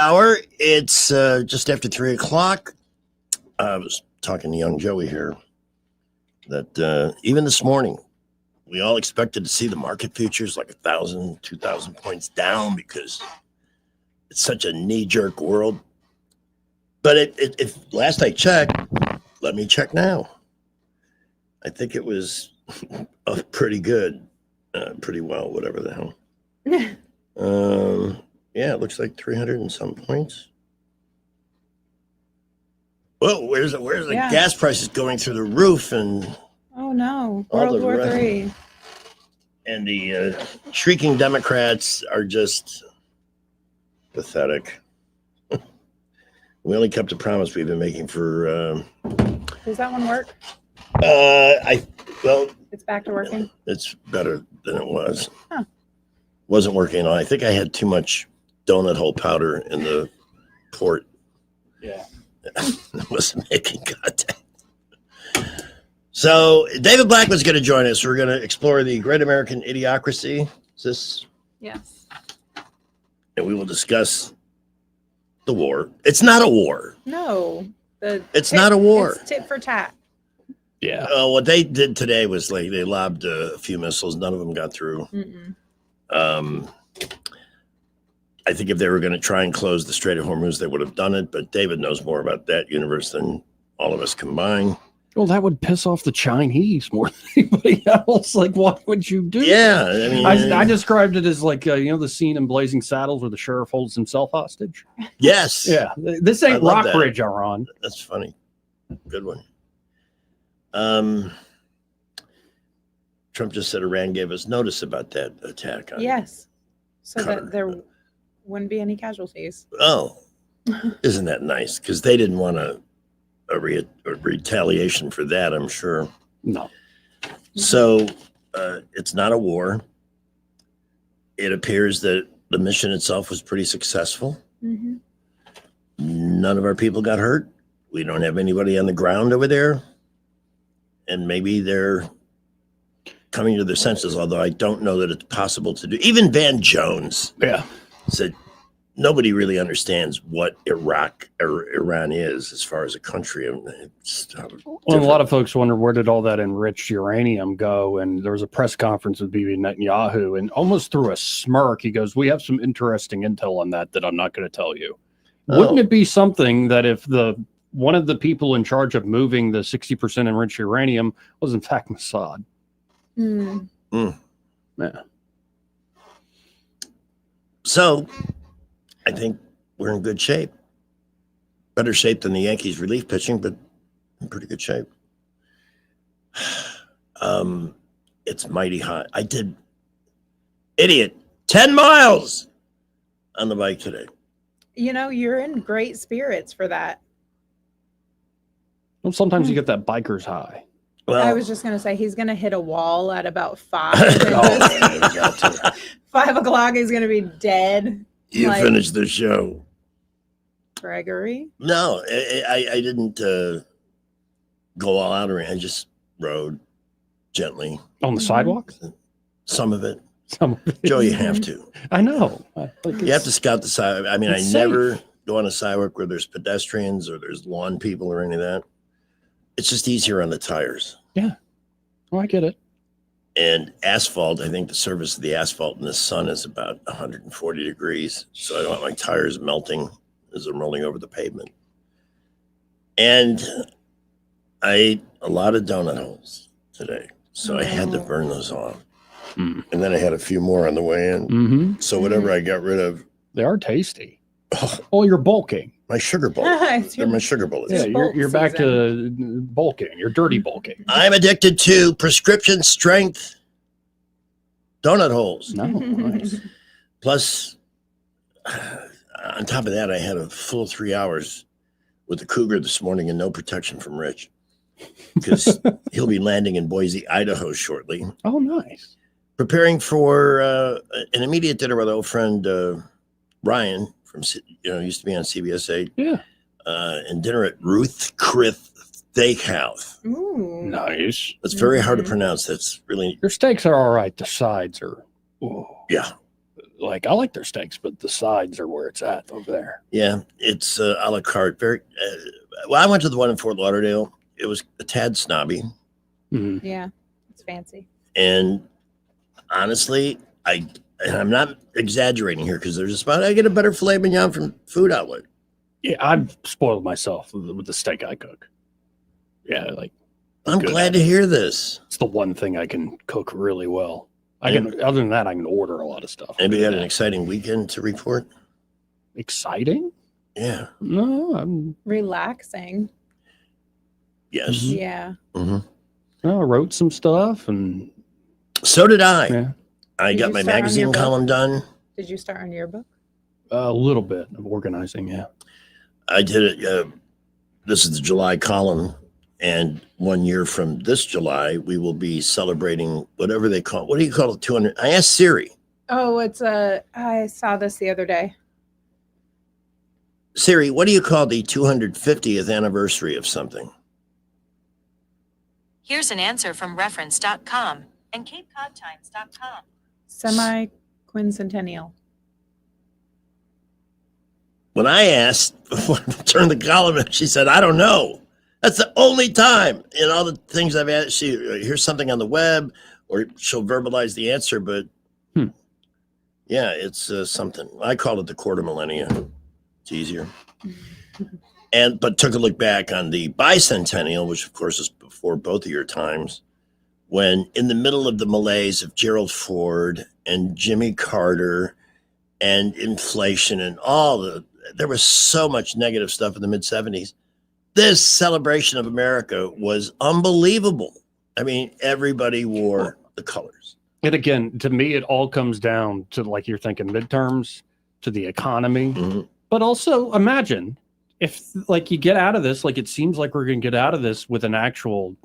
Hour. It's just after 3 o'clock. I was talking to young Joey here that even this morning, we all expected to see the market futures like 1,000, 2,000 points down because it's such a knee-jerk world. But if last I checked, let me check now. I think it was pretty good, pretty well, whatever the hell. Yeah, it looks like 300 and some points. Well, where's the gas prices going through the roof and oh no, World War III. And the shrieking Democrats are just pathetic. We only kept a promise we've been making for. Does that one work? It's back to working. It's better than it was. Huh. Wasn't working. I think I had too much donut hole powder in the port. Yeah. It wasn't making contact. So David Black was going to join us. We're going to explore the Great American Idiocracy. Is this? Yes. And we will discuss the war. It's not a war. No. It's not a war. It's tit for tat. Yeah. What they did today was like they lobbed a few missiles. None of them got through. I think if they were going to try and close the Strait of Hormuz, they would have done it. But David knows more about that universe than all of us combined. Well, that would piss off the Chinese more than anybody else. Like, what would you do? Yeah. I mean, I described it as like, the scene in Blazing Saddles where the sheriff holds himself hostage. Yes. Yeah. This ain't Rockbridge, Iran. That's funny. Good one. Trump just said Iran gave us notice about that attack. Yes. So Qatar. that there wouldn't be any casualties. Oh, isn't that nice? Because they didn't want a retaliation for that, I'm sure. No. So it's not a war. It appears that the mission itself was pretty successful. Mm-hmm. None of our people got hurt. We don't have anybody on the ground over there. And maybe they're coming to their senses, although I don't know that it's possible to do. Even Van Jones said nobody really understands what Iraq or Iran is as far as a country. Well, a lot of folks wonder where did all that enriched uranium go? And there was a press conference with Bibi Netanyahu, and almost through a smirk, he goes, "We have some interesting intel on that I'm not going to tell you." Wouldn't it be something that if one of the people in charge of moving the 60% enriched uranium was in fact Mossad? Yeah. So I think we're in good shape. Better shape than the Yankees relief pitching, but in pretty good shape. It's mighty hot. I did 10 miles on the bike today. You're in great spirits for that. Well, sometimes you get that biker's high. Well, I was just going to say he's going to hit a wall at about 5. 5 o'clock, he's going to be dead. You finished the show. Gregory? No, I didn't go all out or I just rode gently. On the sidewalk? Some of it. Some of it. Joe, you have to. I know. You have to scout the sidewalk. I mean, I never go on a sidewalk where there's pedestrians or there's lawn people or any of that. It's just easier on the tires. Yeah. Well, I get it. And asphalt, I think the surface of the asphalt in the sun is about 140 degrees. So I don't want my tires melting as I'm rolling over the pavement. And I ate a lot of donut holes today. So I had to burn those off. And then I had a few more on the way in. So whatever I got rid of. They are tasty. Oh, you're bulking. My sugar bullets. They're my sugar bullets. Yeah, you're back to bulking. You're dirty bulking. I'm addicted to prescription strength donut holes. No, nice. Plus, on top of that, I had a full 3 hours with the Cougar this morning and no protection from Rich because he'll be landing in Boise, Idaho shortly. Oh, nice. Preparing for an immediate dinner with old friend Ryan from used to be on CBS 8. Yeah. And dinner at Ruth Chris Steakhouse. Ooh. Nice. It's very hard to pronounce. That's really Your steaks are all right. The sides are. Yeah. like I like their steaks, but the sides are where it's at over there. Yeah, it's a la carte. Very well. I went to the one in Fort Lauderdale. It was a tad snobby, Mhm. Yeah, it's fancy. and honestly, I'm not exaggerating here because there's a spot I get a better filet mignon from Food Outlet. Yeah, I've spoiled myself with the steak I cook. Yeah, like I'm good glad at to it. hear this. It's the one thing I can cook really well. I Yeah. can. Other than that, I can order a lot of stuff. Maybe you had an exciting weekend to report. Exciting? Yeah. No, I'm. Relaxing. Yes. Mhm. Yeah. hmm I wrote some stuff, and So did I. yeah, I Did got you my start on magazine your book? column done. Did you start on your book? a little bit of organizing. Yeah. I did it. This is the July column. And 1 year from this July, we will be celebrating whatever they call. What do you call it? 200. I asked Siri. Oh, I saw this the other day. Siri, what do you call the 250th anniversary of something? Here's an answer from reference.com and capecodtimes.com. Semi-quincentennial. When I asked before I turned the column in, she said, I don't know. That's the only time in all the things I've asked. She hears something on the web or she'll verbalize the answer. But yeah, it's something. I call it the quarter millennia. It's easier. But took a look back on the bicentennial, which of course is before both of your times, when in the middle of the malaise of Gerald Ford and Jimmy Carter and inflation and there was so much negative stuff in the mid 70s. This celebration of America was unbelievable. I mean, everybody wore the colors. And again, to me, it all comes down to, like you're thinking, midterms, to the economy, but also imagine if, like, you get out of this, like it seems like we're going to get out of this with an actual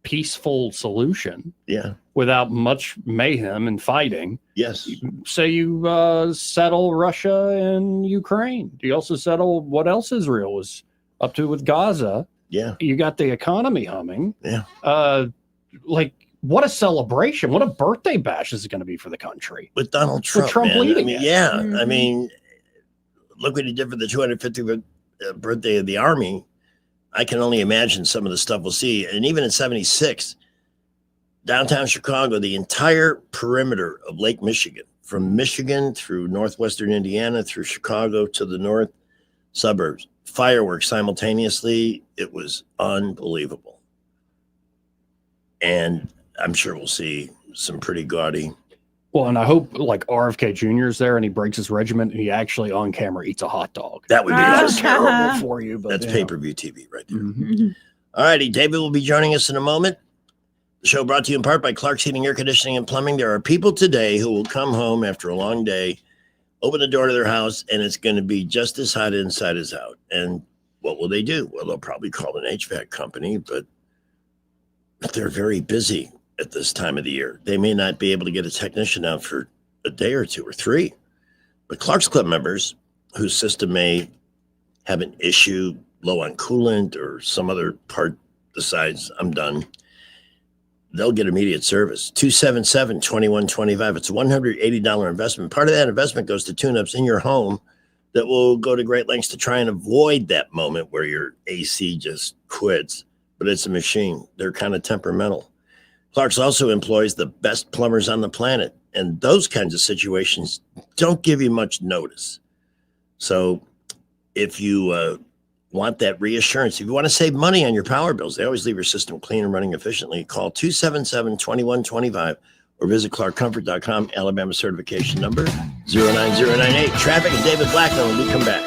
peaceful solution. Yeah. Without much mayhem and fighting. Yes. Say you settle Russia and Ukraine. Do you also settle what else Israel was up to with Gaza? Yeah. You got the economy humming. Yeah. Like, what a celebration. What a birthday bash is it going to be for the country. With Donald Trump. With Trump man. leading I mean, it. yeah. Mhm. I mean, look what he did for the 250th birthday of the Army. I can only imagine some of the stuff we'll see. And even in 76, downtown Chicago, the entire perimeter of Lake Michigan, from Michigan through northwestern Indiana, through Chicago to the north suburbs, fireworks simultaneously. It was unbelievable. And I'm sure we'll see some pretty gaudy. Well, and I hope like RFK Jr. is there and he breaks his regiment and he actually on camera eats a hot dog. That would be That's awesome. terrible for you, but That's you know. pay-per-view TV right there. Mhm. All righty, David will be joining us in a moment. The show brought to you in part by Clark's Heating, Air Conditioning, and Plumbing. There are people today who will come home after a long day, open the door to their house, and it's going to be just as hot inside as out. And what will they do? Well, they'll probably call an HVAC company, but they're very busy at this time of the year. They may not be able to get a technician out for a day or two or three. But Clark's Club members whose system may have an issue, low on coolant or some other part decides I'm done, they'll get immediate service. 277-2125. It's a $180 investment. Part of that investment goes to tune-ups in your home that will go to great lengths to try and avoid that moment where your AC just quits. But it's a machine. They're kind of temperamental. Clark's also employs the best plumbers on the planet. And those kinds of situations don't give you much notice. So if you want that reassurance, if you want to save money on your power bills, they always leave your system clean and running efficiently. Call 277-2125 or visit clarkcomfort.com. Alabama certification number 09098. Traffic and David Blackman when we come back.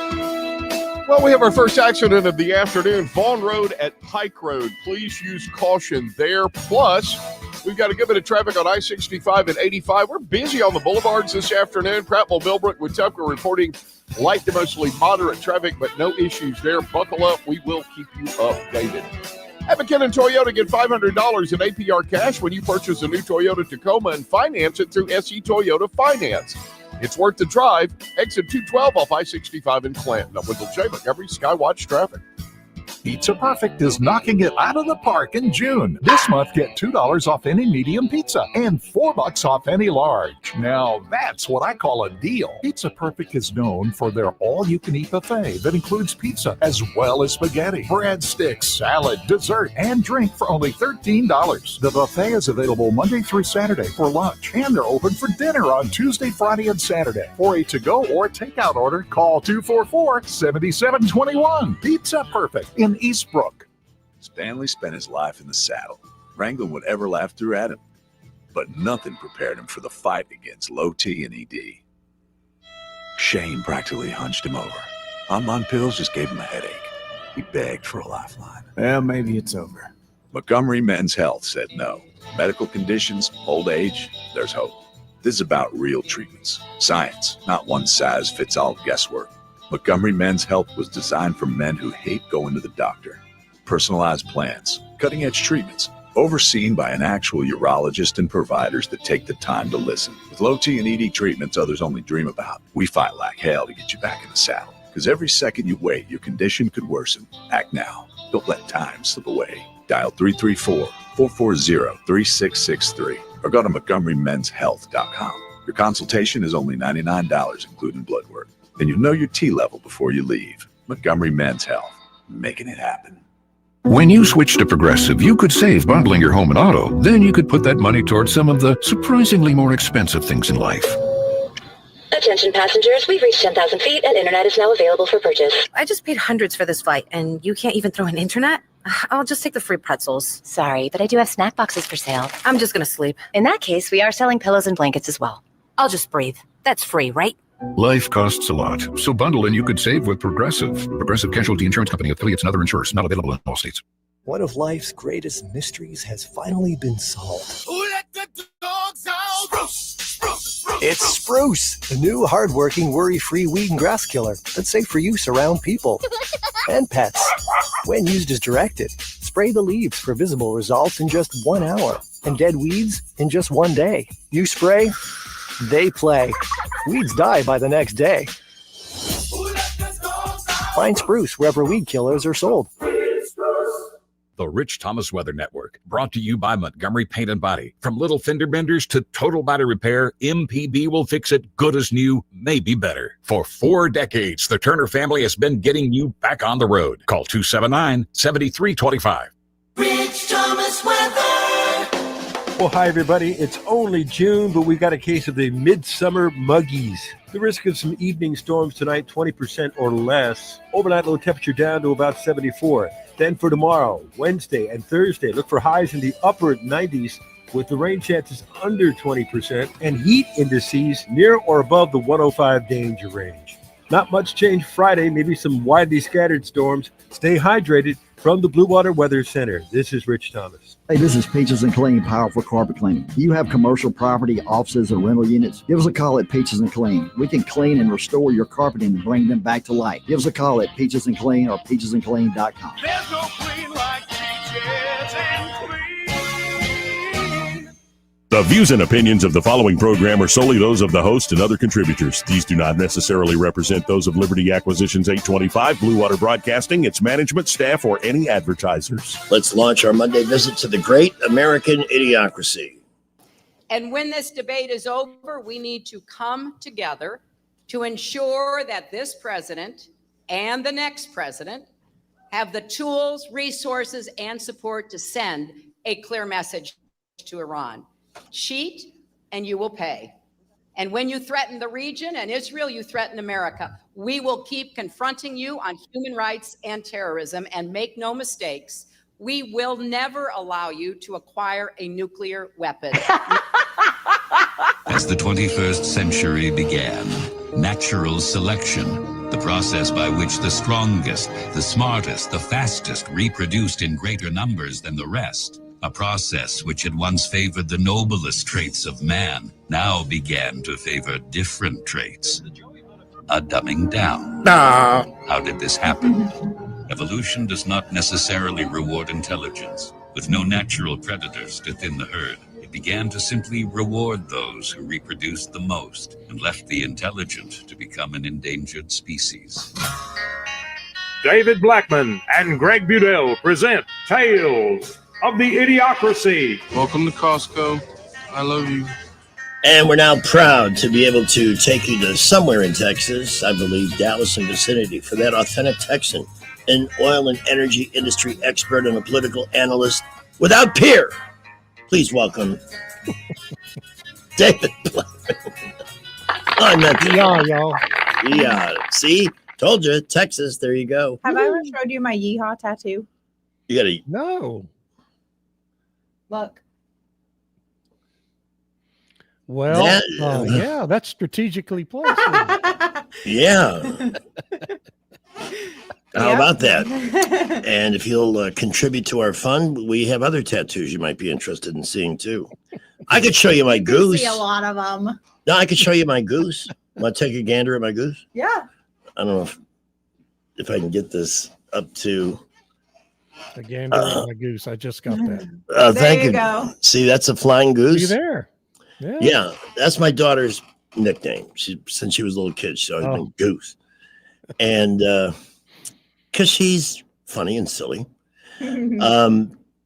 Well, we have our first accident of the afternoon. Vaughn Road at Pike Road. Please use caution there. Plus, we've got a good bit of traffic on I-65 and 85. We're busy on the boulevards this afternoon. Prattville, Millbrook, Wetumpka reporting light to mostly moderate traffic, but no issues there. Buckle up. We will keep you updated. At McKinnon Toyota, get $500 in APR cash when you purchase a new Toyota Tacoma and finance it through SE Toyota Finance. It's worth the drive. Exit 212 off I-65 in Clanton. I'm Wendell J. Montgomery, Skywatch Traffic. Pizza Perfect is knocking it out of the park in June. This month, get $2 off any medium pizza and $4 off any large. Now, that's what I call a deal. Pizza Perfect is known for their all-you-can-eat buffet that includes pizza as well as spaghetti, breadsticks, salad, dessert, and drink for only $13. The buffet is available Monday through Saturday for lunch, and they're open for dinner on Tuesday, Friday, and Saturday. For a to-go or takeout order, call 244-7721. Pizza Perfect in Eastbrook. Stanley spent his life in the saddle, wrangling whatever life threw at him. But nothing prepared him for the fight against low T and ED. Shane practically hunched him over. On pills just gave him a headache. He begged for a lifeline. Well, maybe it's over. Montgomery Men's Health said no. Medical conditions, old age, there's hope. This is about real treatments. Science, not one-size-fits-all guesswork. Montgomery Men's Health was designed for men who hate going to the doctor. Personalized plans, cutting-edge treatments, overseen by an actual urologist and providers that take the time to listen. With low T and ED treatments others only dream about, we fight like hell to get you back in the saddle. Because every second you wait, your condition could worsen. Act now. Don't let time slip away. Dial 334-440-3663 or go to MontgomeryMen'sHealth.com. Your consultation is only $99, including blood work. And you'll know your T level before you leave. Montgomery Men's Health, making it happen. When you switch to Progressive, you could save bundling your home and auto. Then you could put that money towards some of the surprisingly more expensive things in life. Attention passengers, we've reached 10,000 feet and internet is now available for purchase. I just paid hundreds for this flight and you can't even throw in internet? I'll just take the free pretzels. Sorry, but I do have snack boxes for sale. I'm just gonna sleep. In that case, we are selling pillows and blankets as well. I'll just breathe. That's free, right? Life costs a lot, so bundle and you could save with Progressive. Progressive Casualty Insurance Company, affiliates, and other insurers. Not available in all states. One of life's greatest mysteries has finally been solved. Who let the dogs out? Spruce, spruce, spruce. It's Spruce, the new hard-working, worry-free weed and grass killer that's safe for use around people and pets. When used as directed, spray the leaves for visible results in just 1 hour and dead weeds in just 1 day. You spray, they play. Weeds die by the next day. Find Spruce wherever weed killers are sold. The Rich Thomas Weather Network, brought to you by Montgomery Paint and Body. From little fender benders to total body repair, MPB will fix it good as new, maybe better. For 4 decades, the Turner family has been getting you back on the road. Call 279-7325. Rich Thomas Weather. Well, hi, everybody. It's only June, but we've got a case of the midsummer muggies. The risk of some evening storms tonight, 20% or less. Overnight low temperature down to about 74. Then for tomorrow, Wednesday and Thursday, look for highs in the upper 90s with the rain chances under 20% and heat indices near or above the 105 danger range. Not much change Friday, maybe some widely scattered storms. Stay hydrated. From the Blue Water Weather Center, this is Rich Thomas. Hey, this is Peaches and Clean, powerful carpet cleaning. Do you have commercial property, offices, or rental units? Give us a call at Peaches and Clean. We can clean and restore your carpeting and bring them back to life. Give us a call at Peaches and Clean or peachesandclean.com. There's no clean like Peaches and Clean. The views and opinions of the following program are solely those of the host and other contributors. These do not necessarily represent those of Liberty Acquisitions 825, Blue Water Broadcasting, its management, staff, or any advertisers. Let's launch our Monday visit to the great American idiocracy. And when this debate is over, we need to come together to ensure that this president and the next president have the tools, resources, and support to send a clear message to Iran. Cheat and you will pay. And when you threaten the region and Israel, you threaten America. We will keep confronting you on human rights and terrorism, and make no mistakes, we will never allow you to acquire a nuclear weapon. As the 21st century began, natural selection, the process by which the strongest, the smartest, the fastest reproduced in greater numbers than the rest, a process which had once favored the noblest traits of man, now began to favor different traits. A dumbing down. How did this happen? Evolution does not necessarily reward intelligence. With no natural predators to thin the herd, it began to simply reward those who reproduced the most and left the intelligent to become an endangered species. David Blackman and Greg Budell present Tales of the Idiocracy. Welcome to Costco. I love you. And we're now proud to be able to take you to somewhere in Texas, I believe Dallas and vicinity, for that authentic Texan, an oil and energy industry expert and a political analyst without peer. Please welcome David Blackman. I meant to. Yeah, y'all. Yeah. See? Told you. Texas. There you go. Have I ever showed you my yeehaw tattoo? You got to. No. Look. Well, That- yeah, that's strategically placed. Yeah. How about that? And if you'll contribute to our fund, we have other tattoos you might be interested in seeing too. I could show you my goose. See a lot of them. No, I could show you my goose. Want to take a gander at my goose? Yeah. I don't know if I can get this up to. The gander and my goose. I just got that. Thank you you. go. See, that's a flying goose. You there? Yeah. Yeah, that's my daughter's nickname. Since she was a little kid, she's always been Goose. And because she's funny and silly.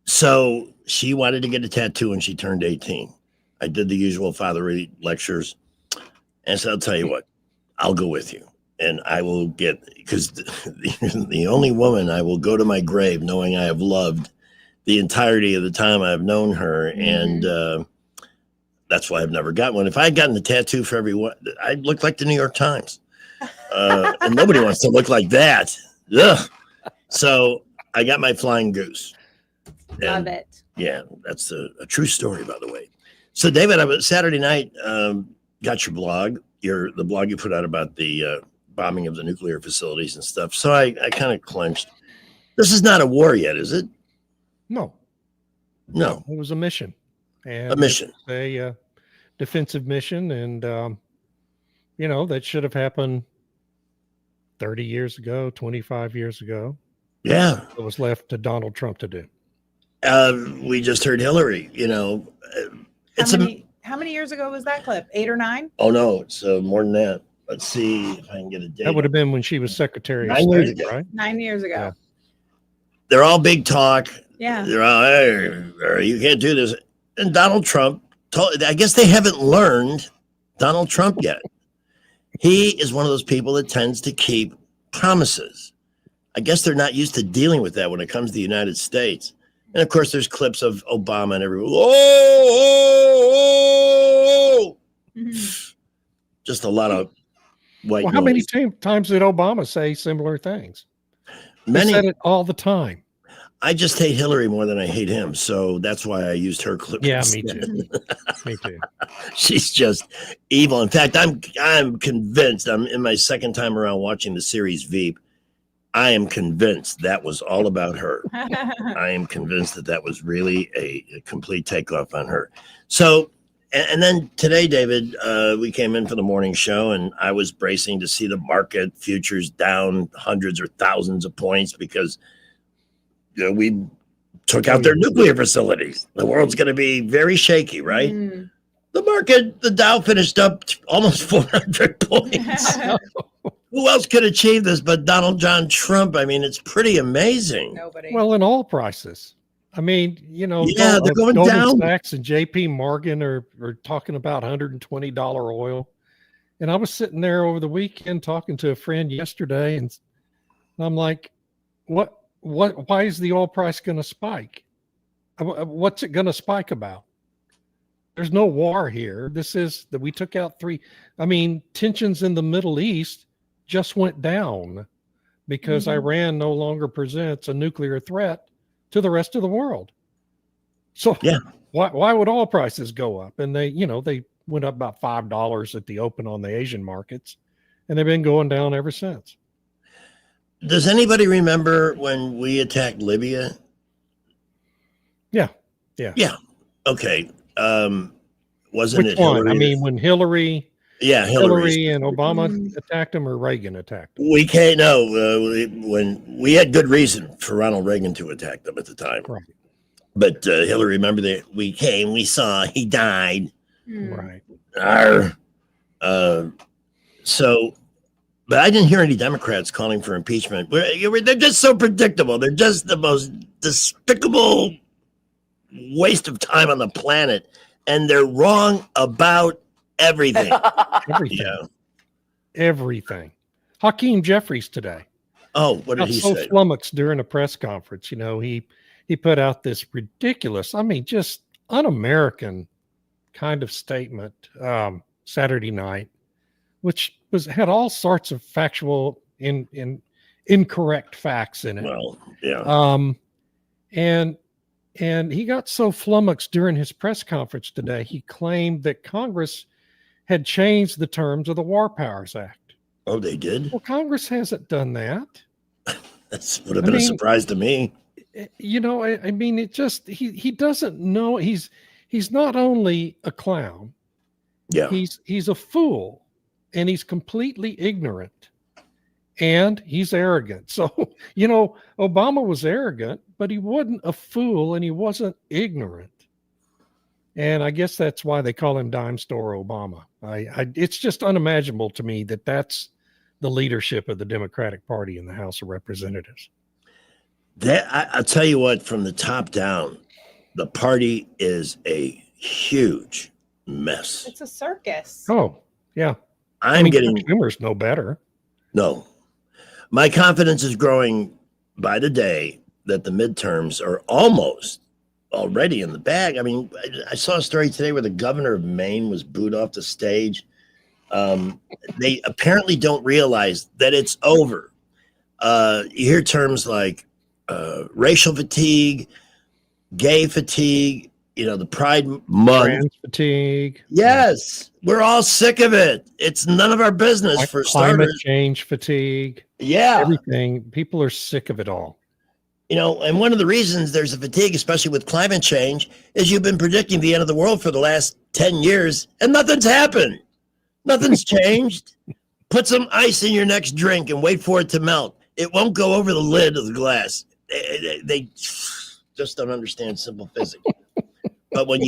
So she wanted to get a tattoo when she turned 18. I did the usual fatherly lectures. And so I'll tell you what, I'll go with you. And I will get, because the only woman I will go to my grave knowing I have loved the entirety of the time I've known her. And that's why I've never got one. If I had gotten a tattoo for everyone, I'd look like the New York Times. And nobody wants to look like that. Ugh. So I got my flying goose. Love it. Yeah, that's a true story, by the way. So, David, I was Saturday night, got your blog, the blog you put out about the bombing of the nuclear facilities and stuff. So I kind of clenched. This is not a war yet, is it? No. No. It was a mission. And A mission. it's a defensive mission. And, that should have happened 30 years ago, 25 years ago. Yeah. It was left to Donald Trump to do. We just heard Hillary, How many years ago was that clip? 8 or 9? Oh, no, it's more than that. Let's see if I can get a date. That would have been when she was Secretary of 9 years State, ago. right? 9 years ago. Yeah. They're all big talk. Yeah. They're all, hey, you can't do this. And Donald Trump I guess they haven't learned Donald Trump yet. He is one of those people that tends to keep promises. I guess they're not used to dealing with that when it comes to the United States. And of course, there's clips of Obama and everyone. Oh! Just a lot of white Well, how many noise. times did Obama say similar things? Many. He said it all the time. I just hate Hillary more than I hate him, so that's why I used her clip. Yeah, me instead. too. Me too. She's just evil. In fact, I'm convinced. I'm in my second time around watching the series Veep. I am convinced that was all about her. I am convinced that was really a complete takeoff on her. So, and then today, David, we came in for the morning show, and I was bracing to see the market futures down hundreds or thousands of points because we took out their nuclear facilities. The world's going to be very shaky, right? The market, the Dow finished up almost 400 points. Who else could achieve this but Donald John Trump? I mean, it's pretty amazing. Nobody. Well, in oil prices. I mean, Yeah, they're going Goldman down. Sachs and JP Morgan are talking about $120 oil. And I was sitting there over the weekend talking to a friend yesterday, and I'm like, why is the oil price going to spike? What's it going to spike about? There's no war here. This is that we took out tensions in the Middle East just went down because Iran no longer presents a nuclear threat to the rest of the world. So yeah, why would oil prices go up? And they went up about $5 at the open on the Asian markets, and they've been going down ever since. Does anybody remember when we attacked Libya? Yeah. Okay. Wasn't Which it one? Hillary? I mean, when Hillary Hillary and Obama attacked him, or Reagan attacked him? We can't know when we had good reason for Ronald Reagan to attack them at the time. Right. But Hillary, remember that we came, we saw, he died. Right. So But I didn't hear any Democrats calling for impeachment. They're just so predictable. They're just the most despicable waste of time on the planet. And they're wrong about everything. Everything. Yeah. Everything. Hakeem Jeffries today. Oh, what did he so say? Flummoxed during a press conference. You know, he put out this ridiculous, I mean, just un-American kind of statement Saturday night, which had all sorts of factual incorrect facts in it. Well, yeah. And he got so flummoxed during his press conference today, he claimed that Congress had changed the terms of the War Powers Act. Oh, they did? Well, Congress hasn't done that. That would have been a surprise to me. You know, I mean, it just he doesn't know. He's not only a clown. Yeah. He's a fool, and he's completely ignorant, and he's arrogant. So, you know, Obama was arrogant, but he wasn't a fool, and he wasn't ignorant. And I guess that's why they call him Dime Store Obama. It's just unimaginable to me that that's the leadership of the Democratic Party in the House of Representatives. I'll tell you what, from the top down, the party is a huge mess. It's a circus. Oh, yeah. Consumers know better. No. My confidence is growing by the day that the midterms are almost already in the bag. I mean, I saw a story today where the governor of Maine was booed off the stage. They apparently don't realize that it's over. You hear terms like racial fatigue, gay fatigue, you know, the Pride Month. Trans fatigue. Yes, we're all sick of it. It's none of our business for climate starters. change fatigue. Yeah. Everything. People are sick of it all. You know, and one of the reasons there's a fatigue, especially with climate change, is you've been predicting the end of the world for the last 10 years and nothing's happened. Nothing's changed. Put some ice in your next drink and wait for it to melt. It won't go over the lid of the glass. They just don't understand simple physics. But when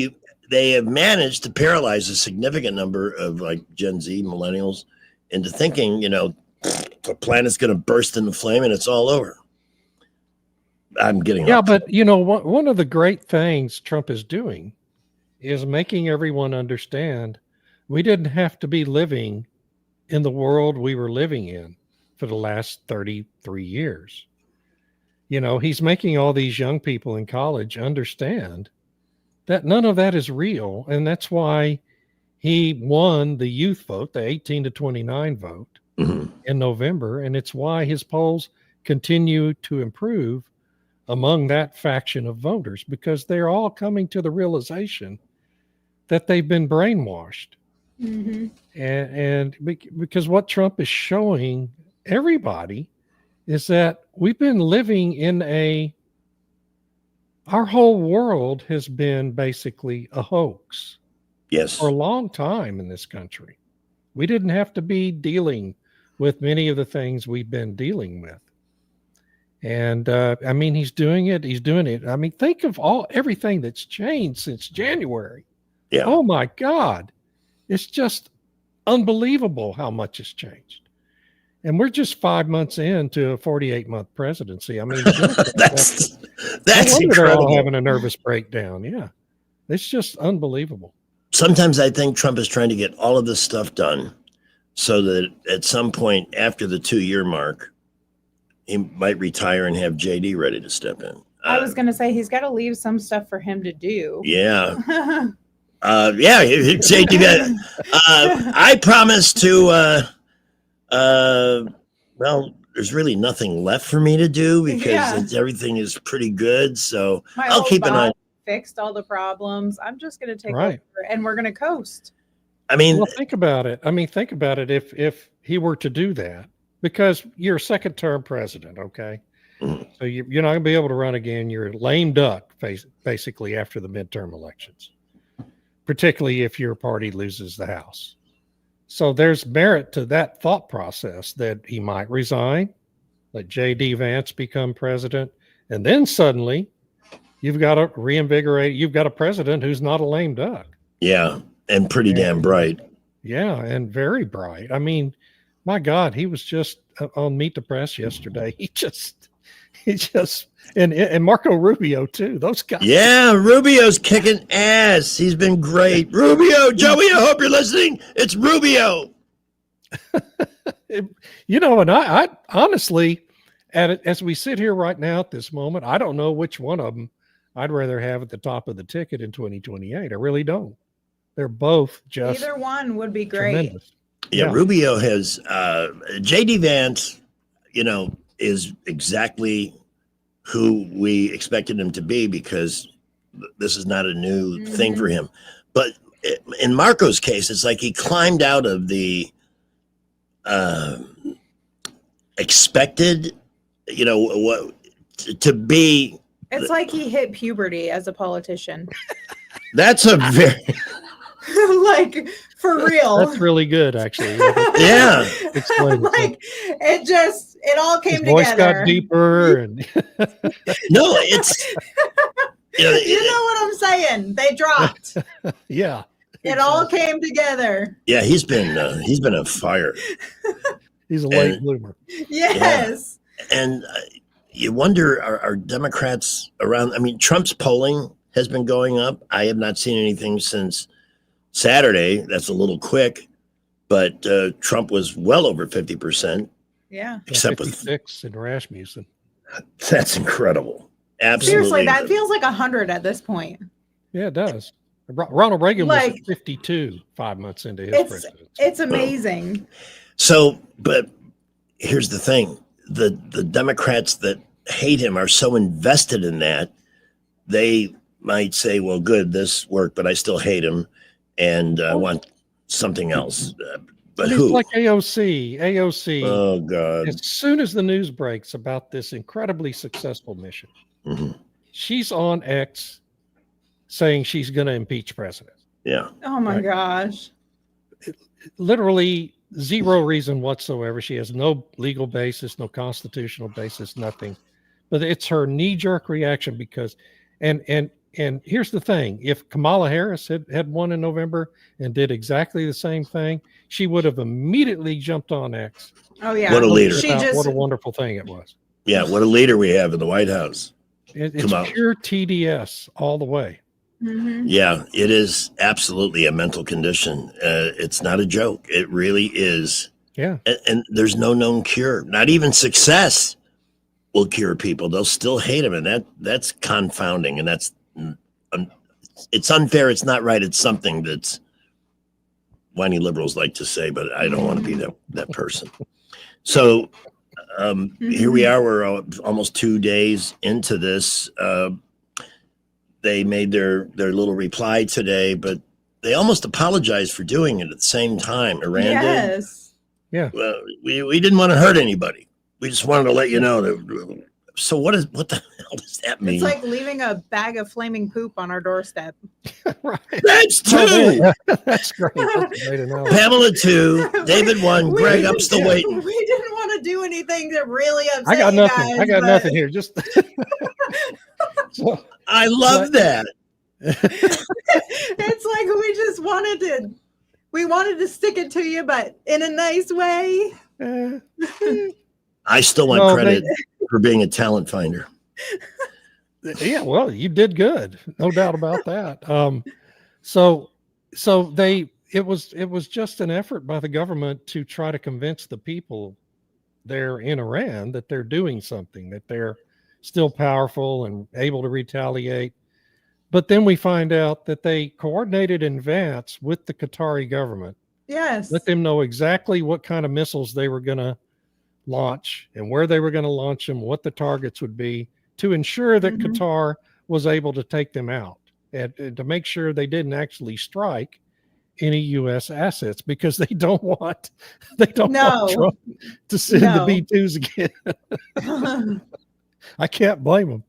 they have managed to paralyze a significant number of like Gen Z millennials into thinking, you know, the planet's going to burst into flame and it's all over. I'm getting but you know, one of the great things Trump is doing is making everyone understand we didn't have to be living in the world we were living in for the last 33 years. You know, he's making all these young people in college understand that none of that is real. And that's why he won the youth vote, the 18 to 29 vote in November. And it's why his polls continue to improve among that faction of voters, because they're all coming to the realization that they've been brainwashed. Mm-hmm. And because what Trump is showing everybody is that we've been living in our whole world has been basically a hoax. Yes. For a long time in this country. We didn't have to be dealing with many of the things we've been dealing with. And I mean, he's doing it. He's doing it. I mean, think of everything that's changed since January. Yeah. Oh my God. It's just unbelievable how much has changed. And we're just 5 months into a 48-month presidency. I mean, that's incredible. They're all incredible. having a nervous breakdown. Yeah. It's just unbelievable. Sometimes I think Trump is trying to get all of this stuff done so that at some point after the 2-year mark, he might retire and have JD ready to step in. I was going to say he's got to leave some stuff for him to do. Yeah. JD, I promise to, well, there's really nothing left for me to do because everything is pretty good. So I'll keep an eye. Fixed all the problems. I'm just going to take Right. over and we're going to coast. I mean, well, think about it. I mean, think about it. If he were to do that, because you're a second term president, okay? So you're not going to be able to run again. You're a lame duck, basically, after the midterm elections, particularly if your party loses the House. So there's merit to that thought process that he might resign, let J.D. Vance become president, and then suddenly you've got to reinvigorate. You've got a president who's not a lame duck. Yeah, and pretty damn bright. Yeah, and very bright. I mean, My God, he was just on Meet the Press yesterday. He just, and Marco Rubio too. Those guys. Yeah, Rubio's kicking ass. He's been great. Rubio, Joey, I hope you're listening. It's Rubio. You know, and I honestly, as we sit here right now at this moment, I don't know which one of them I'd rather have at the top of the ticket in 2028. I really don't. They're both just either one would be great. tremendous. Yeah, Rubio has J.D. Vance, is exactly who we expected him to be, because this is not a new thing for him. But in Marco's case, it's like he climbed out of the expected, what to be. It's like he hit puberty as a politician. That's a very like for real. That's really good, actually. Yeah. Explain Like it all came His voice together. got deeper, and no, it's you know what I'm saying? They dropped. yeah. It all came together. Yeah, he's been on fire. He's a late bloomer. Yes. Yeah. And you wonder, are Democrats around? I mean, Trump's polling has been going up. I have not seen anything since Saturday. That's a little quick, but Trump was well over 50%. Yeah. Except with 56 in Rasmussen. That's incredible. Absolutely. Seriously, that feels like 100 at this point. Yeah, it does. Ronald Reagan was Like- 52 5 months into his presidency. It's amazing. So, but here's the thing. The Democrats that hate him are so invested in that, they might say, well, good, this worked, but I still hate him and want something else. But It's who? like AOC. Oh, God. As soon as the news breaks about this incredibly successful mission, she's on X saying she's going to impeach president. Yeah. Oh my gosh. Literally zero reason whatsoever. She has no legal basis, no constitutional basis, nothing. But it's her knee-jerk reaction because, and here's the thing: if Kamala Harris had won in November and did exactly the same thing, she would have immediately jumped on X. Oh yeah. What a leader. What a wonderful thing it was. Yeah, what a leader we have in the White House. It's Come on. pure TDS all the way. Yeah, it is absolutely a mental condition. It's not a joke. It really is. Yeah. And there's no known cure. Not even success will cure people. They'll still hate him. And that's confounding. And that's, it's unfair. It's not right. It's something that's whiny liberals like to say, but I don't want to be that person. So here we are. We're almost 2 days into this. They made their little reply today, but they almost apologized for doing it at the same time. Iran did. Yes. Yeah. Well, we didn't want to hurt anybody. We just wanted to let you know that. So what the hell does that mean? It's like leaving a bag of flaming poop on our doorstep. That's two. That's great. That's a great analogy. Pamela 2, David 1, Greg, I'm still waiting. We didn't want to do anything to really upset I got you nothing. guys, I got but nothing here. Just I love that. It's like we wanted to stick it to you, but in a nice way. I still want No, credit for being a talent finder. Yeah, well, you did good, no doubt about that. So it was just an effort by the government to try to convince the people there in Iran that they're doing something, that they're still powerful and able to retaliate. But then we find out that they coordinated in advance with the Qatari government. Yes. Let them know exactly what kind of missiles they were going to launch and where they were going to launch them, what the targets would be, to ensure that Qatar was able to take them out and to make sure they didn't actually strike any U.S. assets, because they don't want Trump to send the B-2s again. I can't blame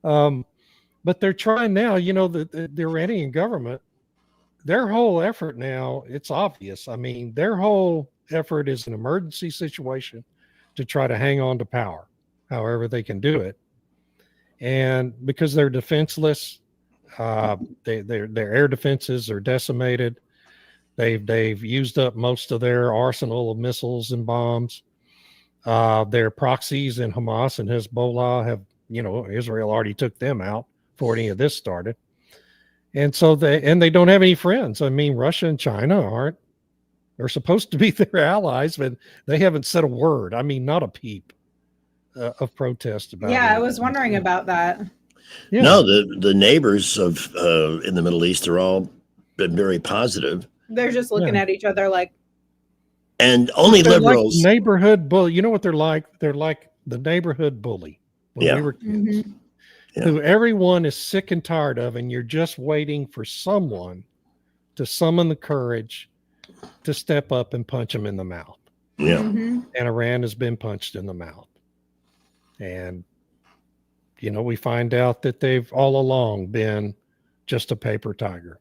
them. But they're trying now, the Iranian government, their whole effort now, it's obvious. I mean, their whole effort is an emergency situation to try to hang on to power, however they can do it. And because they're defenseless, their air defenses are decimated. They've used up most of their arsenal of missiles and bombs. Their proxies in Hamas and Hezbollah have, Israel already took them out before any of this started. And so they don't have any friends. I mean, Russia and China they're supposed to be their allies, but they haven't said a word. I mean, not a peep of protest about it. Yeah, I was wondering about that. Yeah. No, the neighbors of in the Middle East are all been very positive. They're just looking at each other like. And only They're liberals. like neighborhood bully. You know what they're like? They're like the neighborhood bully when we were kids, who everyone is sick and tired of, and you're just waiting for someone to summon the courage to step up and punch them in the mouth. Yeah. And Iran has been punched in the mouth. And, we find out that they've all along been just a paper tiger.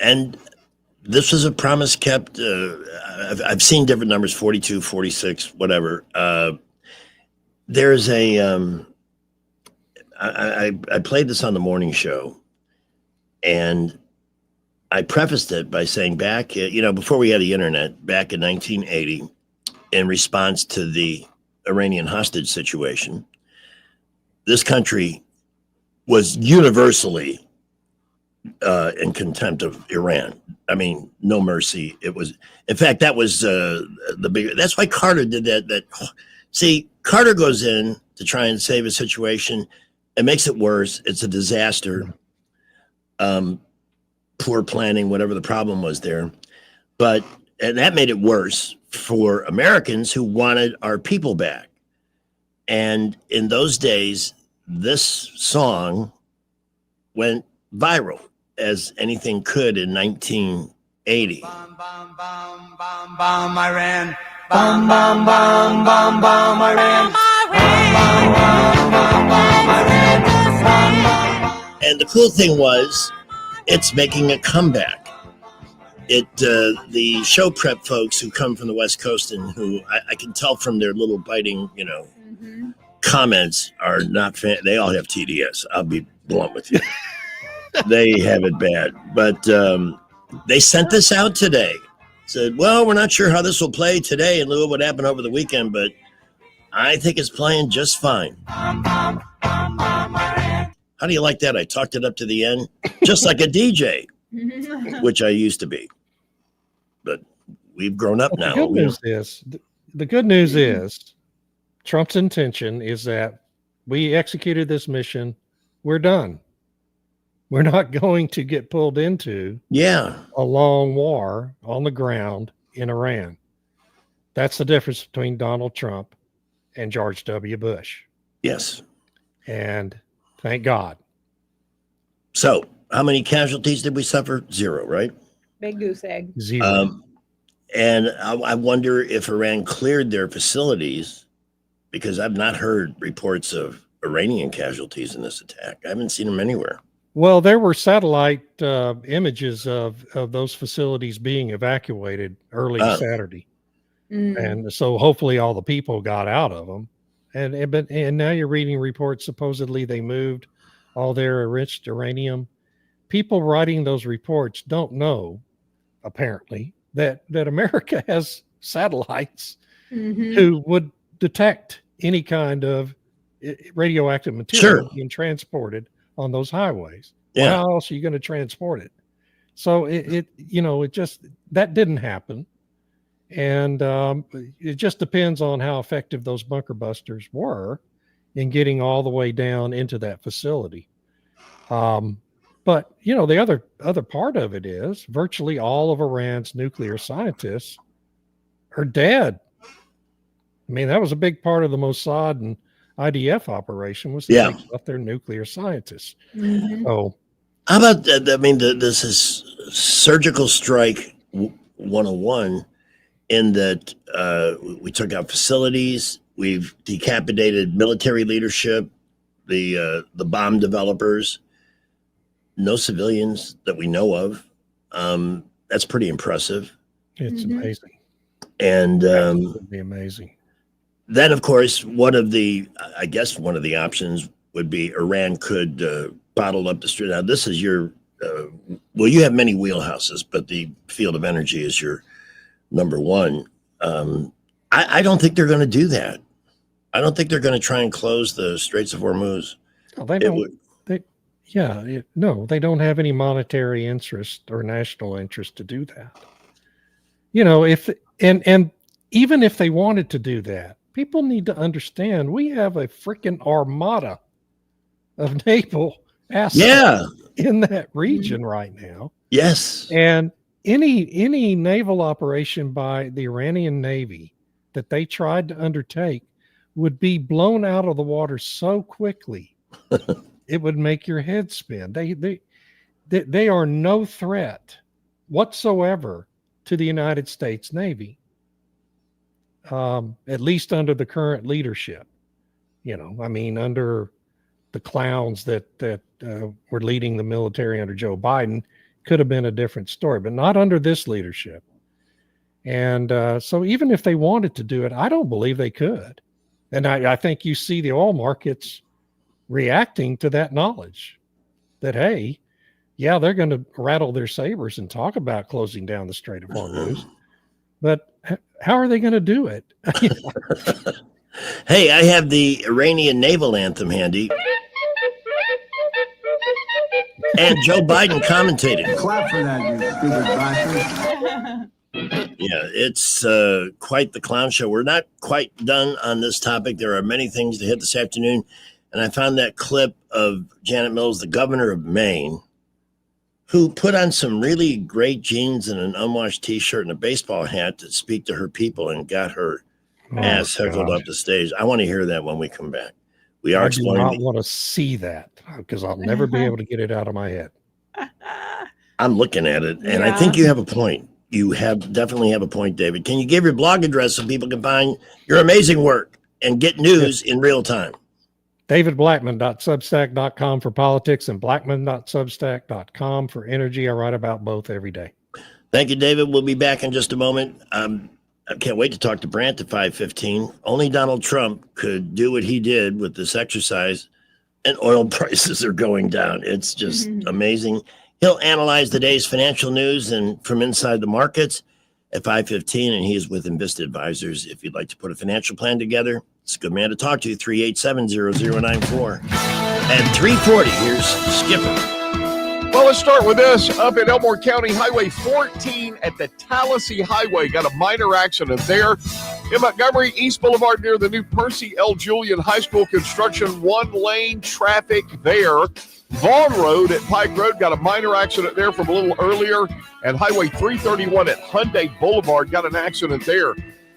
And this was a promise kept. I've seen different numbers, 42, 46, whatever. There's a, I played this on the morning show, and I prefaced it by saying back, before we had the internet, back in 1980, in response to the Iranian hostage situation, this country was universally in contempt of Iran. I mean, no mercy. It was, in fact, that was the big. That's why Carter did that. See, Carter goes in to try and save a situation. It makes it worse. It's a disaster. Poor planning, whatever the problem was there. And that made it worse for Americans who wanted our people back. And in those days, this song went viral as anything could in 1980. Bomb Iran. Bomb, bomb, bomb, bomb, bomb Iran. And the cool thing was, it's making a comeback. The show prep folks who come from the West Coast and who I can tell from their little biting, comments are not they all have TDS. I'll be blunt with you. They have it bad. But they sent this out today. Said, well, we're not sure how this will play today in lieu of what happened over the weekend, but I think it's playing just fine. How do you like that? I talked it up to the end, just like a DJ, which I used to be. But we've grown up now. The good news is Trump's intention is that we executed this mission. We're done. We're not going to get pulled into a long war on the ground in Iran. That's the difference between Donald Trump and George W. Bush. Yes. And thank God. So how many casualties did we suffer? 0, right? Big goose egg. 0. And I wonder if Iran cleared their facilities, because I've not heard reports of Iranian casualties in this attack. I haven't seen them anywhere. Well, there were satellite images of those facilities being evacuated early Saturday. And so hopefully all the people got out of them. And now you're reading reports, supposedly they moved all their enriched uranium. People writing those reports don't know, apparently, that America has satellites who would detect any kind of radioactive material being transported on those highways. Yeah. How else are you going to transport it? So it just, that didn't happen. And it just depends on how effective those bunker busters were in getting all the way down into that facility. But the other part of it is virtually all of Iran's nuclear scientists are dead. I mean, that was a big part of the Mossad and IDF operation, was to take up their nuclear scientists. Oh, how about that? I mean, this is surgical strike 101 in that we took out facilities, we've decapitated military leadership, the bomb developers, no civilians that we know of. That's pretty impressive. It's amazing. And it would be amazing. Then, of course, one of the options would be Iran could bottle up the street. Now, this is your well, you have many wheelhouses, but the field of energy is your number one. I don't think they're going to do that. I don't think they're going to try and close the Straits of Hormuz. No, they don't. No, they don't have any monetary interest or national interest to do that. You know, and even if they wanted to do that, people need to understand we have a freaking armada of naval assets in that region right now. Yes. And any naval operation by the Iranian Navy that they tried to undertake would be blown out of the water so quickly it would make your head spin. They are no threat whatsoever to the United States Navy, at least under the current leadership. You know, I mean, under the clowns that were leading the military under Joe Biden, could have been a different story, but not under this leadership. And so even if they wanted to do it, I don't believe they could. And I think you see the oil markets reacting to that knowledge that, hey, yeah, they're going to rattle their sabers and talk about closing down the Strait of Hormuz, but how are they going to do it? Hey, I have the Iranian naval anthem handy. And Joe Biden commentated. Clap for that, you stupid bastard. Yeah, it's quite the clown show. We're not quite done on this topic. There are many things to hit this afternoon. And I found that clip of Janet Mills, the governor of Maine, who put on some really great jeans and an unwashed T-shirt and a baseball hat to speak to her people and got her ass heckled up the stage. I want to hear that when we come back. We are exploring. I do not want to see that because I'll never be able to get it out of my head. I'm looking at it, and I think you have a point. You definitely have a point, David. Can you give your blog address so people can find your amazing work and get news in real time? DavidBlackman.substack.com for politics and Blackman.substack.com for energy. I write about both every day. Thank you, David. We'll be back in just a moment. I can't wait to talk to Brandt at 5:15. Only Donald Trump could do what he did with this exercise, and oil prices are going down. It's just amazing. He'll analyze the day's financial news and from inside the markets at 5:15, and he is with Invest Advisors. If you'd like to put a financial plan together, it's a good man to talk to, 387-0094. At 3:40, here's Skipper. Well, let's start with this. Up in Elmore County, Highway 14 at the Tallahassee Highway. Got a minor accident there. In Montgomery, East Boulevard near the new Percy L. Julian High School construction, one-lane traffic there. Vaughn Road at Pike Road, got a minor accident there from a little earlier. And Highway 331 at Hyundai Boulevard, got an accident there.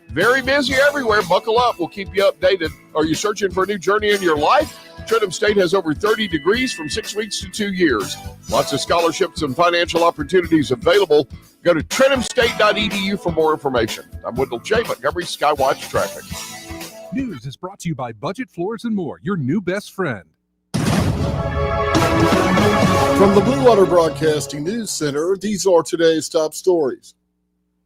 Very busy everywhere. Buckle up. We'll keep you updated. Are you searching for a new journey in your life? Trenton State has over 30 degrees from 6 weeks to 2 years. Lots of scholarships and financial opportunities available. Go to trentumstate.edu for more information. I'm Wendell J. Montgomery Skywatch Traffic. News is brought to you by Budget Floors and More, your new best friend. From the Blue Water Broadcasting News Center, these are today's top stories.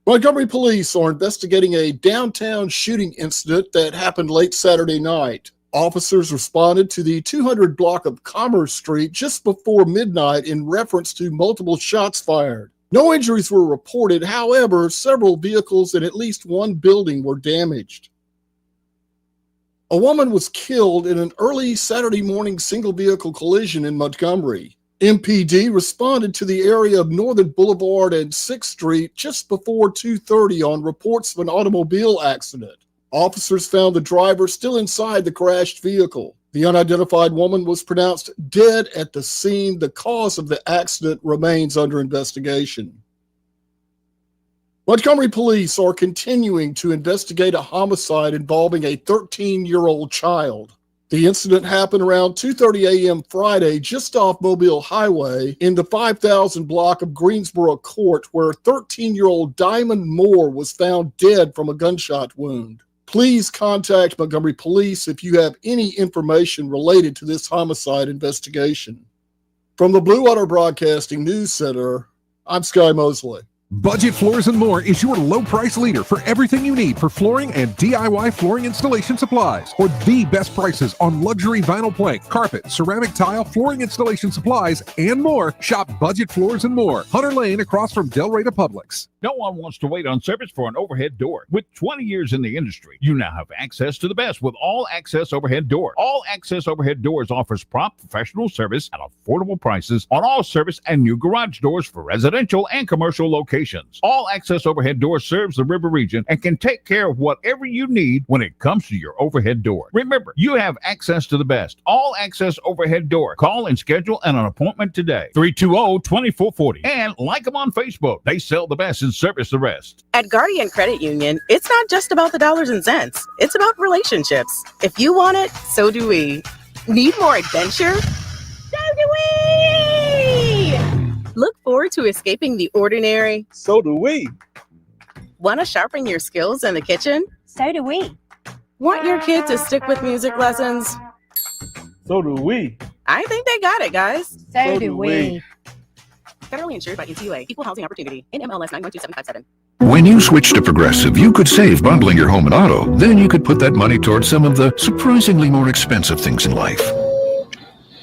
Montgomery police are investigating a downtown shooting incident that happened late Saturday night. Officers responded to the 200 block of Commerce Street just before midnight in reference to multiple shots fired. No injuries were reported. However, several vehicles and at least one building were damaged. A woman was killed in an early Saturday morning single vehicle collision in Montgomery. MPD responded to the area of Northern Boulevard and 6th Street just before 2:30 on reports of an automobile accident. Officers found the driver still inside the crashed vehicle. The unidentified woman was pronounced dead at the scene. The cause of the accident remains under investigation. Montgomery police are continuing to investigate a homicide involving a 13-year-old child. The incident happened around 2:30 a.m. Friday just off Mobile Highway in the 5000 block of Greensboro Court, where 13-year-old Diamond Moore was found dead from a gunshot wound. Please contact Montgomery Police if you have any information related to this homicide investigation. From the Blue Water Broadcasting News Center, I'm Sky Mosley. Budget Floors and More is your low price leader for everything you need for flooring and DIY flooring installation supplies. For the best prices on luxury vinyl plank, carpet, ceramic tile, flooring installation supplies, and more, shop Budget Floors and More, Hunter Lane across from Del Rey to Publix. No one wants to wait on service for an overhead door. With 20 years in the industry, you now have access to the best with All Access Overhead Door. All Access Overhead Doors offers prompt professional service at affordable prices on all service and new garage doors for residential and commercial locations. All Access Overhead Door serves the river region and can take care of whatever you need when it comes to your overhead door. Remember, you have access to the best. All Access Overhead Door. Call and schedule an appointment today. 320-2440. And like them on Facebook. They sell the best and service the rest. At Guardian Credit Union, it's not just about the dollars and cents. It's about relationships. If you want it, so do we. Need more adventure? So do we! Look forward to escaping the ordinary? So do we. Want to sharpen your skills in the kitchen? So do we. Want your kid to stick with music lessons? So do we. I think they got it, guys. So do we. Federally insured by NCUA. Equal Housing Opportunity. NMLS 912757. When you switch to Progressive, you could save bundling your home and auto. Then you could put that money towards some of the surprisingly more expensive things in life.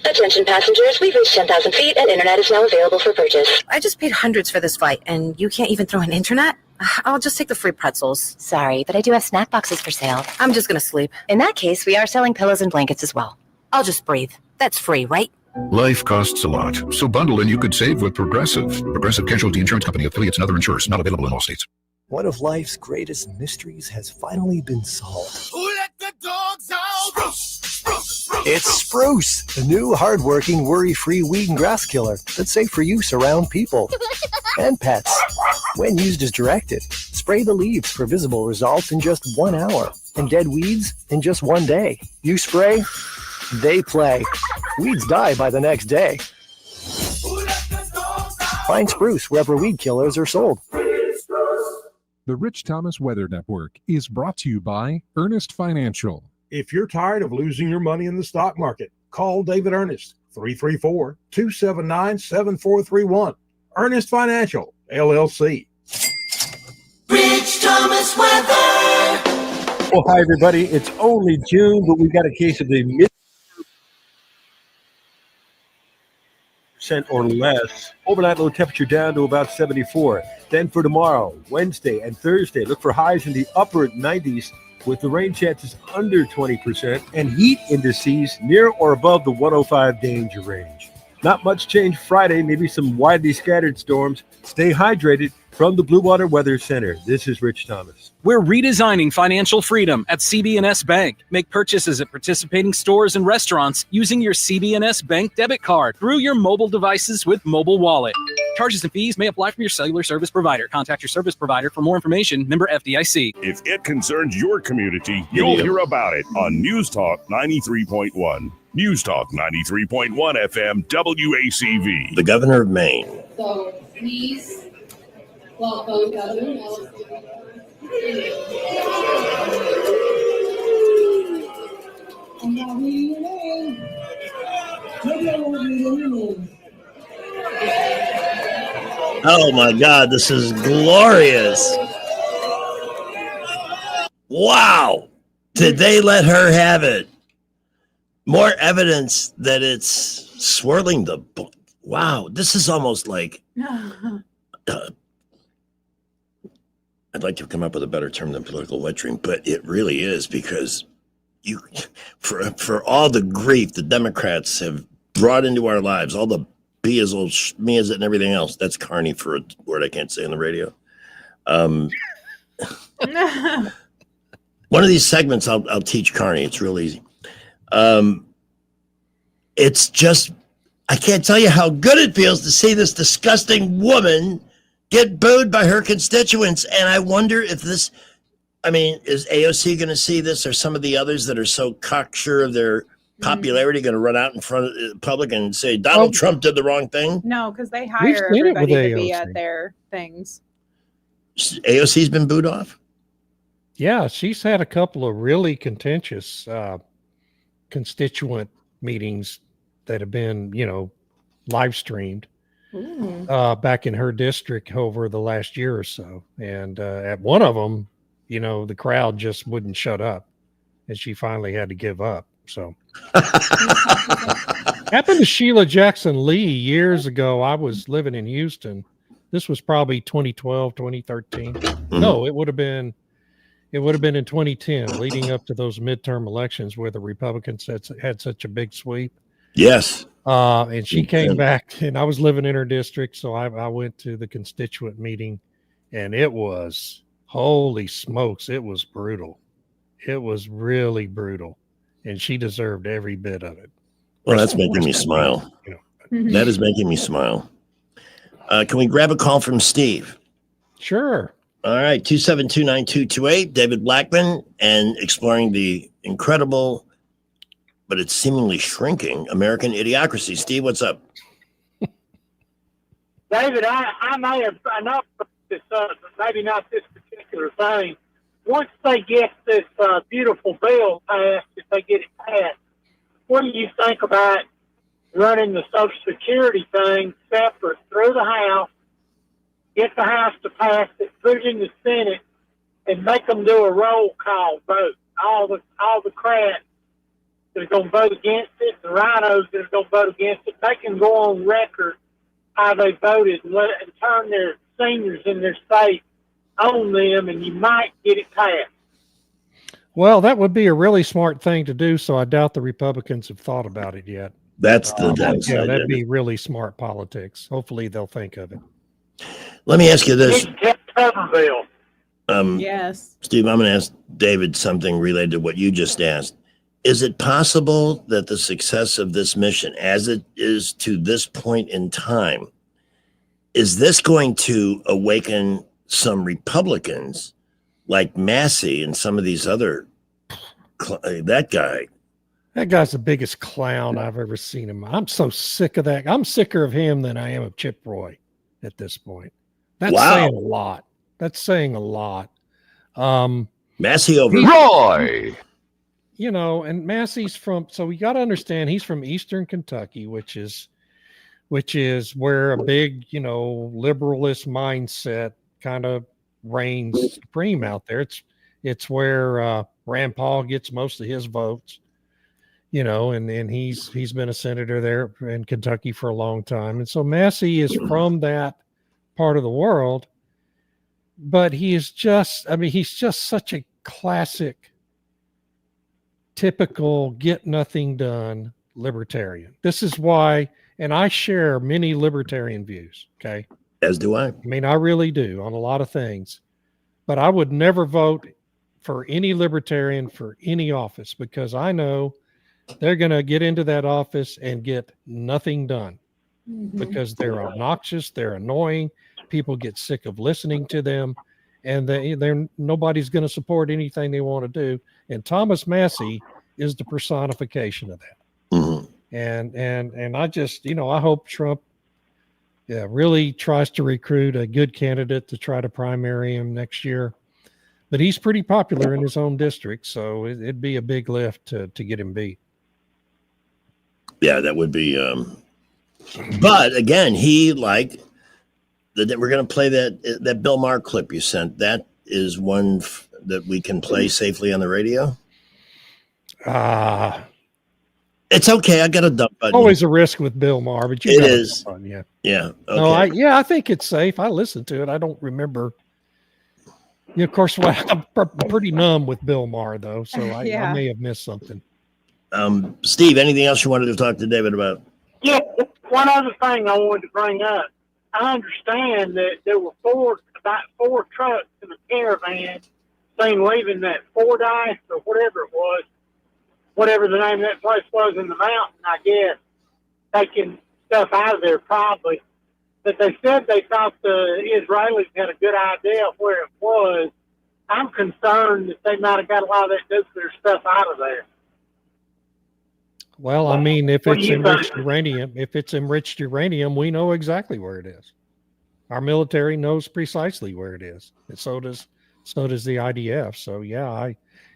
Attention passengers, we've reached 10,000 feet and internet is now available for purchase. I just paid hundreds for this flight, and you can't even throw an internet? I'll just take the free pretzels. Sorry, but I do have snack boxes for sale. I'm just gonna sleep. In that case, we are selling pillows and blankets as well. I'll just breathe. That's free, right? Life costs a lot, so bundle and you could save with Progressive. Progressive Casualty Insurance Company, affiliates, and other insurers. Not available in all states. One of life's greatest mysteries has finally been solved. Who let the dogs out? Spruce. It's Spruce, the new hardworking, worry-free weed and grass killer that's safe for use around people and pets. When used as directed, spray the leaves for visible results in just 1 hour and dead weeds in just 1 day. You spray, they play. Weeds die by the next day. Find Spruce wherever weed killers are sold. The Rich Thomas Weather Network is brought to you by Ernest Financial. If you're tired of losing your money in the stock market, call David Ernest, 334-279-7431. Ernest Financial, LLC. Rich Thomas Weather. Well, hi, everybody. It's only June, but we've got a case of the mid percent or less. Overnight low temperature down to about 74. Then for tomorrow, Wednesday and Thursday, look for highs in the upper 90s with the rain chances under 20% and heat indices near or above the 105 danger range. Not much change Friday, maybe some widely scattered storms. Stay hydrated. From the Blue Water Weather Center, this is Rich Thomas. We're redesigning financial freedom at CB&S Bank. Make purchases at participating stores and restaurants using your CB&S Bank debit card through your mobile devices with Mobile Wallet. Charges and fees may apply from your cellular service provider. Contact your service provider for more information. Member FDIC. If it concerns your community, you'll hear about it on News Talk 93.1. News Talk 93.1 FM WACV. The governor of Maine. So please welcome Governor Nelson. I'm not reading your name. Maybe I won't read your name. Oh my God, this is glorious. Wow. Did they let her have it? More evidence that it's swirling the... Wow, this is almost like... I'd like to come up with a better term than political wet dream, but it really is, because you, for all the grief the Democrats have brought into our lives, all the Beazle, Schmeazle, and everything else. That's Carney for a word I can't say on the radio. One of these segments I'll teach Carney. It's real easy. It's just, I can't tell you how good it feels to see this disgusting woman get booed by her constituents. And I wonder if this, I mean, is AOC going to see this, or some of the others that are so cocksure of their popularity going to run out in front of the public and say Donald Trump did the wrong thing? No, because they hire everybody to be at their things. AOC's been booed off? Yeah, she's had a couple of really contentious constituent meetings that have been, live streamed. back in her district over the last year or so. And at one of them, the crowd just wouldn't shut up, and she finally had to give up. So happened to Sheila Jackson Lee years ago. I was living in Houston. This was probably 2012, 2013. No, it would have been in 2010, leading up to those midterm elections where the Republicans had such a big sweep. Yes. And she came back, and I was living in her district, so I went to the constituent meeting, and it was, holy smokes, it was brutal. It was really brutal, and she deserved every bit of it. Well, that's making me smile. That is making me smile. Can we grab a call from Steve? Sure. All right, 272-9228, David Blackman, and exploring the incredible, but it's seemingly shrinking American idiocracy. Steve, what's up? David, I may have enough this, maybe not this particular thing. Once they get this beautiful bill passed, if they get it passed, what do you think about running the Social Security thing separate through the House, get the House to pass it, put it in the Senate, and make them do a roll call vote? All the crats that are going to vote against it, the rhinos that are going to vote against it, they can go on record how they voted and turn their seniors in their state on them, and you might get it passed. Well, that would be a really smart thing to do, so I doubt the Republicans have thought about it yet. That's the downside. Yeah, that'd be really smart politics. Hopefully they'll think of it. Let me ask you this. Bill. Yes. Steve, I'm going to ask David something related to what you just asked. Is it possible that the success of this mission, as it is to this point in time, is this going to awaken some Republicans like Massey and some of these other, that guy? That guy's the biggest clown I've ever seen him. I'm so sick of that. I'm sicker of him than I am of Chip Roy at this point. That's saying a lot. That's saying a lot. Massey over Roy. And Massey's so we got to understand he's from Eastern Kentucky, which is where a big, liberalist mindset kind of reigns supreme out there. It's where Rand Paul gets most of his votes, and he's been a senator there in Kentucky for a long time. And so Massey is from that part of the world, but he's just such a classic, typical get nothing done libertarian. This is why, and I share many libertarian views. Okay. As do I. I mean, I really do on a lot of things, but I would never vote for any libertarian for any office because I know they're going to get into that office and get nothing done because they're obnoxious. They're annoying. People get sick of listening to them, and nobody's going to support anything they want to do. And Thomas Massey is the personification of that. And I just, I hope Trump really tries to recruit a good candidate to try to primary him next year. But he's pretty popular in his own district, so it'd be a big lift to get him beat. Yeah, that would be. But again, we're going to play that Bill Maher clip you sent. That is one that we can play safely on the radio. It's okay. I got a dump button. Always a risk with Bill Maher, but it is. Yeah. Yeah. Okay. No, I think it's safe. I listened to it. I don't remember. Of course, I'm pretty numb with Bill Maher, though, so I may have missed something. Steve, anything else you wanted to talk to David about? Yeah, one other thing I wanted to bring up. I understand that there were about four trucks in a caravan seen leaving that Fordyce or whatever it was, whatever the name of that place was in the mountain, I guess, taking stuff out of there probably. But they said they thought the Israelis had a good idea of where it was. I'm concerned that they might have got a lot of that nuclear stuff out of there. Well, I mean, if it's enriched uranium, we know exactly where it is. Our military knows precisely where it is, and so does the IDF. So yeah,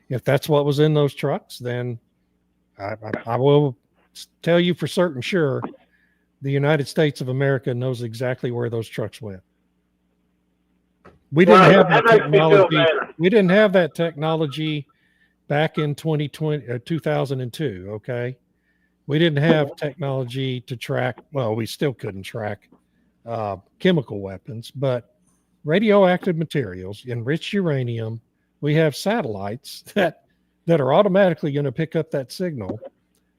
if that's what was in those trucks, then I will tell you for certain sure the United States of America knows exactly where those trucks went. We didn't have that technology. We didn't have that technology back in 2002. Okay. We didn't have technology to track. Well, we still couldn't track chemical weapons, but radioactive materials, enriched uranium. We have satellites that are automatically going to pick up that signal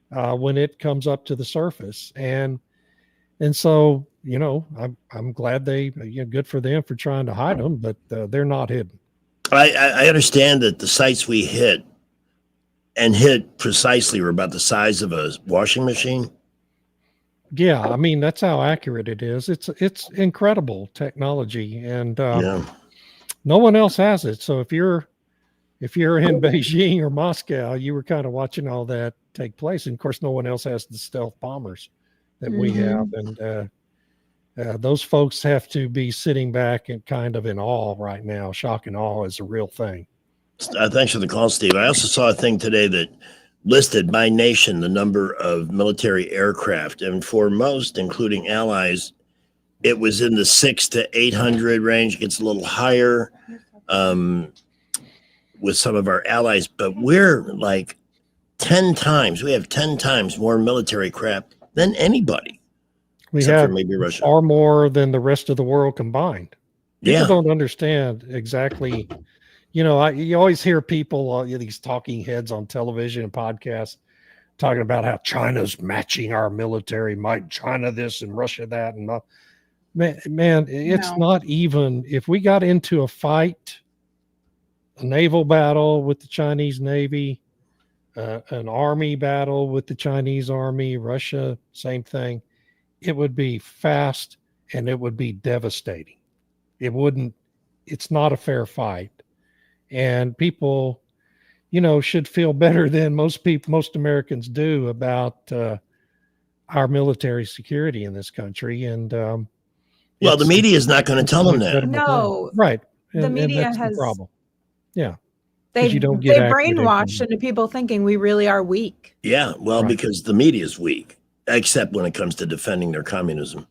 when it comes up to the surface, and so I'm glad they good for them for trying to hide them, but they're not hidden. I understand that the sites we hit precisely were about the size of a washing machine. Yeah, I mean that's how accurate it is. It's incredible technology, and no one else has it. So if you're in Beijing or Moscow, you were kind of watching all that take place, and of course, no one else has the stealth bombers that we have, and those folks have to be sitting back and kind of in awe right now. Shock and awe is a real thing. Thanks for the call, Steve. I also saw a thing today that listed by nation the number of military aircraft, and for most, including allies, it was in the 600 to 800 range. It gets a little higher with some of our allies, but we're like 10 times. We have 10 times more military craft than anybody. We except have for maybe Russia. far more than the rest of the world combined. People Yeah. don't understand exactly. You always hear people, these talking heads on television and podcasts, talking about how China's matching our military might, China this and Russia that, and man, it's not even. If we got into a fight, a naval battle with the Chinese Navy, an army battle with the Chinese Army, Russia, same thing, it would be fast and it would be devastating. It's not a fair fight. And people, should feel better than most Americans do about our military security in this country. And the media is not going to tell them that. No, right? The And media that's has the problem. Yeah, they you don't get brainwashed into people thinking we really are weak. Yeah, well, because the media is weak, except when it comes to defending their communism.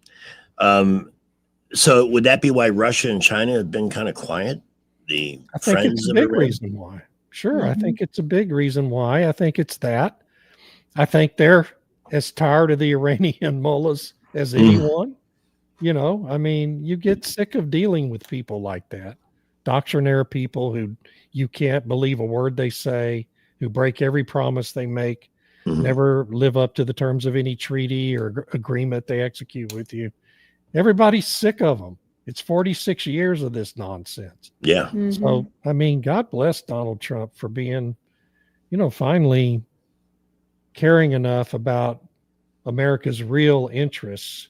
So would that be why Russia and China have been kind of quiet? I think it's a big reason why. Sure, I think it's a big reason why. I think it's that. I think they're as tired of the Iranian mullahs as anyone. You get sick of dealing with people like that. Doctrinaire people who you can't believe a word they say, who break every promise they make, never live up to the terms of any treaty or agreement they execute with you. Everybody's sick of them. It's 46 years of this nonsense. Yeah. So, God bless Donald Trump for being, finally caring enough about America's real interests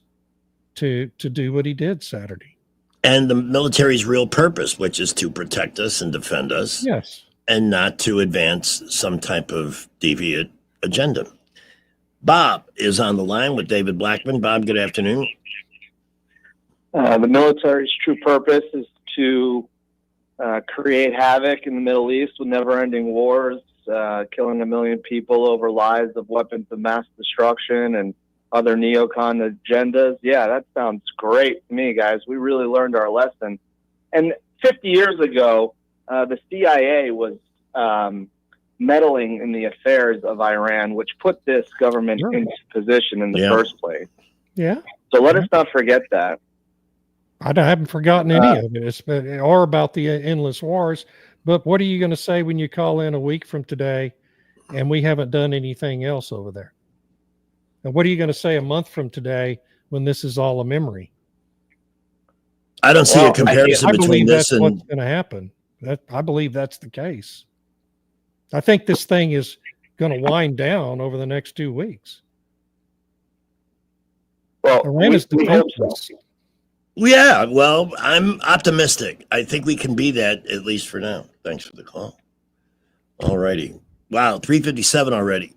to do what he did Saturday. And the military's real purpose, which is to protect us and defend us. Yes. And not to advance some type of deviant agenda. Bob is on the line with David Blackman. Bob, good afternoon. The military's true purpose is to create havoc in the Middle East with never-ending wars, killing 1 million people over lies of weapons of mass destruction and other neocon agendas. Yeah, that sounds great to me, guys. We really learned our lesson. And 50 years ago, the CIA was meddling in the affairs of Iran, which put this government into position in the first place. Yeah. So let us not forget that. I haven't forgotten any of it, or about the endless wars. But what are you going to say when you call in a week from today and we haven't done anything else over there? And what are you going to say a month from today when this is all a memory? I don't see a comparison between this and what's going to happen. I believe that's the case. I think this thing is going to wind down over the next 2 weeks. Well, Iran is defenseless. Yeah, well, I'm optimistic. I think we can be that, at least for now. Thanks for the call. All righty. Wow, 3:57 already.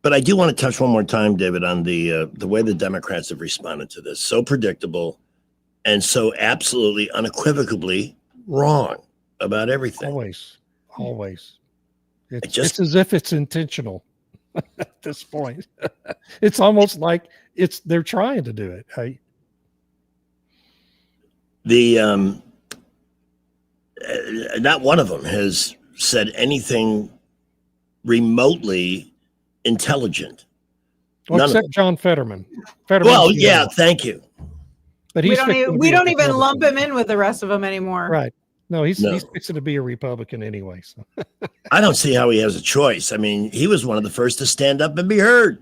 But I do want to touch one more time, David, on the way the Democrats have responded to this. So predictable and so absolutely unequivocally wrong about everything. Always. It's as if it's intentional at this point. It's almost like they're trying to do it. Not one of them has said anything remotely intelligent. Well, except John Fetterman. Well, yeah, thank you. But we don't even lump him in with the rest of them anymore. Right. No, he's fixing to be a Republican anyway. So I don't see how he has a choice. I mean, he was one of the first to stand up and be heard.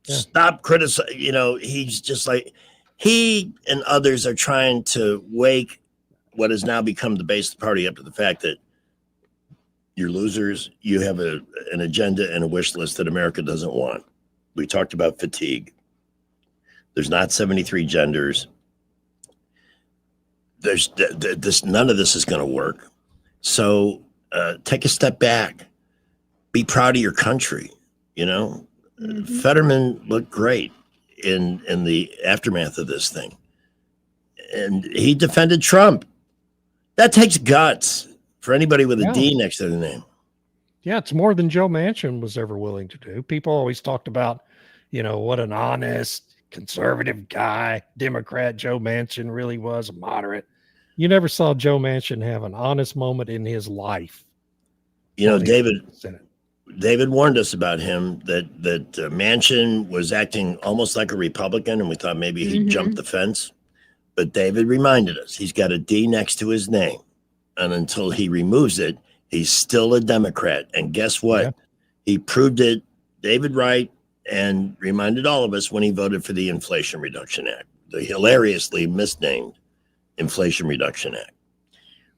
Stop criticizing. He's just like, he and others are trying to wake what has now become the base of the party up to the fact that you're losers. You have an agenda and a wish list that America doesn't want. We talked about fatigue. There's not 73 genders. There's none of this is going to work. So take a step back. Be proud of your country. Fetterman looked great in the aftermath of this thing, and he defended Trump. That takes guts for anybody with a D next to the name. Yeah, it's more than Joe Manchin was ever willing to do. People always talked about, what an honest conservative guy, Democrat Joe Manchin really was, a moderate. You never saw Joe Manchin have an honest moment in his life. David warned us about him that Manchin was acting almost like a Republican, and we thought maybe he jumped the fence. But David reminded us he's got a D next to his name, and until he removes it, he's still a Democrat. And guess what? Yeah. He proved it, David Wright, and reminded all of us when he voted for the Inflation Reduction Act, the hilariously misnamed Inflation Reduction Act.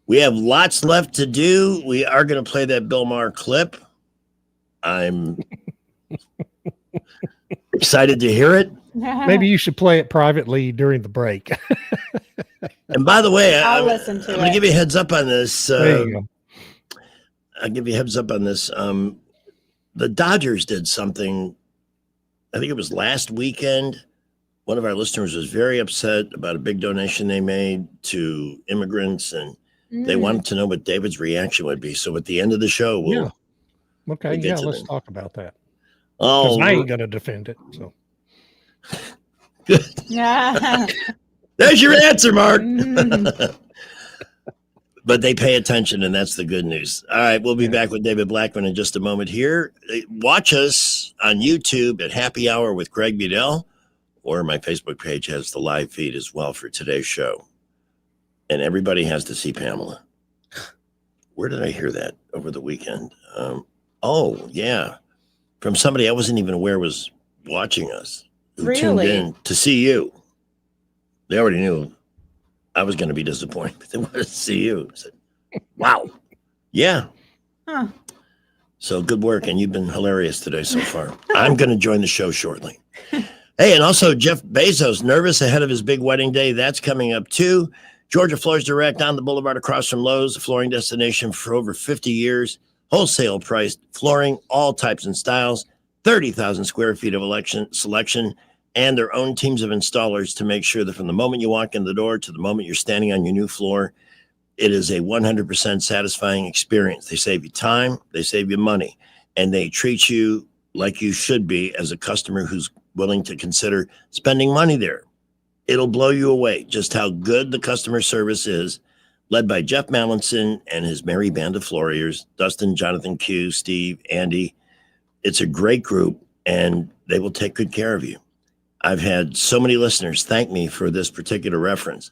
We have lots left to do. We are going to play that Bill Maher clip. I'm excited to hear it. Maybe you should play it privately during the break. And by the way, I'll listen to it. I'm going to give you a heads up on this. There you go. I'll give you a heads up on this. The Dodgers did something, I think it was last weekend. One of our listeners was very upset about a big donation they made to immigrants, and they wanted to know what David's reaction would be. So at the end of the show, let's talk about that. Oh, I ain't going to defend it. So good. Yeah. There's your answer, Mark. But they pay attention, and that's the good news. All right, we'll be back with David Blackman in just a moment here. Watch us on YouTube at Happy Hour with Greg Budell, or my Facebook page has the live feed as well for today's show. And everybody has to see Pamela. Where did I hear that over the weekend? From somebody I wasn't even aware was watching us, who tuned in to see you. They already knew I was going to be disappointed, but they wanted to see you. I said, wow. Yeah. Huh. So good work. And you've been hilarious today so far. I'm going to join the show shortly. Hey, and also Jeff Bezos, nervous ahead of his big wedding day. That's coming up too. Georgia Floors Direct on the boulevard across from Lowe's, a flooring destination for over 50 years. Wholesale priced flooring, all types and styles, 30,000 square feet of selection, and their own teams of installers to make sure that from the moment you walk in the door to the moment you're standing on your new floor, it is a 100% satisfying experience. They save you time, they save you money, and they treat you like you should be as a customer who's willing to consider spending money there. It'll blow you away just how good the customer service is, led by Jeff Mallinson and his merry band of flooriers, Dustin, Jonathan, Q, Steve, Andy. It's a great group, and they will take good care of you. I've had so many listeners thank me for this particular reference.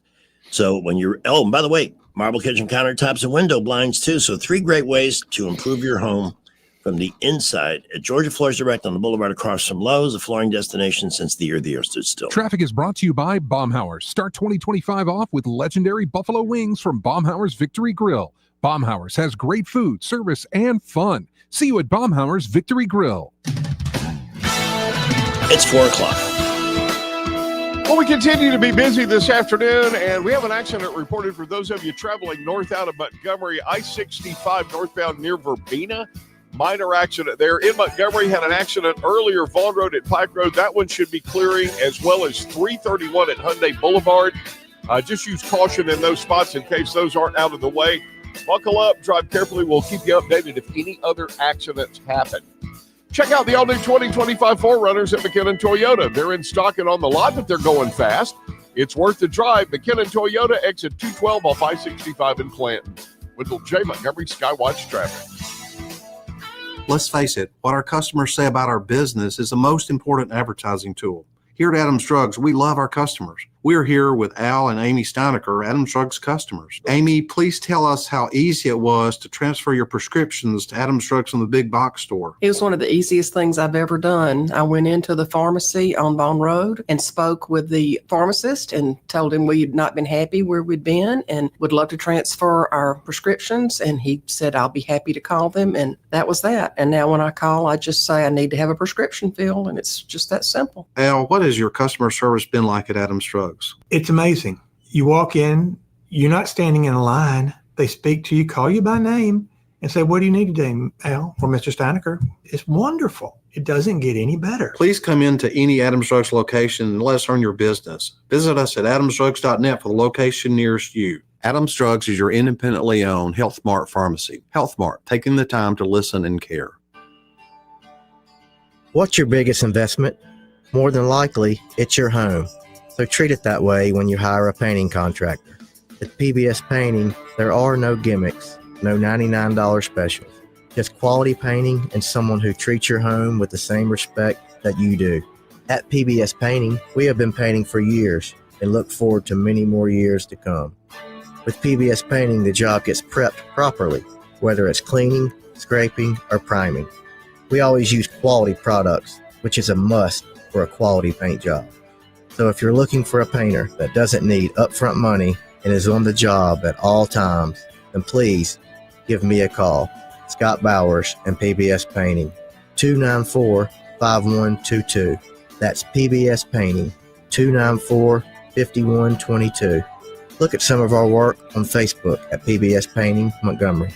So when you're, and by the way, marble kitchen countertops and window blinds too. So 3 great ways to improve your home from the inside at Georgia Floors Direct on the boulevard across from Lowe's, a flooring destination since the year the earth stood still. Traffic is brought to you by Baumhauer. Start 2025 off with legendary buffalo wings from Baumhauer's Victory Grill. Baumhauer's has great food, service, and fun. See you at Baumhauer's Victory Grill. It's 4 o'clock. Well, we continue to be busy this afternoon, and we have an accident reported for those of you traveling north out of Montgomery, I-65 northbound near Verbena. Minor accident there. In Montgomery, had an accident earlier, Vaughn Road at Pike Road. That one should be clearing, as well as 331 at Hyundai Boulevard. Just use caution in those spots in case those aren't out of the way. Buckle up, drive carefully. We'll keep you updated if any other accidents happen. Check out the all-new 2025 4Runners at McKinnon Toyota. They're in stock and on the lot, but they're going fast. It's worth the drive. McKinnon Toyota, exit 212 off I-65 in Clanton. Wendell J. Montgomery, Skywatch Traffic. Let's face it, what our customers say about our business is the most important advertising tool. Here at Adams Drugs, we love our customers. We're here with Al and Amy Steinecker, Adams Drugs customers. Amy, please tell us how easy it was to transfer your prescriptions to Adams Drugs from the big box store. It was one of the easiest things I've ever done. I went into the pharmacy on Bond Road and spoke with the pharmacist and told him we had not been happy where we'd been and would love to transfer our prescriptions. And he said, I'll be happy to call them. And that was that. And now when I call, I just say I need to have a prescription filled. And it's just that simple. Al, what has your customer service been like at Adams Drugs? It's amazing. You walk in, you're not standing in a line. They speak to you, call you by name, and say, what do you need today, Al or Mr. Steinecker? It's wonderful. It doesn't get any better. Please come into any Adams Drugs location and let us earn your business. Visit us at adamsdrugs.net for the location nearest you. Adams Drugs is your independently owned Health Mart pharmacy. Health Mart, taking the time to listen and care. What's your biggest investment? More than likely, it's your home. So treat it that way when you hire a painting contractor. At PBS Painting, there are no gimmicks, no $99 specials. Just quality painting and someone who treats your home with the same respect that you do. At PBS Painting, we have been painting for years and look forward to many more years to come. With PBS Painting, the job gets prepped properly, whether it's cleaning, scraping, or priming. We always use quality products, which is a must for a quality paint job. So if you're looking for a painter that doesn't need upfront money and is on the job at all times, then please give me a call. Scott Bowers and PBS Painting, 294-5122. That's PBS Painting, 294-5122. Look at some of our work on Facebook at PBS Painting Montgomery.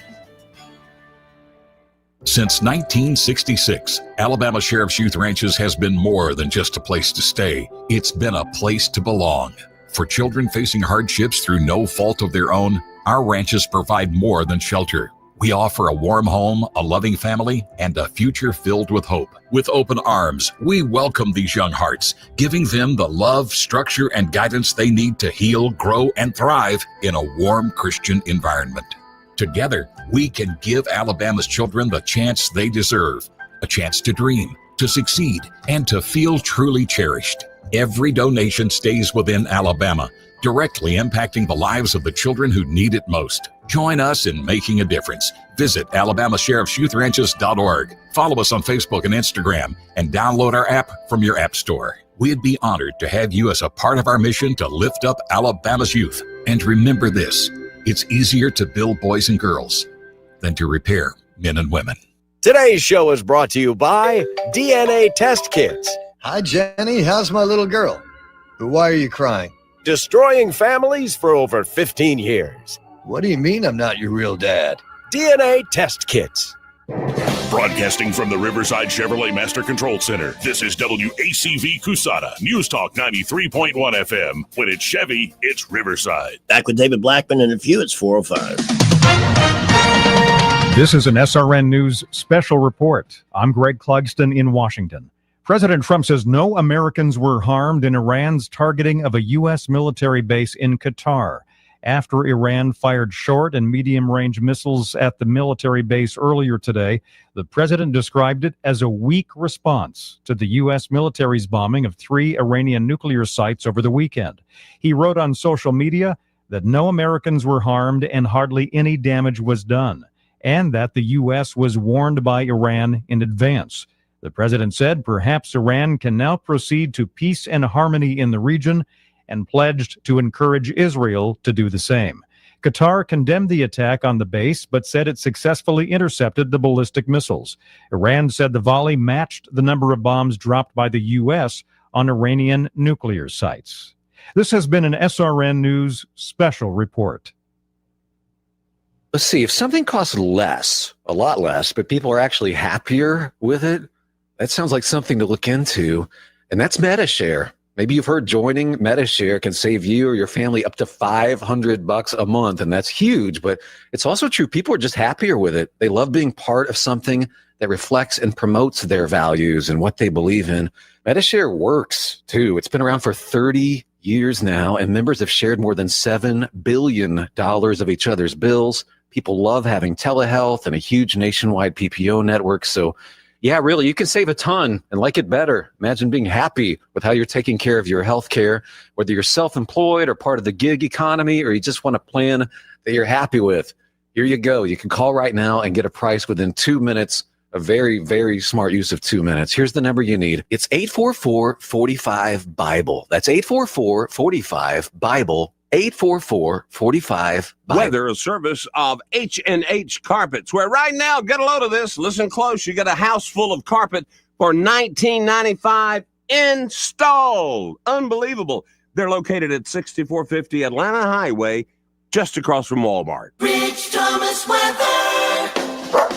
Since 1966, Alabama Sheriff's Youth Ranches has been more than just a place to stay. It's been a place to belong. For children facing hardships through no fault of their own, our ranches provide more than shelter. We offer a warm home, a loving family, and a future filled with hope. With open arms, we welcome these young hearts, giving them the love, structure, and guidance they need to heal, grow, and thrive in a warm Christian environment. Together, we can give Alabama's children the chance they deserve, a chance to dream, to succeed, and to feel truly cherished. Every donation stays within Alabama, directly impacting the lives of the children who need it most. Join us in making a difference. Visit AlabamaSheriff'sYouthRanches.org. Follow us on Facebook and Instagram, and download our app from your app store. We'd be honored to have you as a part of our mission to lift up Alabama's youth. And remember this, it's easier to build boys and girls than to repair men and women. Today's show is brought to you by DNA Test Kits. Hi, Jenny. How's my little girl? Why are you crying? Destroying families for over 15 years. What do you mean I'm not your real dad? DNA Test Kits. Broadcasting from the Riverside Chevrolet Master Control Center, this is WACV Cusada, News Talk 93.1 FM. When it's Chevy, it's Riverside. Back with David Blackman and a few, it's 4:05. This is an SRN News special report. I'm Greg Clugston in Washington. President Trump says no Americans were harmed in Iran's targeting of a U.S. military base in Qatar after Iran fired short and medium-range missiles at the military base earlier today. The president described it as a weak response to the U.S. military's bombing of 3 Iranian nuclear sites over the weekend. He wrote on social media that no Americans were harmed and hardly any damage was done, and that the U.S. was warned by Iran in advance. The president said perhaps Iran can now proceed to peace and harmony in the region and pledged to encourage Israel to do the same. Qatar condemned the attack on the base, but said it successfully intercepted the ballistic missiles. Iran said the volley matched the number of bombs dropped by the U.S. on Iranian nuclear sites. This has been an SRN News special report. Let's see, if something costs less, a lot less, but people are actually happier with it, that sounds like something to look into, and that's MetaShare. Maybe you've heard joining MetaShare can save you or your family up to $500 a month, and that's huge, but it's also true. People are just happier with it. They love being part of something that reflects and promotes their values and what they believe in. MediShare works too. It's been around for 30 years now, and members have shared more than $7 billion of each other's bills. People love having telehealth and a huge nationwide PPO network. So yeah, really, you can save a ton and like it better. Imagine being happy with how you're taking care of your health care, whether you're self-employed or part of the gig economy, or you just want a plan that you're happy with. Here you go. You can call right now and get a price within 2 minutes. A very, very smart use of 2 minutes. Here's the number you need. It's 844-45-BIBLE. That's 844-45-BIBLE. 844-45. Weather, a service of H&H Carpets, where right now, get a load of this. Listen close. You get a house full of carpet for $19.95 installed. Unbelievable. They're located at 6450 Atlanta Highway, just across from Walmart. Rich Thomas weather.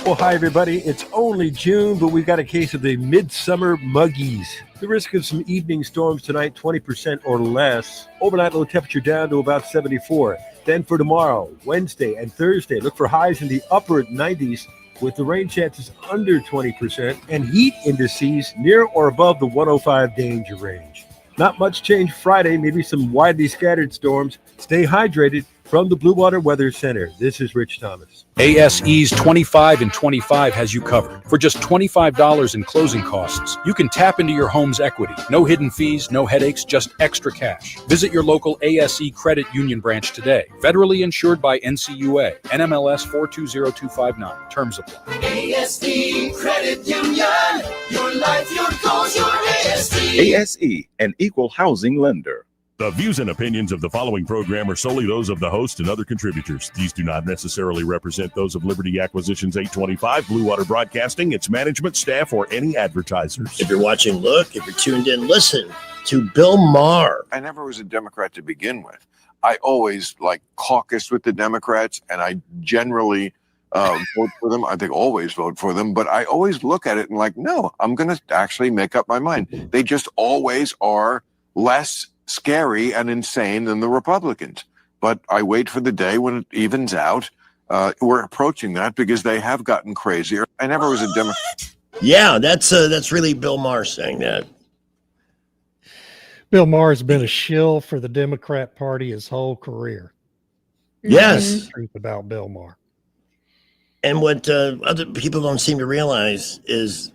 Well, hi, everybody. It's only June, but we've got a case of the midsummer muggies. The risk of some evening storms tonight, 20% or less. Overnight low temperature down to about 74. Then for tomorrow, Wednesday and Thursday, look for highs in the upper 90s with the rain chances under 20% and heat indices near or above the 105 danger range. Not much change Friday, maybe some widely scattered storms. Stay hydrated. From the Blue Water Weather Center, this is Rich Thomas. ASE's 25 and 25 has you covered. For just $25 in closing costs, you can tap into your home's equity. No hidden fees, no headaches, just extra cash. Visit your local ASE Credit Union branch today. Federally insured by NCUA, NMLS 420259. Terms apply. ASE Credit Union. Your life, your goals, your ASE. ASE, an equal housing lender. The views and opinions of the following program are solely those of the host and other contributors. These do not necessarily represent those of Liberty Acquisitions 825, Blue Water Broadcasting, its management, staff, or any advertisers. If you're watching, look. If you're tuned in, listen to Bill Maher. I never was a Democrat to begin with. I always caucused with the Democrats, and I generally vote for them. I think always vote for them, but I always look at it and no, I'm going to actually make up my mind. They just always are less scary and insane than the Republicans. But I wait for the day when it evens out. We're approaching that because they have gotten crazier. I never was a Democrat. Yeah, that's really Bill Maher saying that. Bill Maher has been a shill for the Democrat Party his whole career. Yes. That's the truth about Bill Maher. And what other people don't seem to realize is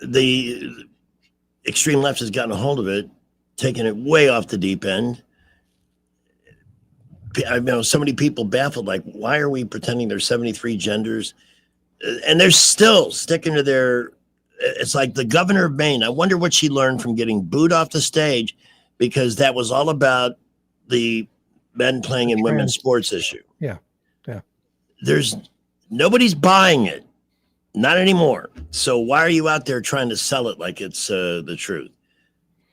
the extreme left has gotten a hold of it, taking it way off the deep end. I know so many people baffled, why are we pretending there's 73 genders? And they're still sticking to their, it's like the governor of Maine. I wonder what she learned from getting booed off the stage, because that was all about the men playing in women's sports issue. Yeah. Nobody's buying it. Not anymore. So why are you out there trying to sell it like it's the truth?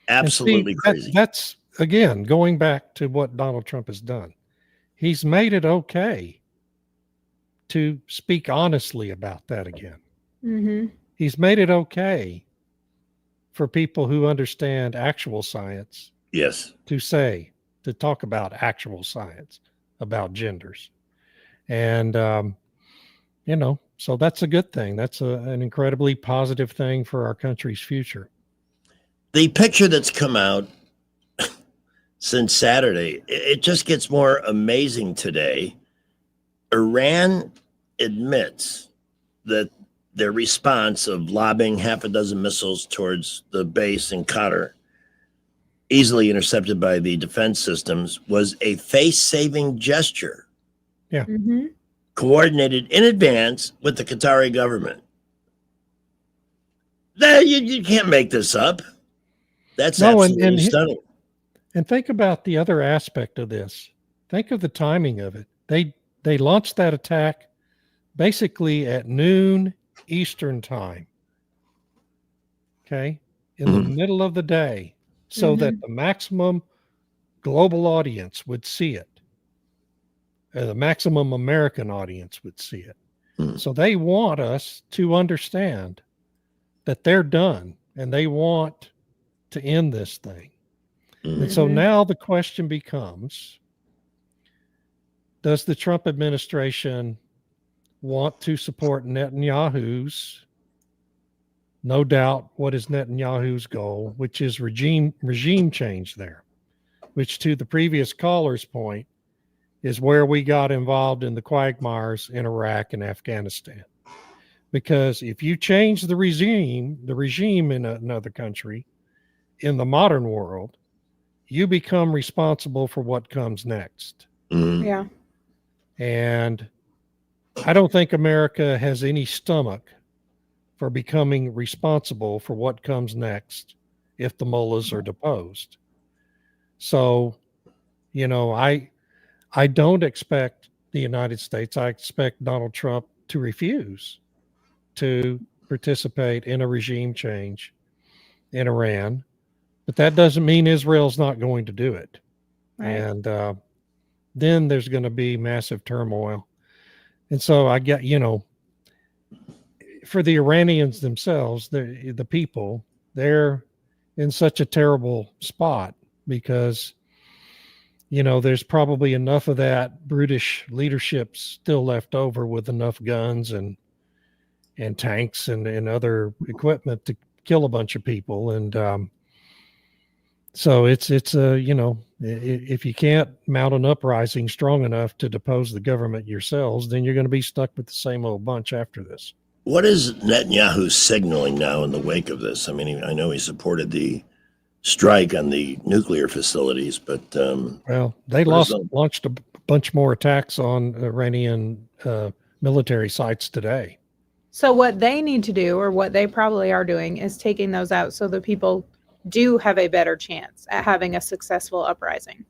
Absolutely crazy. That's, again, going back to what Donald Trump has done. He's made it okay to speak honestly about that again. Mm-hmm. He's made it okay for people who understand actual science. Yes. To talk about actual science, about genders. And, so that's a good thing. That's an incredibly positive thing for our country's future. The picture that's come out since Saturday, it just gets more amazing today. Iran admits that their response of lobbing half a dozen missiles towards the base in Qatar, easily intercepted by the defense systems, was a face-saving gesture. Yeah. Mm-hmm. Coordinated in advance with the Qatari government. You can't make this up. That's absolutely stunning. And think about the other aspect of this. Think of the timing of it. They launched that attack basically at noon Eastern time. Okay? In the middle of the day, so that the maximum global audience would see it. The maximum American audience would see it. So they want us to understand that they're done and they want to end this thing. And so now the question becomes, does the Trump administration want to support Netanyahu's no doubt what is Netanyahu's goal, which is regime change there, which to the previous caller's point is where we got involved in the quagmires in Iraq and Afghanistan. Because if you change the regime in another country, in the modern world, you become responsible for what comes next. Mm-hmm. Yeah. And I don't think America has any stomach for becoming responsible for what comes next if the mullahs are deposed. So, you know, I don't expect the United States, I expect Donald Trump to refuse to participate in a regime change in Iran. But that doesn't mean Israel's not going to do it. Right. And then there's going to be massive turmoil. And so I get, you know, for the Iranians themselves, the people, they're in such a terrible spot because, you know, there's probably enough of that brutish leadership still left over with enough guns and tanks and other equipment to kill a bunch of people. And so it's you know, if you can't mount an uprising strong enough to depose the government yourselves, then you're going to be stuck with the same old bunch after this. What is Netanyahu signaling now in the wake of this? I mean, I know he supported the strike on the nuclear facilities, but well, they launched a bunch more attacks on Iranian military sites today. So what they need to do, or what they probably are doing, is taking those out so that people do have a better chance at having a successful uprising.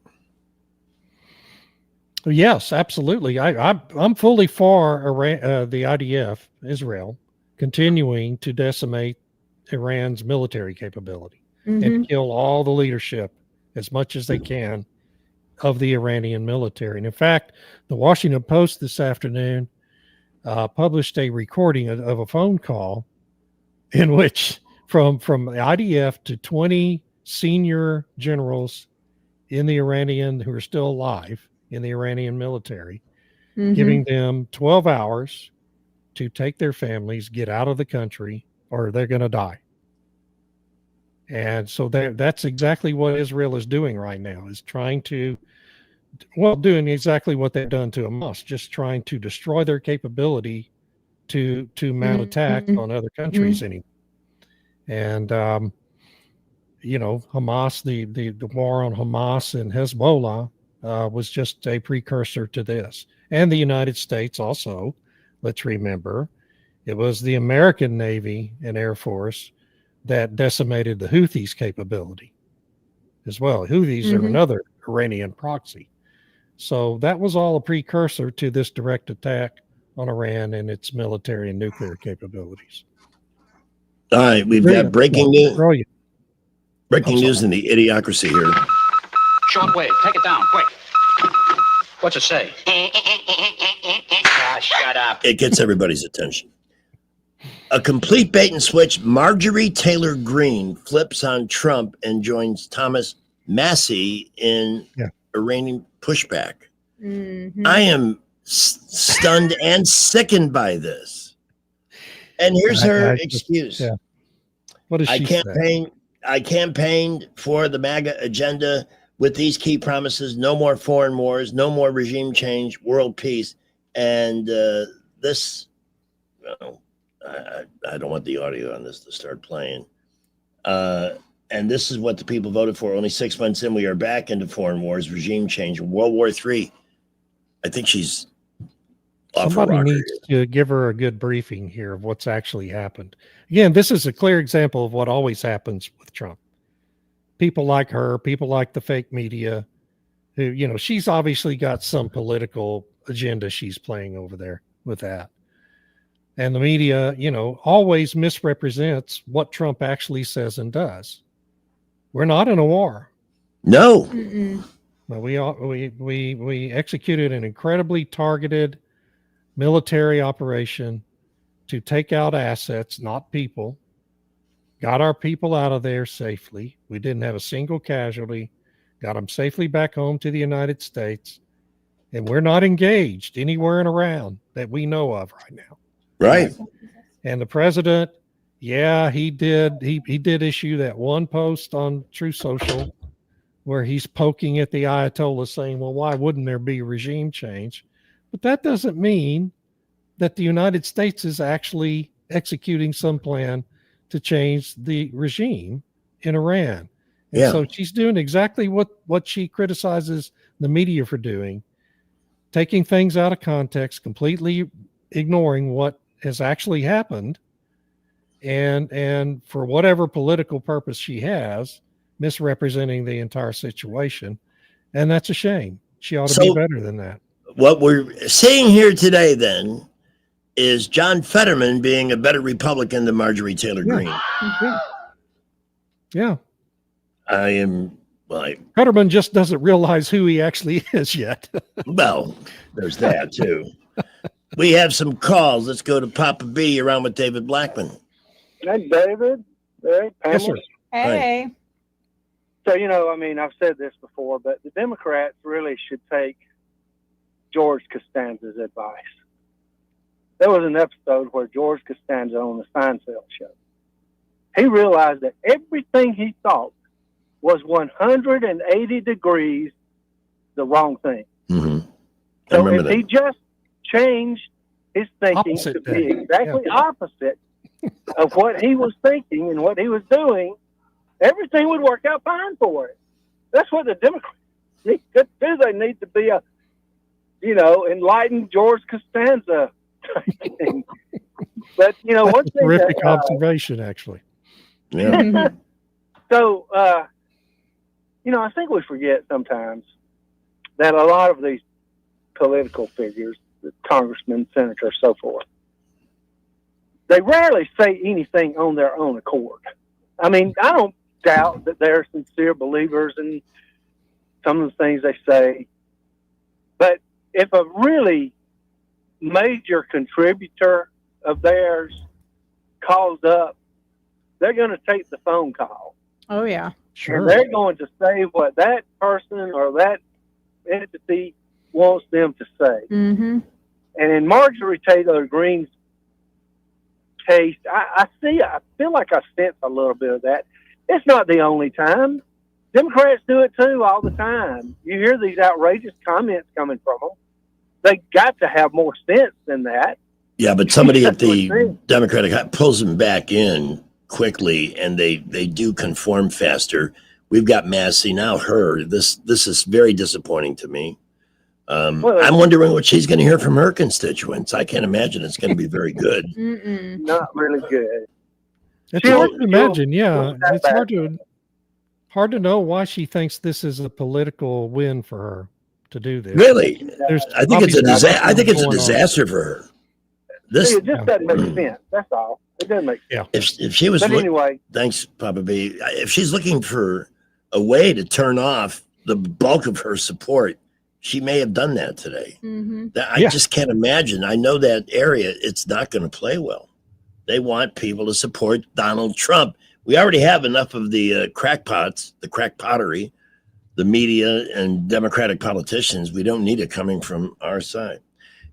Yes, absolutely. I'm fully for the IDF, Israel, continuing to decimate Iran's military capability and kill all the leadership as much as they can of the Iranian military. And in fact, the Washington Post this afternoon published a recording of a phone call in which from the IDF to 20 senior generals in the Iranian who are still alive in the Iranian military, giving them 12 hours to take their families, get out of the country, or they're going to die. And so that's exactly what Israel is doing right now, is trying to, well, doing exactly what they've done to Hamas, just trying to destroy their capability to mount attacks on other countries anymore. And, you know, Hamas, the war on Hamas and Hezbollah was just a precursor to this. And the United States also, let's remember, it was the American Navy and Air Force that decimated the Houthis' capability as well. Houthis are another Iranian proxy. So that was all a precursor to this direct attack on Iran and its military and nuclear capabilities. All right, we've got breaking news. Breaking news in the Idiocracy here. Shortwave, take it down, quick. What's it say? Shut up. It gets everybody's attention. A complete bait and switch. Marjorie Taylor Greene flips on Trump and joins Thomas Massie in Iranian pushback. I am stunned and sickened by this. And here's her excuse. What does she say? I campaigned for the MAGA agenda with these key promises: no more foreign wars, no more regime change, world peace. And this, I don't want the audio on this to start playing. And this is what the people voted for. Only 6 months in, we are back into foreign wars, regime change, World War III. I think she's off her Somebody rocker needs to give her a good briefing here of what's actually happened. Again, this is a clear example of what always happens with Trump. People like her, people like the fake media, who, you know, she's obviously got some political agenda she's playing over there with that. And the media, you know, always misrepresents what Trump actually says and does. We're not in a war. No. But we executed an incredibly targeted military operation to take out assets, not people. Got our people out of there safely. We didn't have a single casualty. Got them safely back home to the United States. And we're not engaged anywhere and around that we know of right now. Right. And the president Yeah, he did. He did issue that one post on True Social where he's poking at the Ayatollah saying, well, why wouldn't there be regime change? But that doesn't mean that the United States is actually executing some plan to change the regime in Iran. And so she's doing exactly what she criticizes the media for doing, taking things out of context, completely ignoring what has actually happened, and for whatever political purpose she has, misrepresenting the entire situation. And that's a shame. She ought to be better than that. What we're seeing here today, then, is John Fetterman being a better Republican than Marjorie Taylor Greene. Yeah. I am, well, Fetterman just doesn't realize who he actually is yet. Well, there's that, too. We have some calls. Let's go to Papa B. You're on with David Blackman. Hey, David. Hey, Pamela. Yes, sir. Hey. So, you know, I mean, I've said this before, but the Democrats really should take George Costanza's advice. There was an episode where George Costanza on the Seinfeld show, he realized that everything he thought was 180 degrees the wrong thing. So if he just changed his thinking to be exactly opposite of what he was thinking and what he was doing, everything would work out fine for it. That's what the Democrats need to do. They need to be a, you know, enlightened George Costanza type thing. But, you know, one thing Terrific that, observation, actually. Yeah. So, you know, I think we forget sometimes that a lot of these political figures, the congressmen, senators, so forth, they rarely say anything on their own accord. I mean, I don't doubt that they're sincere believers in some of the things they say. But if a really major contributor of theirs calls up, they're going to take the phone call. Oh, yeah. And they're going to say what that person or that entity wants them to say. Mm-hmm. And in Marjorie Taylor Greene's case, I feel like I sense a little bit of that. It's not the only time. Democrats do it too all the time. You hear these outrageous comments coming from them. They got to have more sense than that. Yeah, but somebody at the Democratic pulls them back in quickly, and they do conform faster. We've got Massey, now her. This is very disappointing to me. I'm wondering what she's going to hear from her constituents. I can't imagine it's going to be very good. Not really good. It's hard to imagine. Yeah, it's hard to know why she thinks this is a political win for her to do this. Really, I think it's a disaster. I think it's a going on. disaster for her. It just doesn't make sense. That's all. It doesn't make sense. If she was, But anyway, thanks, Papa B. If she's looking for a way to turn off the bulk of her support, she may have done that today. I just can't imagine. I know that area, it's not going to play well. They want people to support Donald Trump. We already have enough of the crackpots, the crackpottery, the media, and Democratic politicians. We don't need it coming from our side.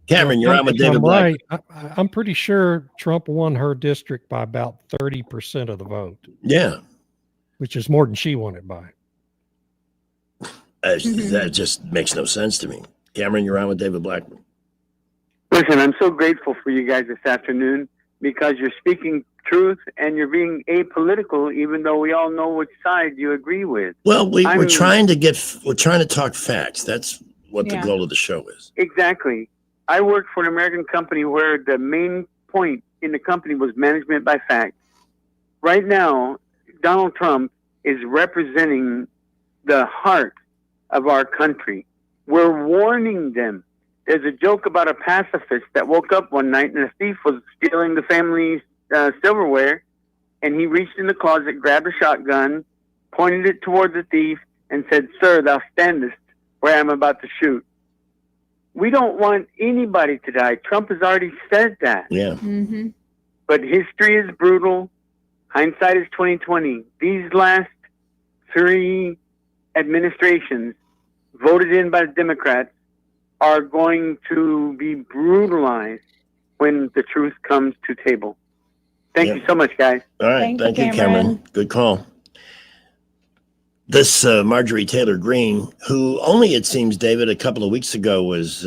Cameron, you're on with David Black. Right. I'm pretty sure Trump won her district by about 30% of the vote. Yeah. Which is more than she won it by. That just makes no sense to me. Cameron, you're on with David Blackman. Listen, I'm so grateful for you guys this afternoon because you're speaking truth and you're being apolitical, even though we all know which side you agree with. Well, we're trying to talk facts. That's what the goal of the show is. Exactly. I worked for an American company where the main point in the company was management by fact. Right now, Donald Trump is representing the heart of our country. We're warning them. There's a joke about a pacifist that woke up one night and a thief was stealing the family's silverware, and he reached in the closet, grabbed a shotgun, pointed it towards the thief, and said, "Sir, thou standest where I'm about to shoot." We don't want anybody to die. Trump has already said that. Yeah. But history is brutal. Hindsight is 2020. These last three administrations voted in by the Democrats are going to be brutalized when the truth comes to table. Thank you so much, guys. All right. Thank you, Cameron. Good call. This Marjorie Taylor Greene, who only, it seems, David, a couple of weeks ago was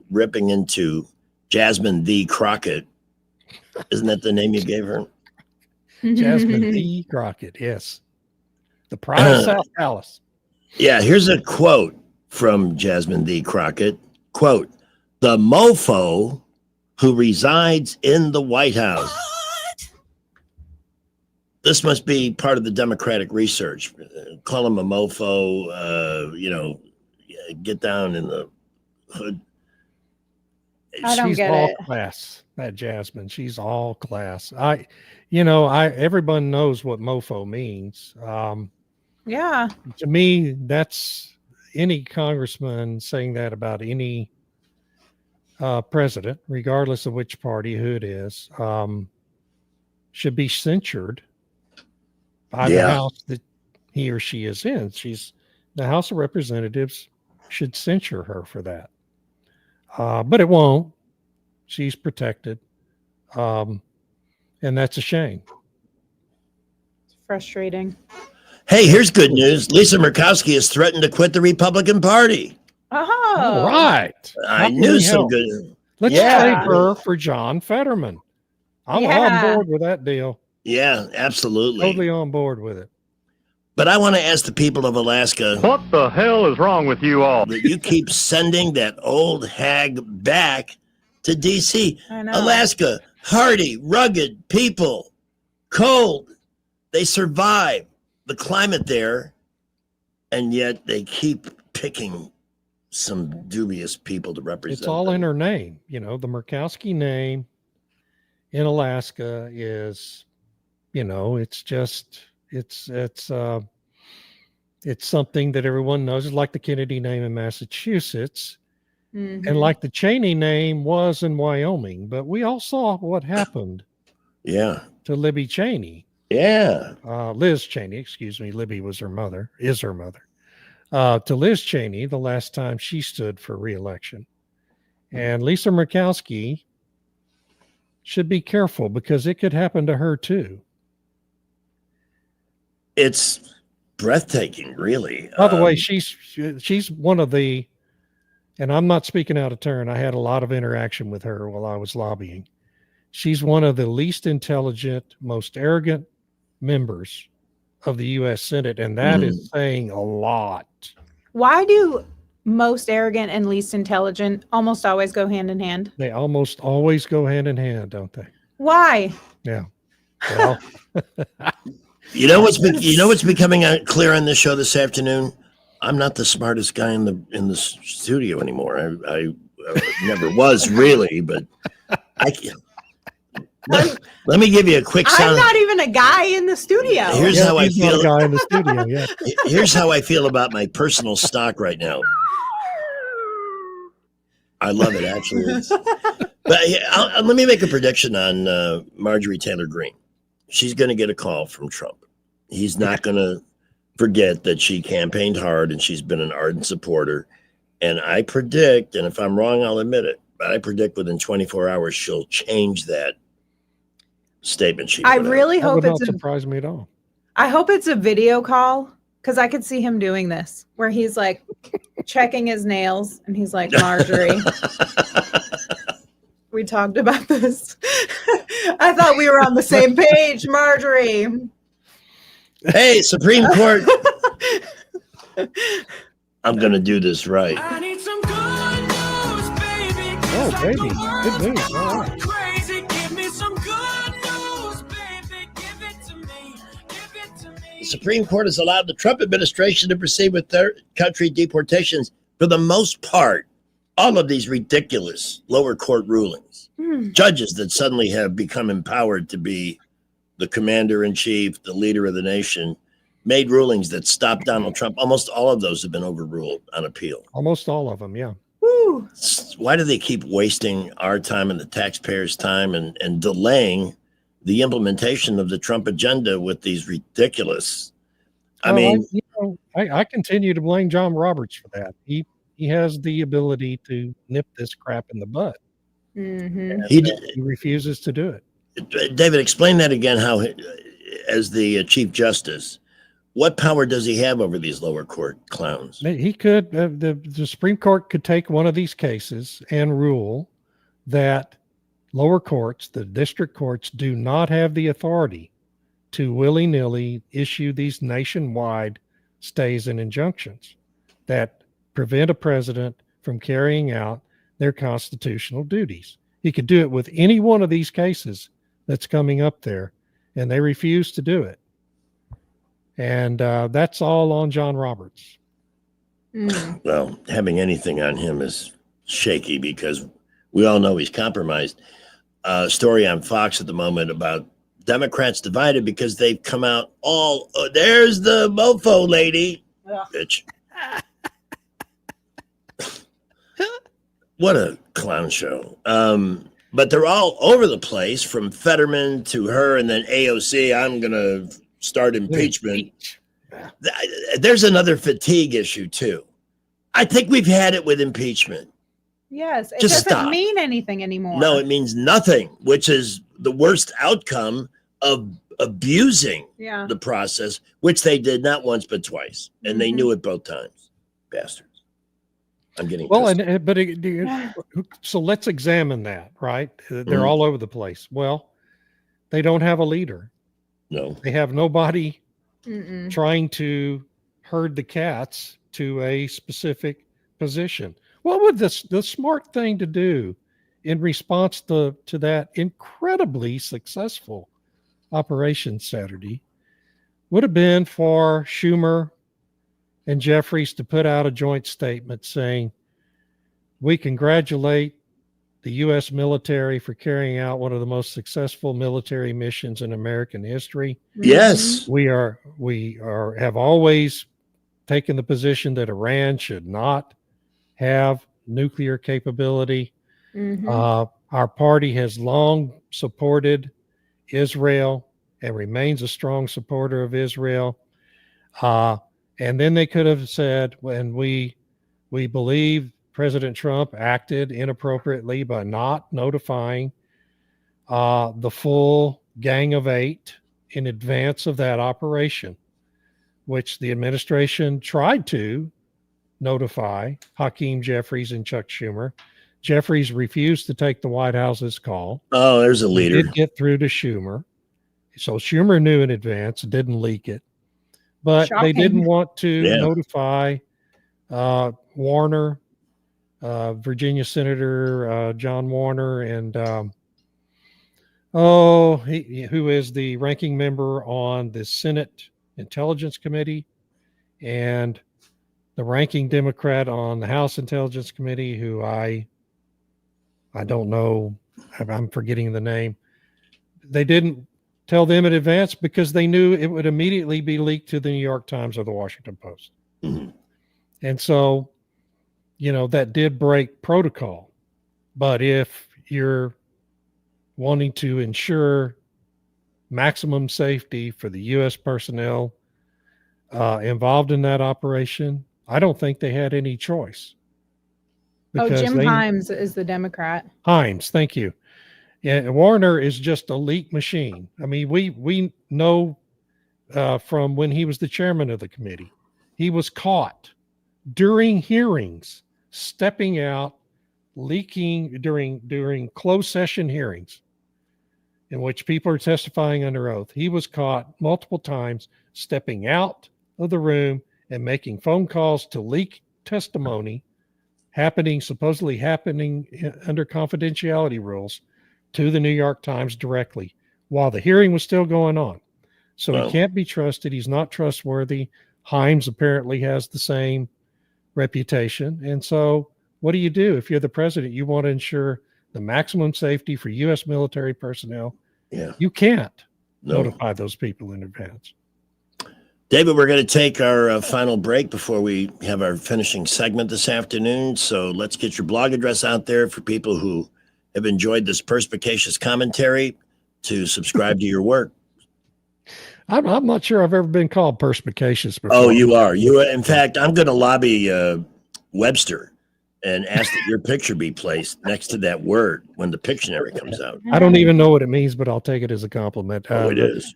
ripping into Jasmine the Crockett. Isn't that the name you gave her? Jasmine the Crockett, yes. The Pride of South Dallas. Yeah, here's a quote from Jasmine the Crockett. Quote, "The mofo who resides in the White House." This must be part of the Democratic research. Call him a mofo, get down in the hood. She's all class, that Jasmine. She's all class. Everyone knows what mofo means. Yeah. To me, that's any congressman saying that about any president, regardless of which party, who it is, should be censured by the House that he or she is in. The House of Representatives should censure her for that. But it won't. She's protected. And that's a shame. It's frustrating. Hey, here's good news. Lisa Murkowski has threatened to quit the Republican Party. Oh. All right. I knew some good. Let's trade her for John Fetterman. I'm on board with that deal. Yeah, absolutely. Totally on board with it. But I want to ask the people of Alaska, What the hell is wrong with you all? that you keep sending that old hag back to D.C. I know. Alaska, hardy, rugged people, cold. They survive the climate there, and yet they keep picking some dubious people to represent. It's all in her name. The Murkowski name in Alaska is, it's something that everyone knows. It's like the Kennedy name in Massachusetts, and like the Cheney name was in Wyoming. But we all saw what happened. Yeah. To Libby Cheney. Yeah. Liz Cheney, excuse me. Libby was her mother, is her mother. To Liz Cheney, the last time she stood for re-election. And Lisa Murkowski should be careful because it could happen to her too. It's breathtaking, really. By the way, she's one of the, and I'm not speaking out of turn. I had a lot of interaction with her while I was lobbying. She's one of the least intelligent, most arrogant members of the U.S. Senate, and that is saying a lot. Why do most arrogant and least intelligent almost always go hand in hand? They almost always go hand in hand, don't they? Why? Yeah. Well, You know what's becoming clear on this show this afternoon? I'm not the smartest guy in the studio anymore. I never was really, but let me give you a quick sound. I'm not even a guy in the studio. Here's how I feel. Not a guy in the studio. Yeah. Here's how I feel about my personal stock right now. I love it, actually. But let me make a prediction on Marjorie Taylor Greene. She's going to get a call from Trump. He's not going to forget that she campaigned hard and she's been an ardent supporter. And I predict, and if I'm wrong, I'll admit it, but I predict within 24 hours she'll change that statement. I really hope it would not surprise me at all. I hope it's a video call because I could see him doing this where he's like checking his nails and he's like, Marjorie. We talked about this. I thought we were on the same page, Marjorie. Hey, Supreme Court. I'm going to do this right. I need some good news, baby. Oh, baby. Good news. All right. Crazy. Give me some good news, baby. Give it to me. Give it to me. The Supreme Court has allowed the Trump administration to proceed with third country deportations for the most part. All of these ridiculous lower court rulings, judges that suddenly have become empowered to be the commander in chief, the leader of the nation, made rulings that stopped Donald Trump. Almost all of those have been overruled on appeal. Almost all of them, yeah. Woo. Why do they keep wasting our time and the taxpayers' time and delaying the implementation of the Trump agenda with these ridiculous? I continue to blame John Roberts for that. He has the ability to nip this crap in the bud. Mm-hmm. He refuses to do it. David, explain that again. How, as the Chief Justice, what power does he have over these lower court clowns? He could, the Supreme Court could take one of these cases and rule that lower courts, the district courts, do not have the authority to willy-nilly issue these nationwide stays and injunctions that prevent a president from carrying out their constitutional duties. He could do it with any one of these cases that's coming up there, and they refuse to do it. And that's all on John Roberts. Well, having anything on him is shaky because we all know he's compromised. Story on Fox at the moment about Democrats divided because they've come out all, oh, there's the mofo lady. Bitch. What a clown show. But they're all over the place, from Fetterman to her and then AOC. I'm going to start impeachment. There's another fatigue issue, too. I think we've had it with impeachment. Yes, it Just doesn't stop. mean anything anymore. No, it means nothing, which is the worst outcome of abusing the process, which they did not once but twice. And they knew it both times. Bastards. I'm getting well, pissed. So let's examine that, right? They're Mhm. all over the place. Well, they don't have a leader. No. They have nobody trying to herd the cats to a specific position. What would the smart thing to do in response to that incredibly successful operation Saturday would have been for Schumer and Jeffries to put out a joint statement saying, we congratulate the U.S. military for carrying out one of the most successful military missions in American history. Yes. We have always taken the position that Iran should not have nuclear capability. Our party has long supported Israel and remains a strong supporter of Israel. And then they could have said, when we believe President Trump acted inappropriately by not notifying the full Gang of Eight in advance of that operation, which the administration tried to notify Hakeem Jeffries and Chuck Schumer. Jeffries refused to take the White House's call. Oh, there's a leader. It did get through to Schumer. So Schumer knew in advance, didn't leak it. But they didn't want to notify Warner, Virginia Senator John Warner, and who is the ranking member on the Senate Intelligence Committee, and the ranking Democrat on the House Intelligence Committee, who I don't know, I'm forgetting the name. They didn't tell them in advance because they knew it would immediately be leaked to the New York Times or the Washington Post. And so, that did break protocol. But if you're wanting to ensure maximum safety for the U.S. personnel involved in that operation, I don't think they had any choice. Jim Himes is the Democrat. Himes, thank you. Yeah, Warner is just a leak machine. I mean, we know from when he was the chairman of the committee, he was caught during hearings, stepping out, leaking during closed session hearings in which people are testifying under oath. He was caught multiple times stepping out of the room and making phone calls to leak testimony supposedly happening under confidentiality rules to the New York Times directly while the hearing was still going on. So he can't be trusted. He's not trustworthy. Himes apparently has the same reputation. And so what do you do if you're the president? You want to ensure the maximum safety for U.S. military personnel. Yeah. You can't notify those people in advance. David, we're going to take our final break before we have our finishing segment this afternoon. So let's get your blog address out there for people who have enjoyed this perspicacious commentary to subscribe to your work. I'm not sure I've ever been called perspicacious before. Oh, you are. In fact, I'm going to lobby Webster and ask that your picture be placed next to that word when the Pictionary comes out. I don't even know what it means, but I'll take it as a compliment. Oh, it is.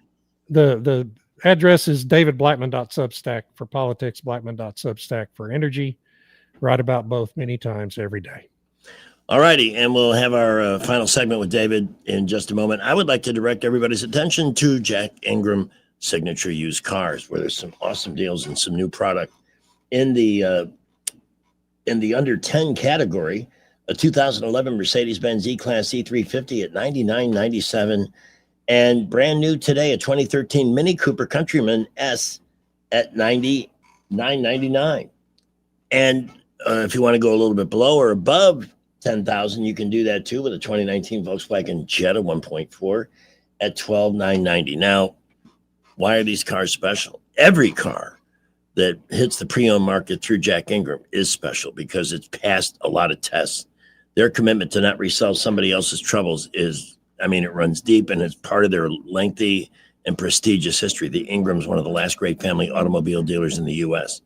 The address is davidblackman.substack for politics, blackman.substack for energy. Write about both many times every day. All righty, and we'll have our final segment with David in just a moment. I would like to direct everybody's attention to Jack Ingram Signature Used Cars, where there's some awesome deals and some new product in the under 10 category. A 2011 Mercedes-Benz E-Class E350 at $99.97, and brand new today, a 2013 Mini Cooper Countryman S at $99.99. And if you want to go a little bit below or above $10,000, you can do that too with a 2019 Volkswagen Jetta 1.4 at $12,990. Now, why are these cars special? Every car that hits the pre-owned market through Jack Ingram is special because it's passed a lot of tests. Their commitment to not resell somebody else's troubles is, it runs deep, and it's part of their lengthy and prestigious history. The Ingram's one of the last great family automobile dealers in the U.S.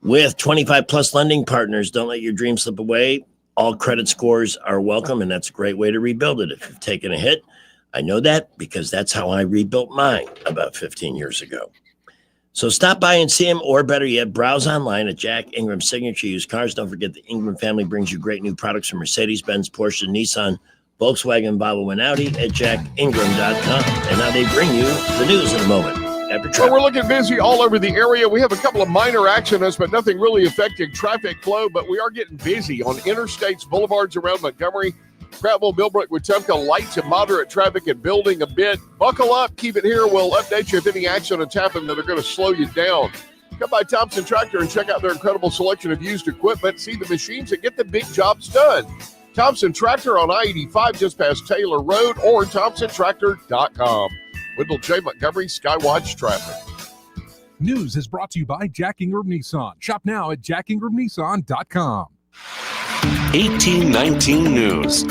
With 25 plus lending partners, don't let your dreams slip away. All credit scores are welcome, and that's a great way to rebuild it. If you've taken a hit, I know that because that's how I rebuilt mine about 15 years ago. So stop by and see him, or better yet, browse online at Jack Ingram Signature Used Cars. Don't forget the Ingram family brings you great new products from Mercedes-Benz, Porsche, Nissan, Volkswagen, Volvo, and Audi at jackingram.com. And now they bring you the news in a moment. So we're looking busy all over the area. We have a couple of minor accidents, but nothing really affecting traffic flow. But we are getting busy on interstates, boulevards around Montgomery, Prattville, Millbrook, Wetumpka. Light to moderate traffic and building a bit. Buckle up. Keep it here. We'll update you if any accidents happen that are going to slow you down. Come by Thompson Tractor and check out their incredible selection of used equipment. See the machines that get the big jobs done. Thompson Tractor on I-85 just past Taylor Road, or thompsontractor.com. Wendell J. Montgomery, Skywatch Traffic. News is brought to you by Jack Ingram Nissan. Shop now at jackingramnissan.com. 1819 News.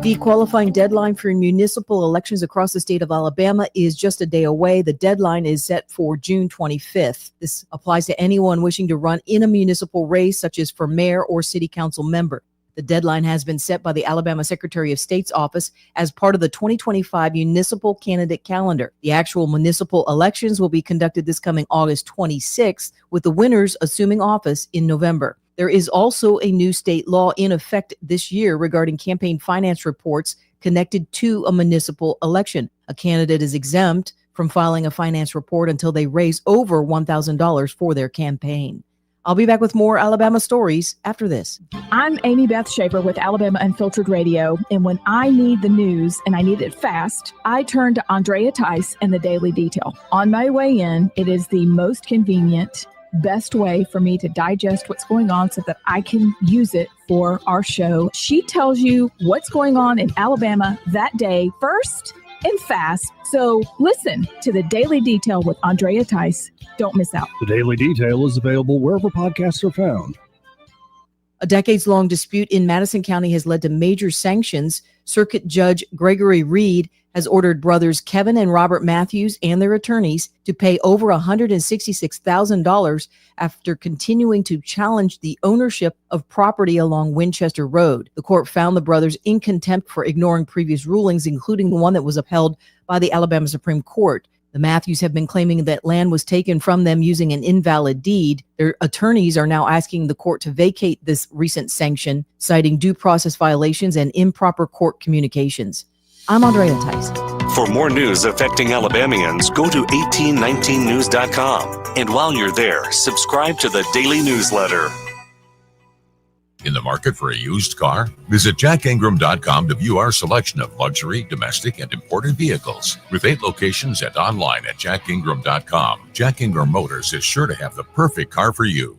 The qualifying deadline for municipal elections across the state of Alabama is just a day away. The deadline is set for June 25th. This applies to anyone wishing to run in a municipal race, such as for mayor or city council member. The deadline has been set by the Alabama Secretary of State's office as part of the 2025 municipal candidate calendar. The actual municipal elections will be conducted this coming August 26th, with the winners assuming office in November. There is also a new state law in effect this year regarding campaign finance reports connected to a municipal election. A candidate is exempt from filing a finance report until they raise over $1,000 for their campaign. I'll be back with more Alabama stories after this. I'm Amy Beth Schaefer with Alabama Unfiltered Radio, and when I need the news and I need it fast, I turn to Andrea Tice and the Daily Detail. On my way in, it is the most convenient, best way for me to digest what's going on so that I can use it for our show. She tells you what's going on in Alabama that day first and fast. So listen to the Daily Detail with Andrea Tice. Don't miss out. The Daily Detail is available wherever podcasts are found. A decades-long dispute in Madison County has led to major sanctions. Circuit Judge Gregory Reed has ordered brothers Kevin and Robert Matthews and their attorneys to pay over $166,000 after continuing to challenge the ownership of property along Winchester Road. The court found the brothers in contempt for ignoring previous rulings, including the one that was upheld by the Alabama Supreme Court. The Matthews have been claiming that land was taken from them using an invalid deed. Their attorneys are now asking the court to vacate this recent sanction, citing due process violations and improper court communications. I'm Andrea Tice. For more news affecting Alabamians, go to 1819news.com. And while you're there, subscribe to the daily newsletter. In the market for a used car? Visit jackingram.com to view our selection of luxury, domestic, and imported vehicles. With 8 locations and online at jackingram.com, Jack Ingram Motors is sure to have the perfect car for you.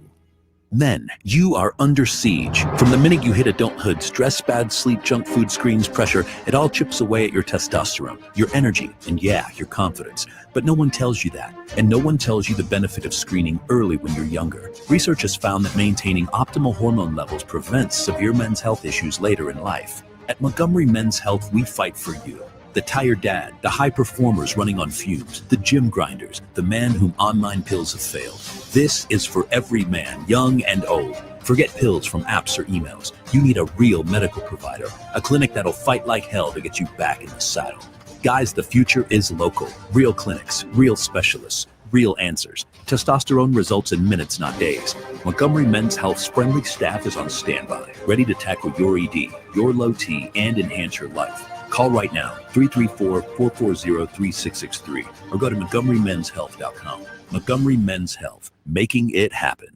Men, you are under siege. From the minute you hit adulthood, stress, bad sleep, junk food, screens, pressure, it all chips away at your testosterone, your energy, and your confidence. But no one tells you that. And no one tells you the benefit of screening early when you're younger. Research has found that maintaining optimal hormone levels prevents severe men's health issues later in life. At Montgomery Men's Health, we fight for you. The tired dad, the high performers running on fumes, the gym grinders, the man whom online pills have failed. This is for every man, young and old. Forget pills from apps or emails. You need a real medical provider, a clinic that'll fight like hell to get you back in the saddle. Guys, the future is local. Real clinics, real specialists, real answers. Testosterone results in minutes, not days. Montgomery Men's Health's friendly staff is on standby, ready to tackle your ED, your low T, and enhance your life. Call right now, 334-440-3663, or go to montgomerymenshealth.com. Montgomery Men's Health, making it happen.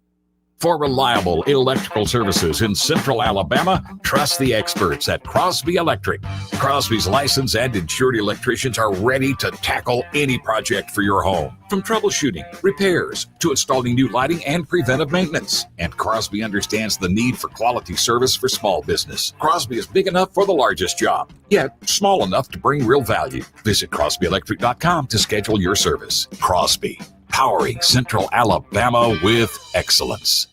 For reliable electrical services in Central Alabama, trust the experts at Crosby Electric. Crosby's licensed and insured electricians are ready to tackle any project for your home, from troubleshooting, repairs, to installing new lighting and preventive maintenance. And Crosby understands the need for quality service for small business. Crosby is big enough for the largest job, yet small enough to bring real value. Visit CrosbyElectric.com to schedule your service. Crosby, powering Central Alabama with excellence.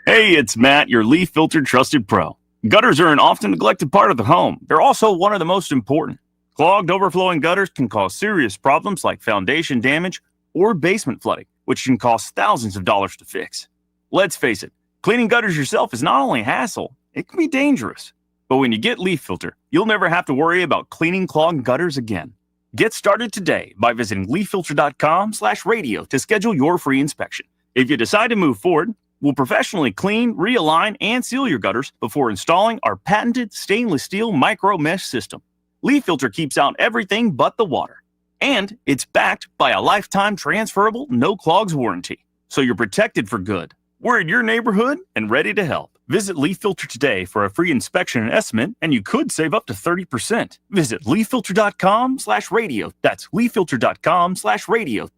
Hey, it's Matt, your leaf filter trusted pro. Gutters are an often neglected part of the home. They're also one of the most important. Clogged, overflowing gutters can cause serious problems like foundation damage or basement flooding, which can cost thousands of dollars to fix. Let's face it, cleaning gutters yourself is not only a hassle, it can be dangerous. But when you get Leaf Filter, you'll never have to worry about cleaning clogged gutters again. Get started today by visiting leaffilter.com/radio to schedule your free inspection. If you decide to move forward, we'll professionally clean, realign, and seal your gutters before installing our patented stainless steel micro mesh system. Leaf Filter keeps out everything but the water. And it's backed by a lifetime transferable no clogs warranty. So you're protected for good. We're in your neighborhood and ready to help. Visit Leaf Filter today for a free inspection and estimate, and you could save up to 30%. Visit leaffilter.com/radio. That's leaffilter.com/radio.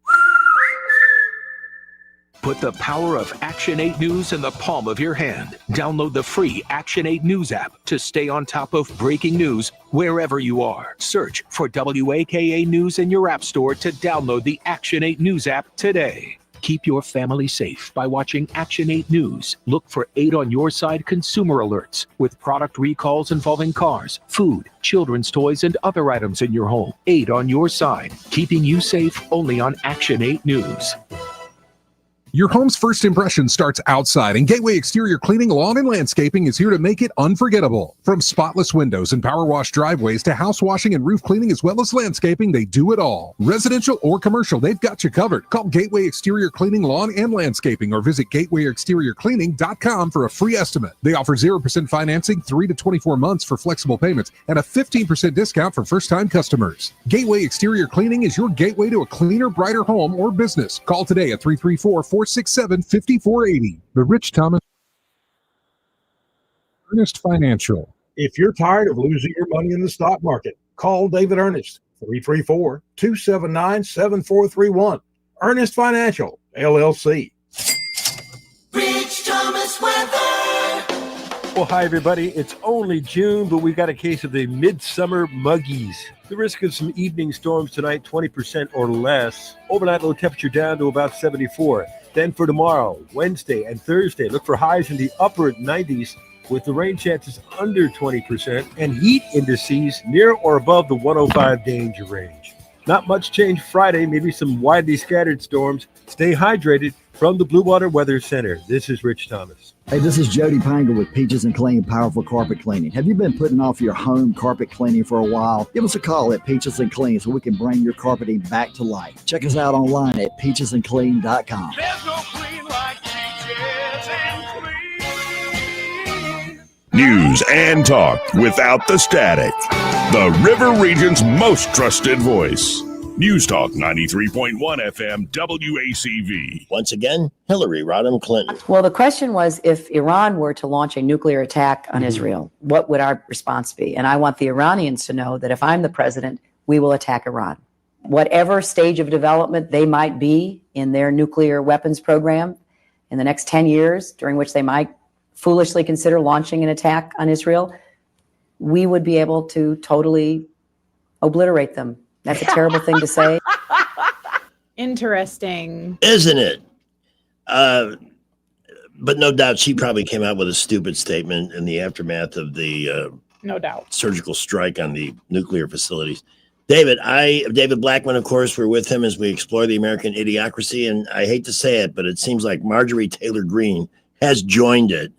Put the power of Action 8 News in the palm of your hand. Download the free Action 8 News app to stay on top of breaking news wherever you are. Search for WAKA News in your app store to download the Action 8 News app today. Keep your family safe by watching Action 8 News. Look for 8 on Your Side consumer alerts with product recalls involving cars, food, children's toys, and other items in your home. 8 on Your Side, keeping you safe only on Action 8 News. Your home's first impression starts outside, and Gateway Exterior Cleaning, Lawn, and Landscaping is here to make it unforgettable. From spotless windows and power wash driveways to house washing and roof cleaning as well as landscaping, they do it all. Residential or commercial, they've got you covered. Call Gateway Exterior Cleaning, Lawn, and Landscaping or visit gatewayexteriorcleaning.com for a free estimate. They offer 0% financing, 3 to 24 months for flexible payments, and a 15% discount for first-time customers. Gateway Exterior Cleaning is your gateway to a cleaner, brighter home or business. Call today at 334-467-5480. The Rich Thomas Ernest Financial. If you're tired of losing your money in the stock market, call David Ernest, 334-279-7431. Ernest Financial, LLC. Rich Thomas weather. Well, hi, everybody. It's only June, but we've got a case of the midsummer muggies. The risk of some evening storms tonight, 20% or less. Overnight low temperature down to about 74. Then for tomorrow, Wednesday and Thursday, look for highs in the upper 90s with the rain chances under 20% and heat indices near or above the 105 danger range. Not much change Friday, maybe some widely scattered storms. Stay hydrated. From the Blue Water Weather Center, this is Rich Thomas. Hey, this is Jody Pangle with Peaches and Clean Powerful Carpet Cleaning. Have you been putting off your home carpet cleaning for a while? Give us a call at Peaches and Clean so we can bring your carpeting back to life. Check us out online at peachesandclean.com. There's no clean like Peaches and Clean. News and talk without the static. The River Region's most trusted voice. News Talk 93.1 FM WACV. Once again, Hillary Rodham Clinton. Well, the question was, if Iran were to launch a nuclear attack on Israel, what would our response be? And I want the Iranians to know that if I'm the president, we will attack Iran. Whatever stage of development they might be in their nuclear weapons program in the next 10 years, during which they might foolishly consider launching an attack on Israel, we would be able to totally obliterate them. That's a terrible thing to say. Interesting. Isn't it? But no doubt she probably came out with a stupid statement in the aftermath of the No doubt. surgical strike on the nuclear facilities. David Blackman, of course, we're with him as we explore the American idiocracy. And I hate to say it, but it seems like Marjorie Taylor Greene has joined it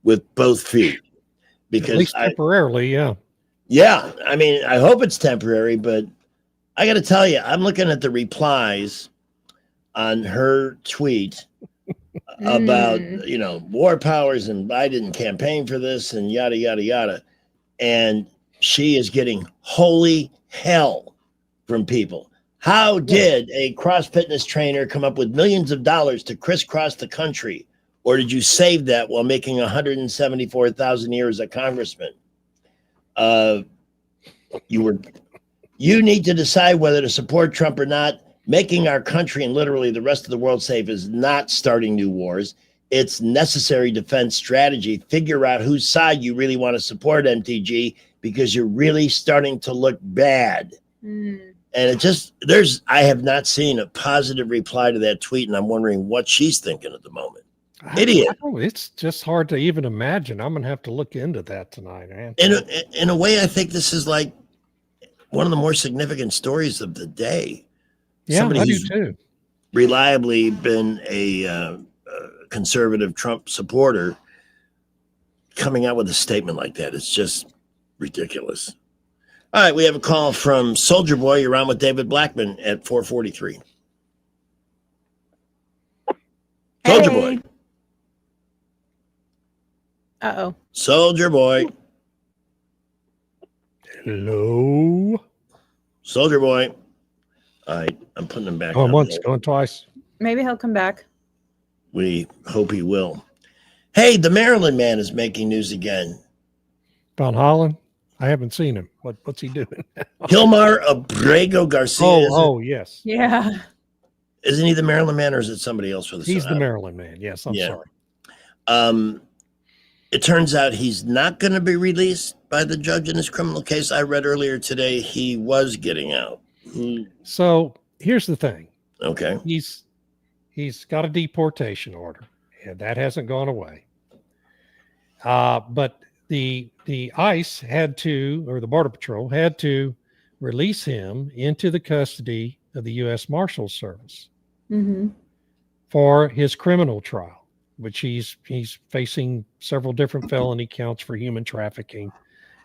with both feet. Because at least temporarily, yeah. Yeah. I mean, I hope it's temporary, but I got to tell you, I'm looking at the replies on her tweet about, war powers and Biden didn't campaign for this and yada, yada, yada. And she is getting holy hell from people. How did a cross fitness trainer come up with millions of dollars to crisscross the country? Or did you save that while making 174,000 years a congressman? You need to decide whether to support Trump or not. Making our country and literally the rest of the world safe is not starting new wars. It's necessary defense strategy. Figure out whose side you really want to support, MTG, because you're really starting to look bad. And I have not seen a positive reply to that tweet, and I'm wondering what she's thinking at the moment. Idiot. It's just hard to even imagine. I'm going to have to look into that tonight, man. In a way, I think this is like one of the more significant stories of the day. Yeah, I do too. Reliably been a conservative Trump supporter coming out with a statement like that. It's just ridiculous. All right, we have a call from Soldier Boy. You're on with David Blackman at 443. Soldier Boy. Uh-oh. Soldier Boy. Hello. Soldier Boy. All right, I'm putting him back. Going once, going twice. Maybe he'll come back. We hope he will. Hey, the Maryland man is making news again. Von Holland? I haven't seen him. What's he doing? Hilmar Abrego Garcia. Oh, yes. Yeah. Isn't he the Maryland man, or is it somebody else for the He's the Maryland man. Yes, I'm sorry. It turns out he's not going to be released by the judge in his criminal case. I read earlier today he was getting out. So here's the thing. Okay. He's got a deportation order, and that hasn't gone away. But the ICE had to, or the Border Patrol had to release him into the custody of the U.S. Marshals Service for his criminal trial, which he's facing several different felony counts for human trafficking,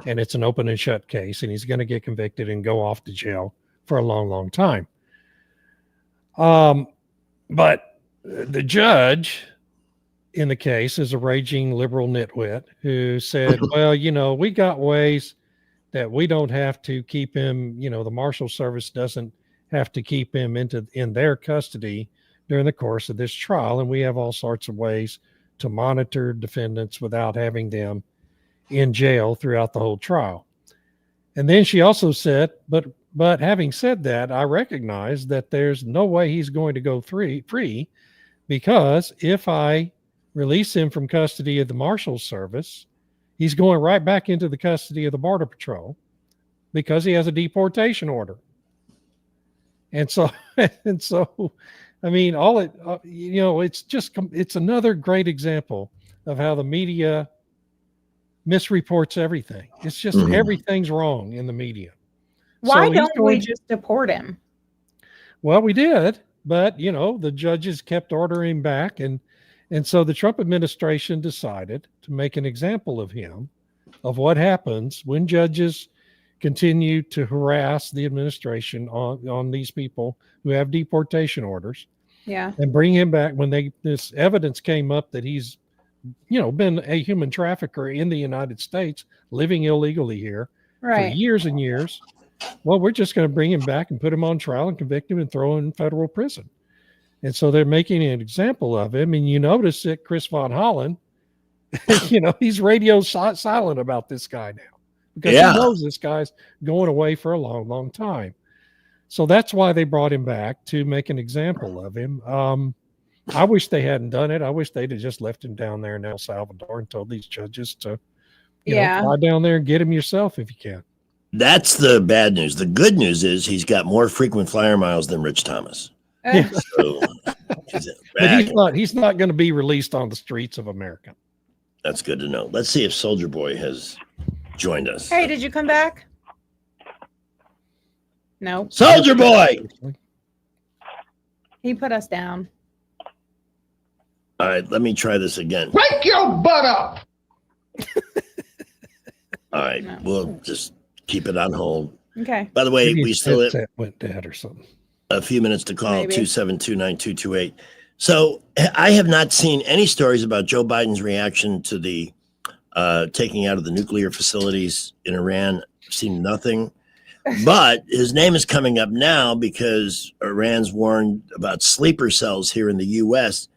and it's an open and shut case, and he's going to get convicted and go off to jail for a long, long time. But the judge in the case is a raging liberal nitwit who said, well, we got ways that we don't have to keep him, the Marshal Service doesn't have to keep him in their custody during the course of this trial. And we have all sorts of ways to monitor defendants without having them in jail throughout the whole trial. And then she also said, but having said that, I recognize that there's no way he's going to go free, because if I release him from custody of the Marshals Service, he's going right back into the custody of the Border Patrol because he has a deportation order. And so, I mean, it's another great example of how the media misreports everything. It's just everything's wrong in the media. Why don't we just deport him? Well, we did, but the judges kept ordering back, and so the Trump administration decided to make an example of him, of what happens when judges continue to harass the administration on these people who have deportation orders. Yeah. And bring him back when this evidence came up that he's, been a human trafficker in the United States, living illegally here for years and years. Well, we're just going to bring him back and put him on trial and convict him and throw him in federal prison. And so they're making an example of him. And you notice that Chris Von Holland, he's radio silent about this guy now because he knows this guy's going away for a long, long time. So that's why they brought him back, to make an example of him. I wish they hadn't done it. I wish they'd have just left him down there in El Salvador and told these judges to, fly down there and get him yourself if you can. That's the bad news. The good news is he's got more frequent flyer miles than Rich Thomas. So, but he's not going to be released on the streets of America. That's good to know. Let's see if Soldier Boy has joined us. Hey, did you come back? No. Soldier Boy. He put us down. All right, let me try this again. Wake your butt up! All right, we'll just keep it on hold. Okay. By the way, Maybe we his still have headset went dead or something. a few minutes to call Maybe. 272-9228. So I have not seen any stories about Joe Biden's reaction to the taking out of the nuclear facilities in Iran. I've seen nothing. But his name is coming up now because Iran's warned about sleeper cells here in the U.S.,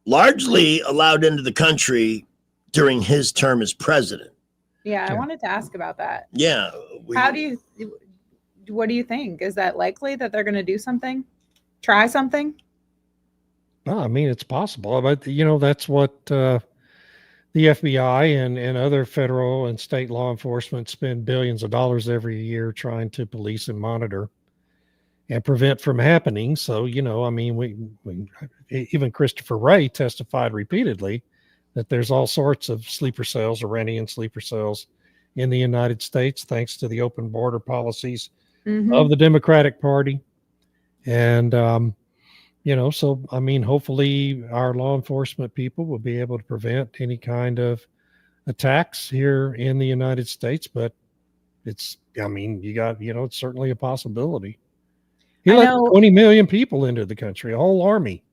largely allowed into the country during his term as president. Yeah, I wanted to ask about that. Yeah. What do you think? Is that likely that they're going to do something? Try something? No, I mean, it's possible. But, that's what the FBI and other federal and state law enforcement spend billions of dollars every year trying to police and monitor and prevent from happening. So, I mean, we even Christopher Wray testified repeatedly that there's all sorts of sleeper cells, Iranian sleeper cells in the United States, thanks to the open border policies of the Democratic Party. And, so, I mean, hopefully our law enforcement people will be able to prevent any kind of attacks here in the United States. But it's certainly a possibility. He let 20 million people into the country, a whole army.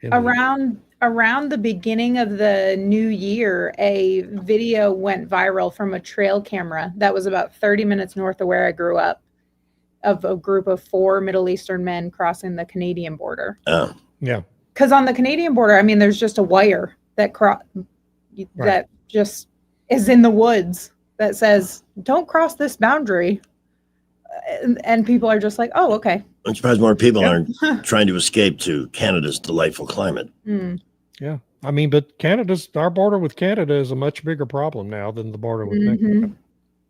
Around the beginning of the new year, a video went viral from a trail camera that was about 30 minutes north of where I grew up, of a group of 4 Middle Eastern men crossing the Canadian border. Oh, yeah. Because on the Canadian border, I mean, there's just a wire that that just is in the woods that says, "Don't cross this boundary," and people are just like, "Oh, okay." I'm surprised more people aren't trying to escape to Canada's delightful climate. Yeah. I mean, but our border with Canada is a much bigger problem now than the border with Mexico.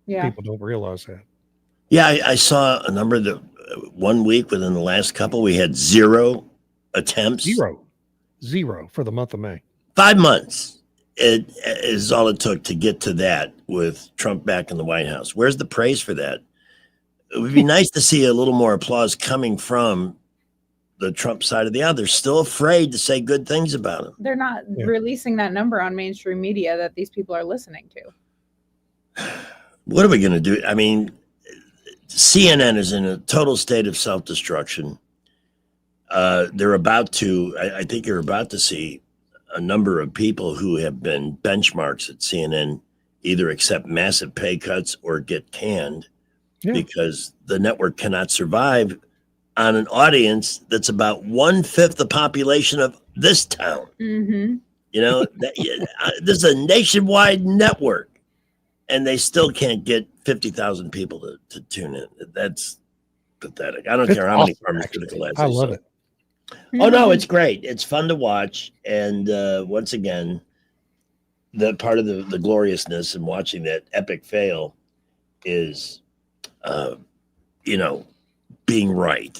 Yeah. People don't realize that. Yeah, I saw a number that 1 week within the last couple, we had 0 attempts. Zero for the month of May. 5 months. It is all it took to get to that with Trump back in the White House. Where's the praise for that? It would be nice to see a little more applause coming from the Trump side of the aisle. They're still afraid to say good things about him. They're not releasing that number on mainstream media that these people are listening to. What are we going to do? I mean, CNN is in a total state of self-destruction. They're about to, I think you're about to see a number of people who have been benchmarks at CNN either accept massive pay cuts or get canned because the network cannot survive on an audience that's about 1/5 the population of this town. This is a nationwide network, and they still can't get 50,000 people to tune in. That's pathetic. I don't care how many pharmaceutical ads. I love it. Oh no, it's great. It's fun to watch, and once again, the part of the gloriousness in watching that epic fail is, being right.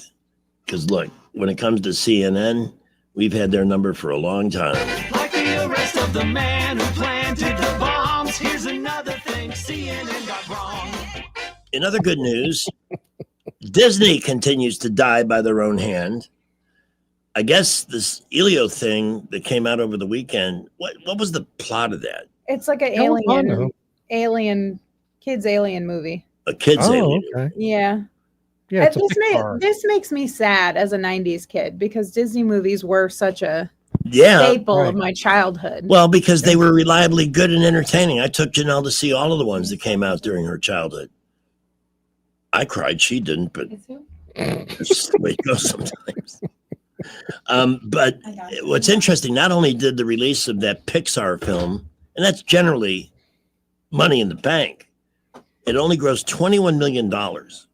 Because look, when it comes to CNN, we've had their number for a long time. Like the arrest of the man who planted the bombs. Here's another thing CNN got wrong. In other good news, Disney continues to die by their own hand. I guess this Elio thing that came out over the weekend, what was the plot of that? It's like an kids alien movie. A kids alien. Okay. Yeah. Yeah, it's This makes me sad as a 90s kid because Disney movies were such a Yeah. staple of my childhood. Well, because they were reliably good and entertaining. I took Janelle to see all of the ones that came out during her childhood. I cried. She didn't, but it's just the way it goes sometimes. But what's interesting, not only did the release of that Pixar film, and that's generally money in the bank, it only grossed $21 million,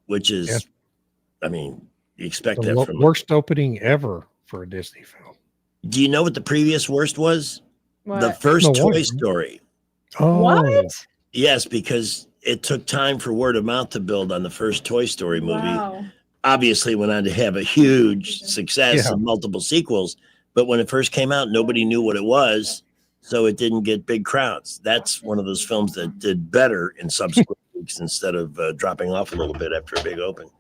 which is, I mean, you expect The that from worst opening ever for a Disney film. Do you know what the previous worst was? What? The first No, what? Toy Story. Oh. What? Yes, because it took time for word of mouth to build on the first Toy Story movie. Wow. Obviously went on to have a huge success and multiple sequels. But when it first came out, nobody knew what it was. So it didn't get big crowds. That's one of those films that did better in subsequent weeks instead of dropping off a little bit after a big open.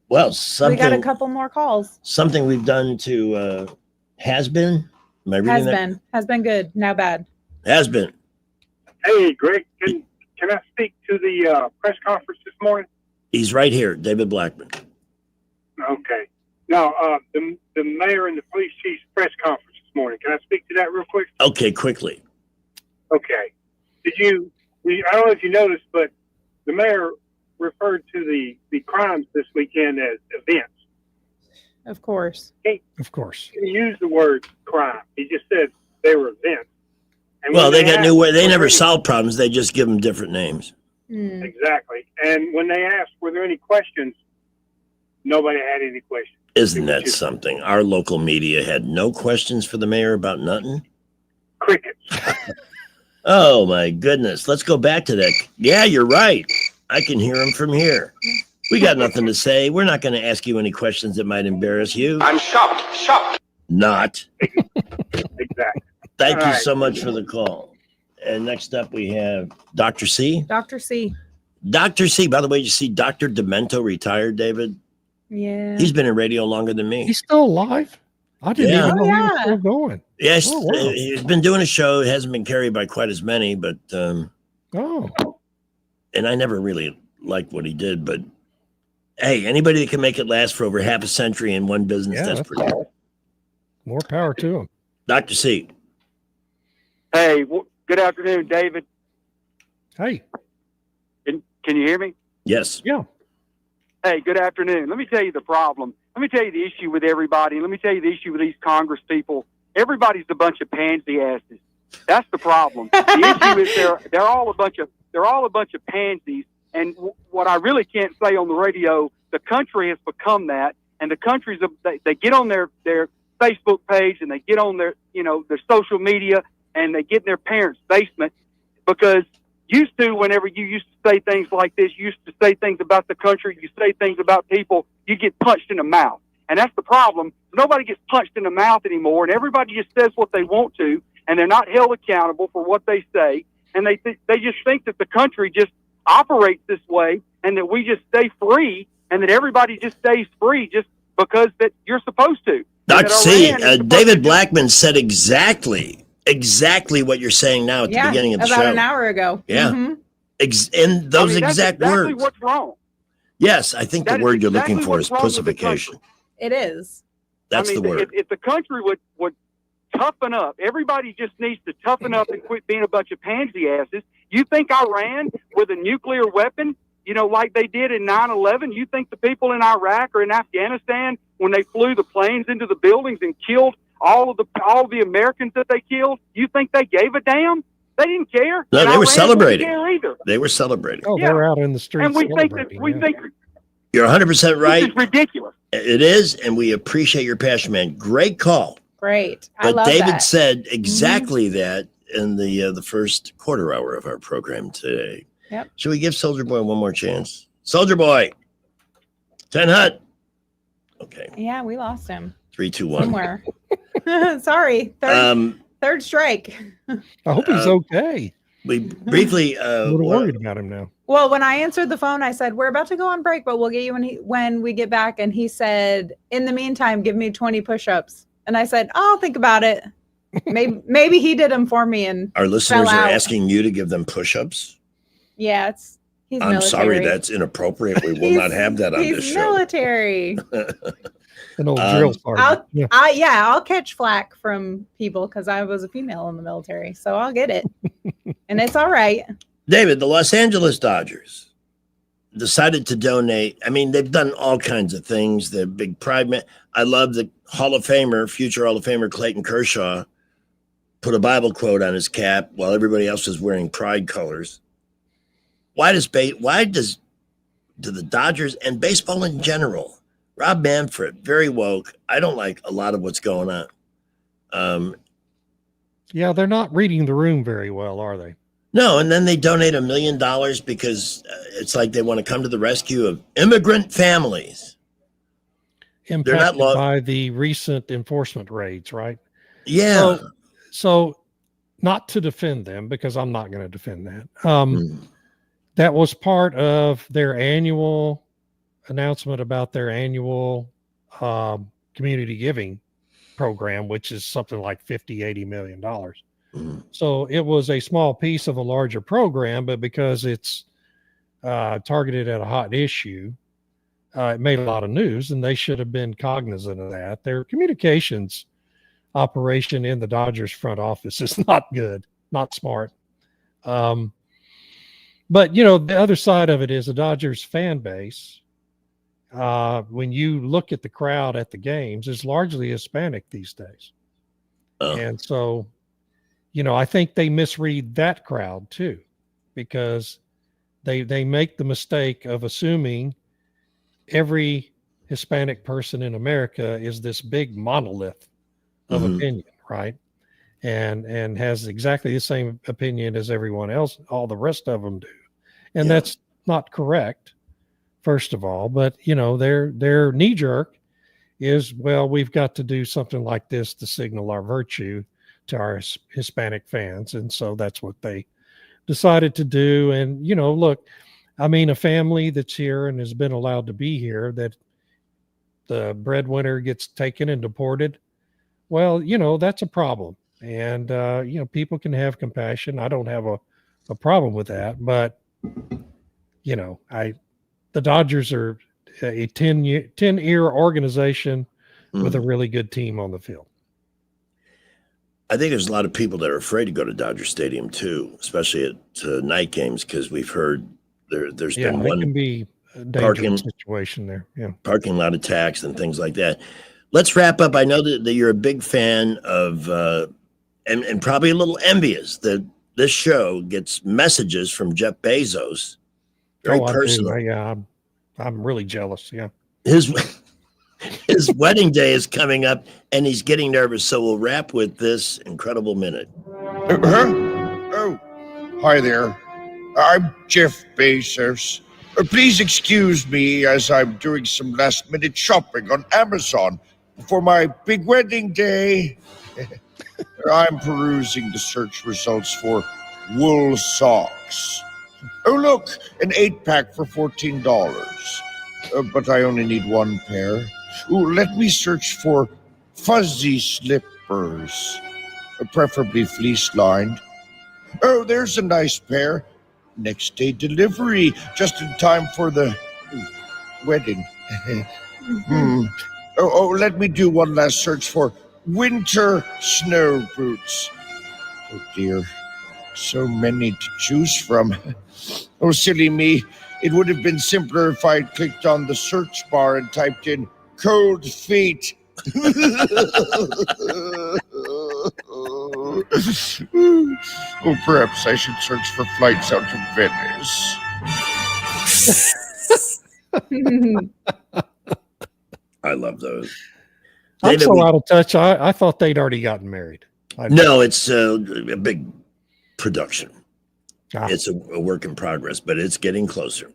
Well, We got a something couple more calls. something we've done to has been. Am I reading that? Has been good. Now bad. Has been. Hey, Greg, can I speak to the press conference this morning? He's right here, David Blackman. Okay. Now, the mayor and the police chief's press conference this morning. Can I speak to that real quick? Okay, quickly. Okay. I don't know if you noticed, but the mayor referred to the crimes this weekend as events. Of course. Of course. He used the word crime. He just said they were events. And Well, when they got asked, new way. They were never there solve problems. They just give them different names. Exactly. And when they asked, were there any questions? Nobody had any questions. Isn't that something? Our local media had no questions for the mayor about nothing. Crickets. Oh my goodness. Let's go back to that. Yeah, you're right. I can hear him from here. We got nothing to say. We're not going to ask you any questions that might embarrass you. I'm shocked. Not. Exactly. Thank All you right. so much for the call. And next up we have Dr. C. Dr. C. Dr. C. By the way, you see Dr. Demento retired, David? Yeah. He's been in radio longer than me. He's still alive? I didn't Yeah. even know he was still going. Yes, Oh, wow. he's been doing a show. It hasn't been carried by quite as many, but Oh. and I never really liked what he did, but hey, anybody that can make it last for over half a century in one business, Yeah, that's that's pretty cool. More power to him. Dr. C. Hey, good afternoon, David. Hey. Can you hear me? Yes. Yeah. Hey, good afternoon. Let me tell you the problem. Let me tell you the issue with everybody. Let me tell you the issue with these Congress people. Everybody's a bunch of pansy asses. That's the problem. The issue is they're all a bunch of pansies. And what I really can't say on the radio, the country has become that. And the country's they get on their Facebook page and they get on their social media and they get in their parents' basement because used to, whenever you used to say things like this, you used to say things about the country, you say things about people, you get punched in the mouth. And that's the problem. Nobody gets punched in the mouth anymore, and everybody just says what they want to, and they're not held accountable for what they say. And they just think that the country just operates this way and that we just stay free and that everybody just stays free just because that you're supposed to. Dr. C. David Blackman said exactly what you're saying now at the beginning of the show. About an hour ago. Yeah. Mhm. In those that's exact exactly words. what's wrong. Yes, I think That the is word you're exactly looking for is what's wrong with the pussification. It is. That's the word. If the country would toughen up, everybody just needs to toughen up and quit being a bunch of pansy asses. You think Iran with a nuclear weapon, like they did in 9/11, you think the people in Iraq or in Afghanistan, when they flew the planes into the buildings and killed all of the Americans that they killed, you think they gave a damn? They didn't care. No, And they were Iran celebrating. didn't care either. They were celebrating. Oh, they were out in the streets And we think that celebrating. You're 100% right. this is ridiculous. It is, and we appreciate your passion, man. Great call. Great. I But love David that. said exactly that in the first quarter hour of our program today. Yep. Should we give Soldier Boy one more chance? Soldier Boy, 10 Hut. Okay, Yeah, we lost him 3, 2, 1. somewhere. Sorry. Third strike. I hope he's okay. We briefly I'm a little worried about him now. Well, when I answered the phone, I said, "We're about to go on break, but we'll get you when we get back." And he said, "In the meantime, give me 20 push-ups." And I said, "I'll think about it." Maybe he did them for me and Our listeners fell are out. asking you to give them push-ups. Yeah, he's I'm military. sorry, that's inappropriate. We will not have that on He's this show. military. An old drill sergeant. I'll catch flack from people because I was a female in the military, so I'll get it, and it's all right. David, the Los Angeles Dodgers decided to donate. I mean, they've done all kinds of things. The big pride. I love the Hall of Famer, future Hall of Famer Clayton Kershaw, put a Bible quote on his cap while everybody else was wearing pride colors. Why do the Dodgers and baseball in general? Rob Manfred, very woke. I don't like a lot of what's going on. Yeah, they're not reading the room very well, are they? No, and then they donate $1 million because it's like they want to come to the rescue of immigrant families. Impacted by the recent enforcement raids, right? Yeah. So not to defend them, because I'm not going to defend that. That was part of their annual announcement about their annual community giving program, which is something like $50-80 million. So it was a small piece of a larger program, but because it's targeted at a hot issue, it made a lot of news, and they should have been cognizant of that. Their communications operation in the Dodgers front office is not good, not smart. But, you know, the other side of it is the Dodgers fan base. When you look at the crowd at the games, is largely Hispanic these days. And so, you know, I think they misread that crowd too, because they make the mistake of assuming every Hispanic person in America is this big monolith of opinion, right? And has exactly the same opinion as everyone else, all the rest of them do. And that's not correct, first of all. But, you know, their knee jerk is, well, we've got to do something like this to signal our virtue to our Hispanic fans. And so that's what they decided to do. And, you know, look, I mean, a family that's here and has been allowed to be here, that the breadwinner gets taken and deported. Well, you know, that's a problem. And, you know, people can have compassion. I don't have a problem with that. But, you know, the Dodgers are a 10-year organization with a really good team on the field. I think there's a lot of people that are afraid to go to Dodger Stadium too, especially at night games, because we've heard there's been one can be a dangerous situation there. Yeah, parking lot attacks and things like that. Let's wrap up. I know that you're a big fan of, and probably a little envious that this show gets messages from Jeff Bezos. Very personal. Yeah, I'm really jealous. Yeah, his wedding day is coming up, and he's getting nervous. So we'll wrap with this incredible minute. Oh, hi there. I'm Jeff Bezos. Please excuse me as I'm doing some last-minute shopping on Amazon for my big wedding day. I'm perusing the search results for wool socks. Oh, look, an 8-pack for $14. But I only need one pair. Ooh, let me search for fuzzy slippers, preferably fleece-lined. Oh, there's a nice pair. Next day delivery, just in time for the wedding. Let me do one last search for winter snow boots. Oh dear, so many to choose from. Oh, silly me. It would have been simpler if I had clicked on the search bar and typed in cold feet. Oh, perhaps I should search for flights out to Venice. I love those. I'm so out of touch. I thought they'd already gotten married. No, it's a big production. It's a work in progress, but it's getting closer.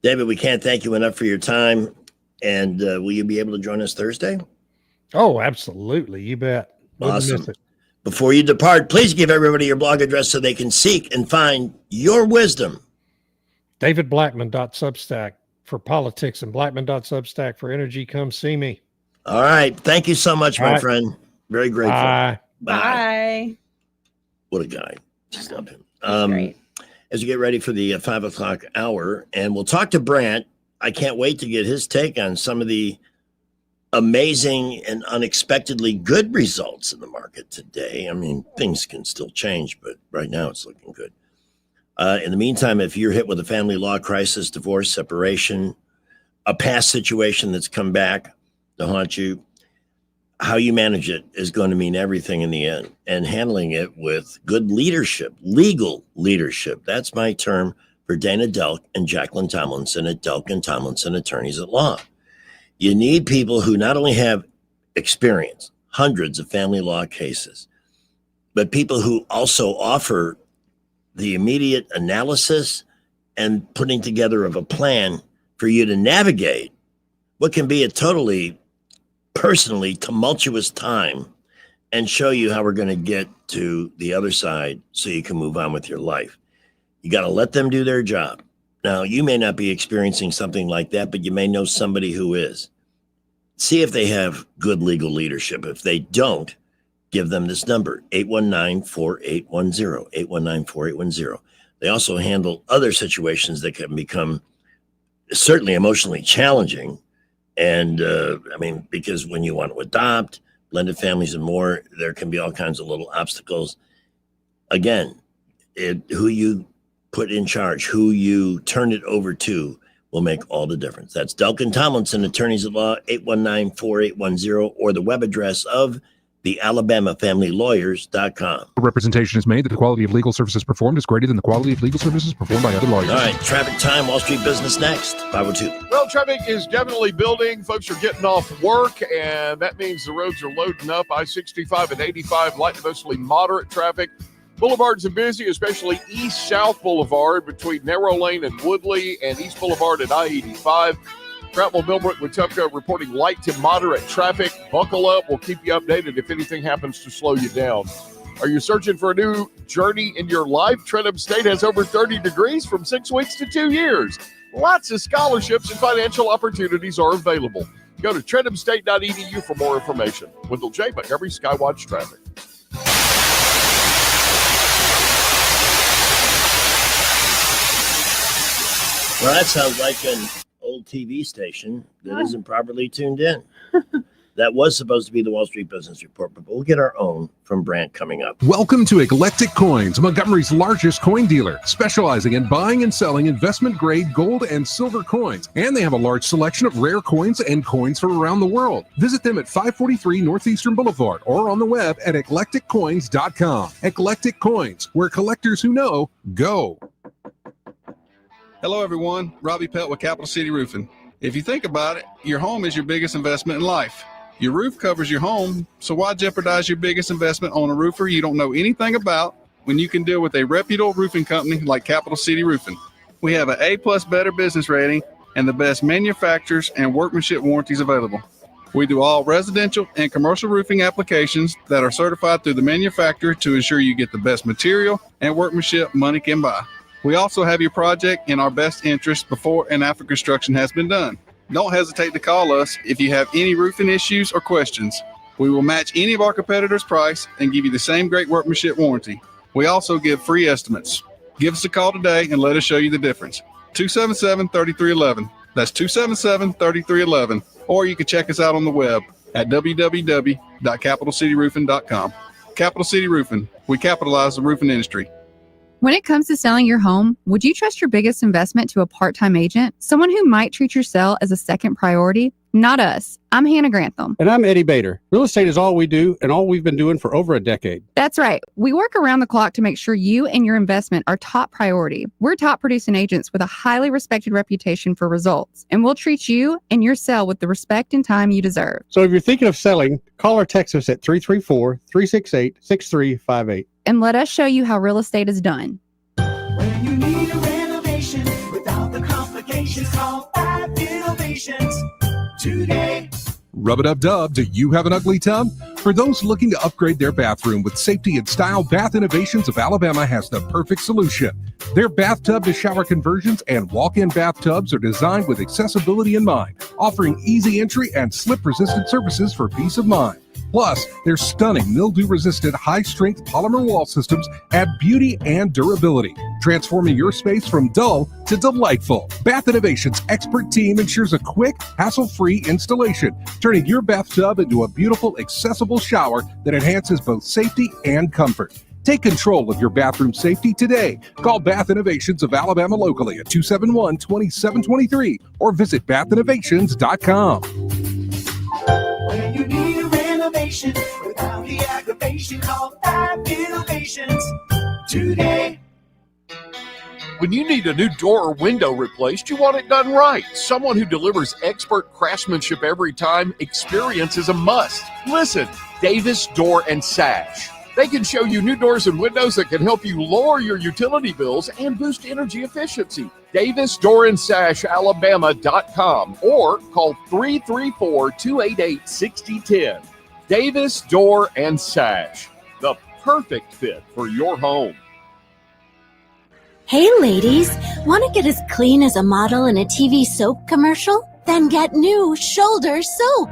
David, we can't thank you enough for your time. And will you be able to join us Thursday? Oh, absolutely. You bet. Awesome. Miss it. Before you depart, please give everybody your blog address so they can seek and find your wisdom. DavidBlackman.substack for politics and Blackman.substack for energy. Come see me. All right. Thank you so much, my friend. Very grateful. Bye. Bye. What a guy. Just love him. Great. As we get ready for the 5 o'clock hour, and we'll talk to Brant. I can't wait to get his take on some of the amazing and unexpectedly good results in the market today. I mean, things can still change, but right now it's looking good. In the meantime, if you're hit with a family law crisis, divorce, separation, a past situation that's come back to haunt you, how you manage it is going to mean everything in the end. And handling it with good leadership, legal leadership. That's my term for Dana Delk and Jacqueline Tomlinson at Delk and Tomlinson Attorneys at Law. You need people who not only have experience, hundreds of family law cases, but people who also offer the immediate analysis and putting together of a plan for you to navigate what can be a totally personally tumultuous time and show you how we're going to get to the other side so you can move on with your life. You got to let them do their job. Now, you may not be experiencing something like that, but you may know somebody who is. See if they have good legal leadership. If they don't, give them this number, 819-4810, 819-4810. They also handle other situations that can become certainly emotionally challenging. And because when you want to adopt, blended families and more, there can be all kinds of little obstacles. Again, who you put in charge, who you turn it over to will make all the difference. That's Delkin Tomlinson, attorneys at law, 819-4810, or the web address of the AlabamaFamilyLawyers.com. Representation is made that the quality of legal services performed is greater than the quality of legal services performed by other lawyers. All right, traffic time, Wall Street Business next, 502. Well, traffic is definitely building. Folks are getting off work, and that means the roads are loading up. I-65 and 85, light to mostly moderate traffic. Boulevards are busy, especially East-South Boulevard between Narrow Lane and Woodley, and East Boulevard at I-85. Prattville, Millbrook, Wetumpka reporting light to moderate traffic. Buckle up. We'll keep you updated if anything happens to slow you down. Are you searching for a new journey in your life? Trentham State has over 30 degrees from 6 weeks to 2 years. Lots of scholarships and financial opportunities are available. Go to trenthamstate.edu for more information. Wendell J. Montgomery, Skywatch Traffic. Well, that sounds like an old TV station that isn't properly tuned in. That was supposed to be the Wall Street Business Report, but we'll get our own from Brant coming up. Welcome to Eclectic Coins, Montgomery's largest coin dealer, specializing in buying and selling investment-grade gold and silver coins. And they have a large selection of rare coins and coins from around the world. Visit them at 543 Northeastern Boulevard or on the web at eclecticcoins.com. Eclectic Coins, where collectors who know go. Hello, everyone. Robbie Pelt with Capital City Roofing. If you think about it, your home is your biggest investment in life. Your roof covers your home, so why jeopardize your biggest investment on a roofer you don't know anything about when you can deal with a reputable roofing company like Capital City Roofing? We have an A+ Better business rating and the best manufacturers and workmanship warranties available. We do all residential and commercial roofing applications that are certified through the manufacturer to ensure you get the best material and workmanship money can buy. We also have your project in our best interest before and after construction has been done. Don't hesitate to call us if you have any roofing issues or questions. We will match any of our competitors' price and give you the same great workmanship warranty. We also give free estimates. Give us a call today and let us show you the difference. 277-3311. That's 277-3311. Or you can check us out on the web at www.capitalcityroofing.com. Capital City Roofing. We capitalize the roofing industry. When it comes to selling your home, would you trust your biggest investment to a part-time agent? Someone who might treat your sale as a second priority? Not us. I'm Hannah Grantham. And I'm Eddie Bader. Real estate is all we do and all we've been doing for over a decade. That's right. We work around the clock to make sure you and your investment are top priority. We're top producing agents with a highly respected reputation for results, and we'll treat you and your sale with the respect and time you deserve. So if you're thinking of selling, call or text us at 334-368-6358. And let us show you how real estate is done. When you need a renovation without the complications, call 5 Innovations today. Rub-a-dub-dub, do you have an ugly tub? For those looking to upgrade their bathroom with safety and style, Bath Innovations of Alabama has the perfect solution. Their bathtub to shower conversions and walk-in bathtubs are designed with accessibility in mind, offering easy entry and slip-resistant surfaces for peace of mind. Plus, their stunning mildew-resistant high-strength polymer wall systems add beauty and durability, transforming your space from dull to delightful. Bath Innovations' expert team ensures a quick, hassle-free installation, turning your bathtub into a beautiful, accessible shower that enhances both safety and comfort. Take control of your bathroom safety today. Call Bath Innovations of Alabama locally at 271-2723 or visit bathinnovations.com. When you need a renovation without the aggravation, call 5 Innovations today. When you need a new door or window replaced, you want it done right. Someone who delivers expert craftsmanship every time. Experience is a must. Listen, Davis Door and Sash. They can show you new doors and windows that can help you lower your utility bills and boost energy efficiency. Davis Door and Sash, Alabama.com or call 334-288-6010. Davis Door and Sash, the perfect fit for your home. Hey ladies, want to get as clean as a model in a TV soap commercial? Then get new Shoulder Soap.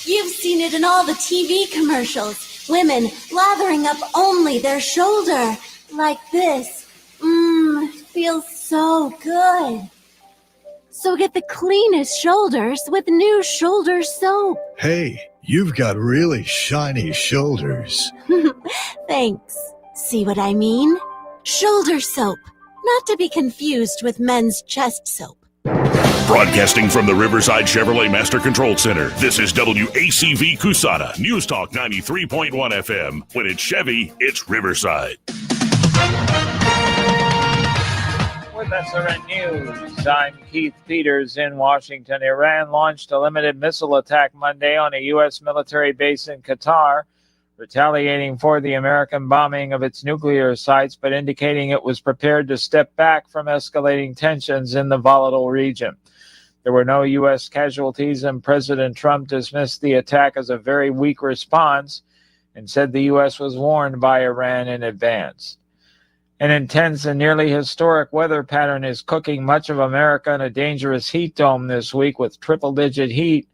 You've seen it in all the TV commercials. Women lathering up only their shoulder. Like this. Feels so good. So get the cleanest shoulders with new Shoulder Soap. Hey, you've got really shiny shoulders. Thanks. See what I mean? Shoulder Soap. Not to be confused with men's chest soap. Broadcasting from the Riverside Chevrolet Master Control Center, this is WACV Cusana, News Talk 93.1 FM. When it's Chevy, it's Riverside. With SRN News, I'm Keith Peters in Washington. Iran launched a limited missile attack Monday on a U.S. military base in Qatar, retaliating for the American bombing of its nuclear sites, but indicating it was prepared to step back from escalating tensions in the volatile region. There were no U.S. casualties, and President Trump dismissed the attack as a very weak response and said the U.S. was warned by Iran in advance. An intense and nearly historic weather pattern is cooking much of America in a dangerous heat dome this week, with triple-digit heat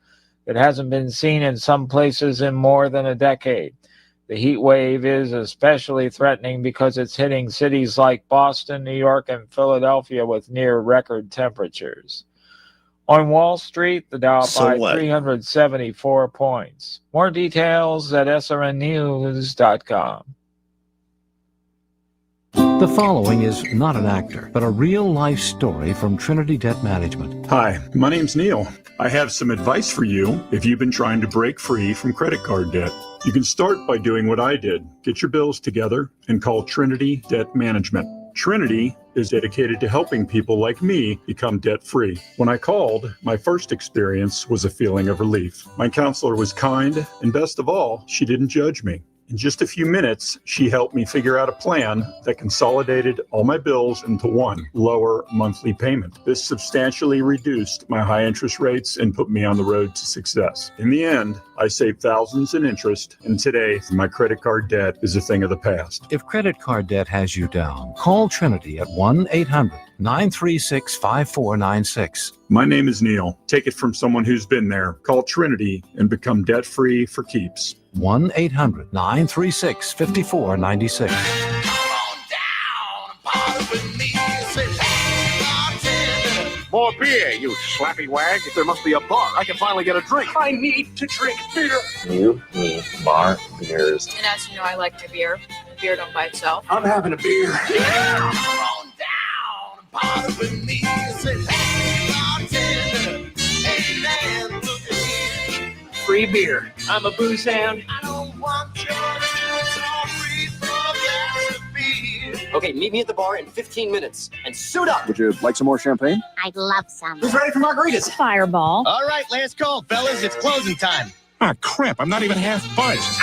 that hasn't been seen in some places in more than a decade. The heat wave is especially threatening because it's hitting cities like Boston, New York, and Philadelphia with near-record temperatures. On Wall Street, the Dow by 374 points. More details at srnnews.com. The following is not an actor, but a real-life story from Trinity Debt Management. Hi, my name's Neil. I have some advice for you if you've been trying to break free from credit card debt. You can start by doing what I did. Get your bills together and call Trinity Debt Management. Trinity is dedicated to helping people like me become debt-free. When I called, my first experience was a feeling of relief. My counselor was kind, and best of all, she didn't judge me. In just a few minutes, she helped me figure out a plan that consolidated all my bills into one lower monthly payment. This substantially reduced my high interest rates and put me on the road to success. In the end, I saved thousands in interest, and today my credit card debt is a thing of the past. If credit card debt has you down, call Trinity at 1-800-936-5496. My name is Neil. Take it from someone who's been there. Call Trinity and become debt-free for keeps. 1-800-936-5496. More beer, you slappy wag. There must be a bar. I can finally get a drink. I need to drink beer. You need bar beers. And as you know, I like my beer. Beer don't by itself. I'm having a beer. Come on down, party with me. Say, hey, bartender. Hey, man, look at me. Free beer. I'm a booze hound. I don't want your free for a glass of beer. Okay, meet me at the bar in 15 minutes and suit up. Would you like some more champagne? I'd love some. Who's ready for margaritas? Fireball. All right, last call, fellas. It's closing time. Ah, crap. I'm not even half buzzed.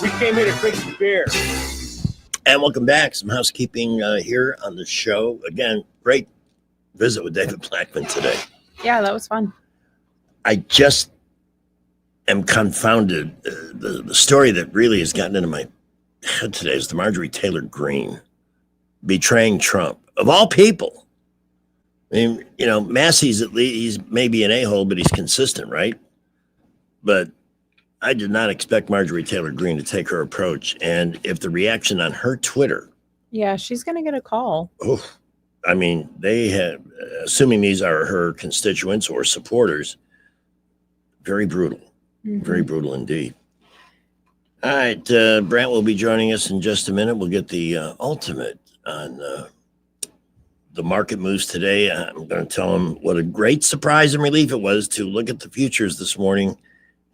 We came here to drink some beer. And welcome back. Some housekeeping here on the show. Again, great visit with David Blackman today. Yeah, that was fun. I just am confounded. The story that really has gotten into my head today is the Marjorie Taylor Greene betraying Trump. Of all people. I mean, you know, Massey's at least, he's maybe an a-hole, but he's consistent, right? But I did not expect Marjorie Taylor Greene to take her approach. And if the reaction on her Twitter. Yeah, she's going to get a call. Oh, I mean, they have, assuming these are her constituents or supporters, very brutal. Mm-hmm. Very brutal indeed. All right, Brant will be joining us in just a minute. We'll get the ultimate on the market moves today. I'm going to tell him what a great surprise and relief it was to look at the futures this morning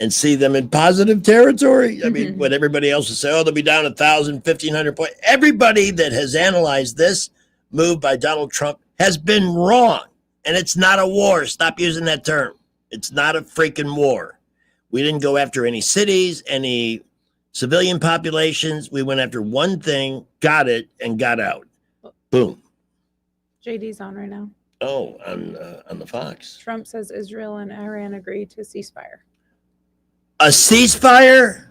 and see them in positive territory. I mean, when everybody else will say, oh, they'll be down 1,000, 1,500 points. Everybody that has analyzed this move by Donald Trump has been wrong. And it's not a war. Stop using that term. It's not a freaking war. We didn't go after any cities, any civilian populations. We went after one thing, got it, and got out. Boom. JD's on right now. Oh, on the Fox. Trump says Israel and Iran agree to ceasefire. A ceasefire?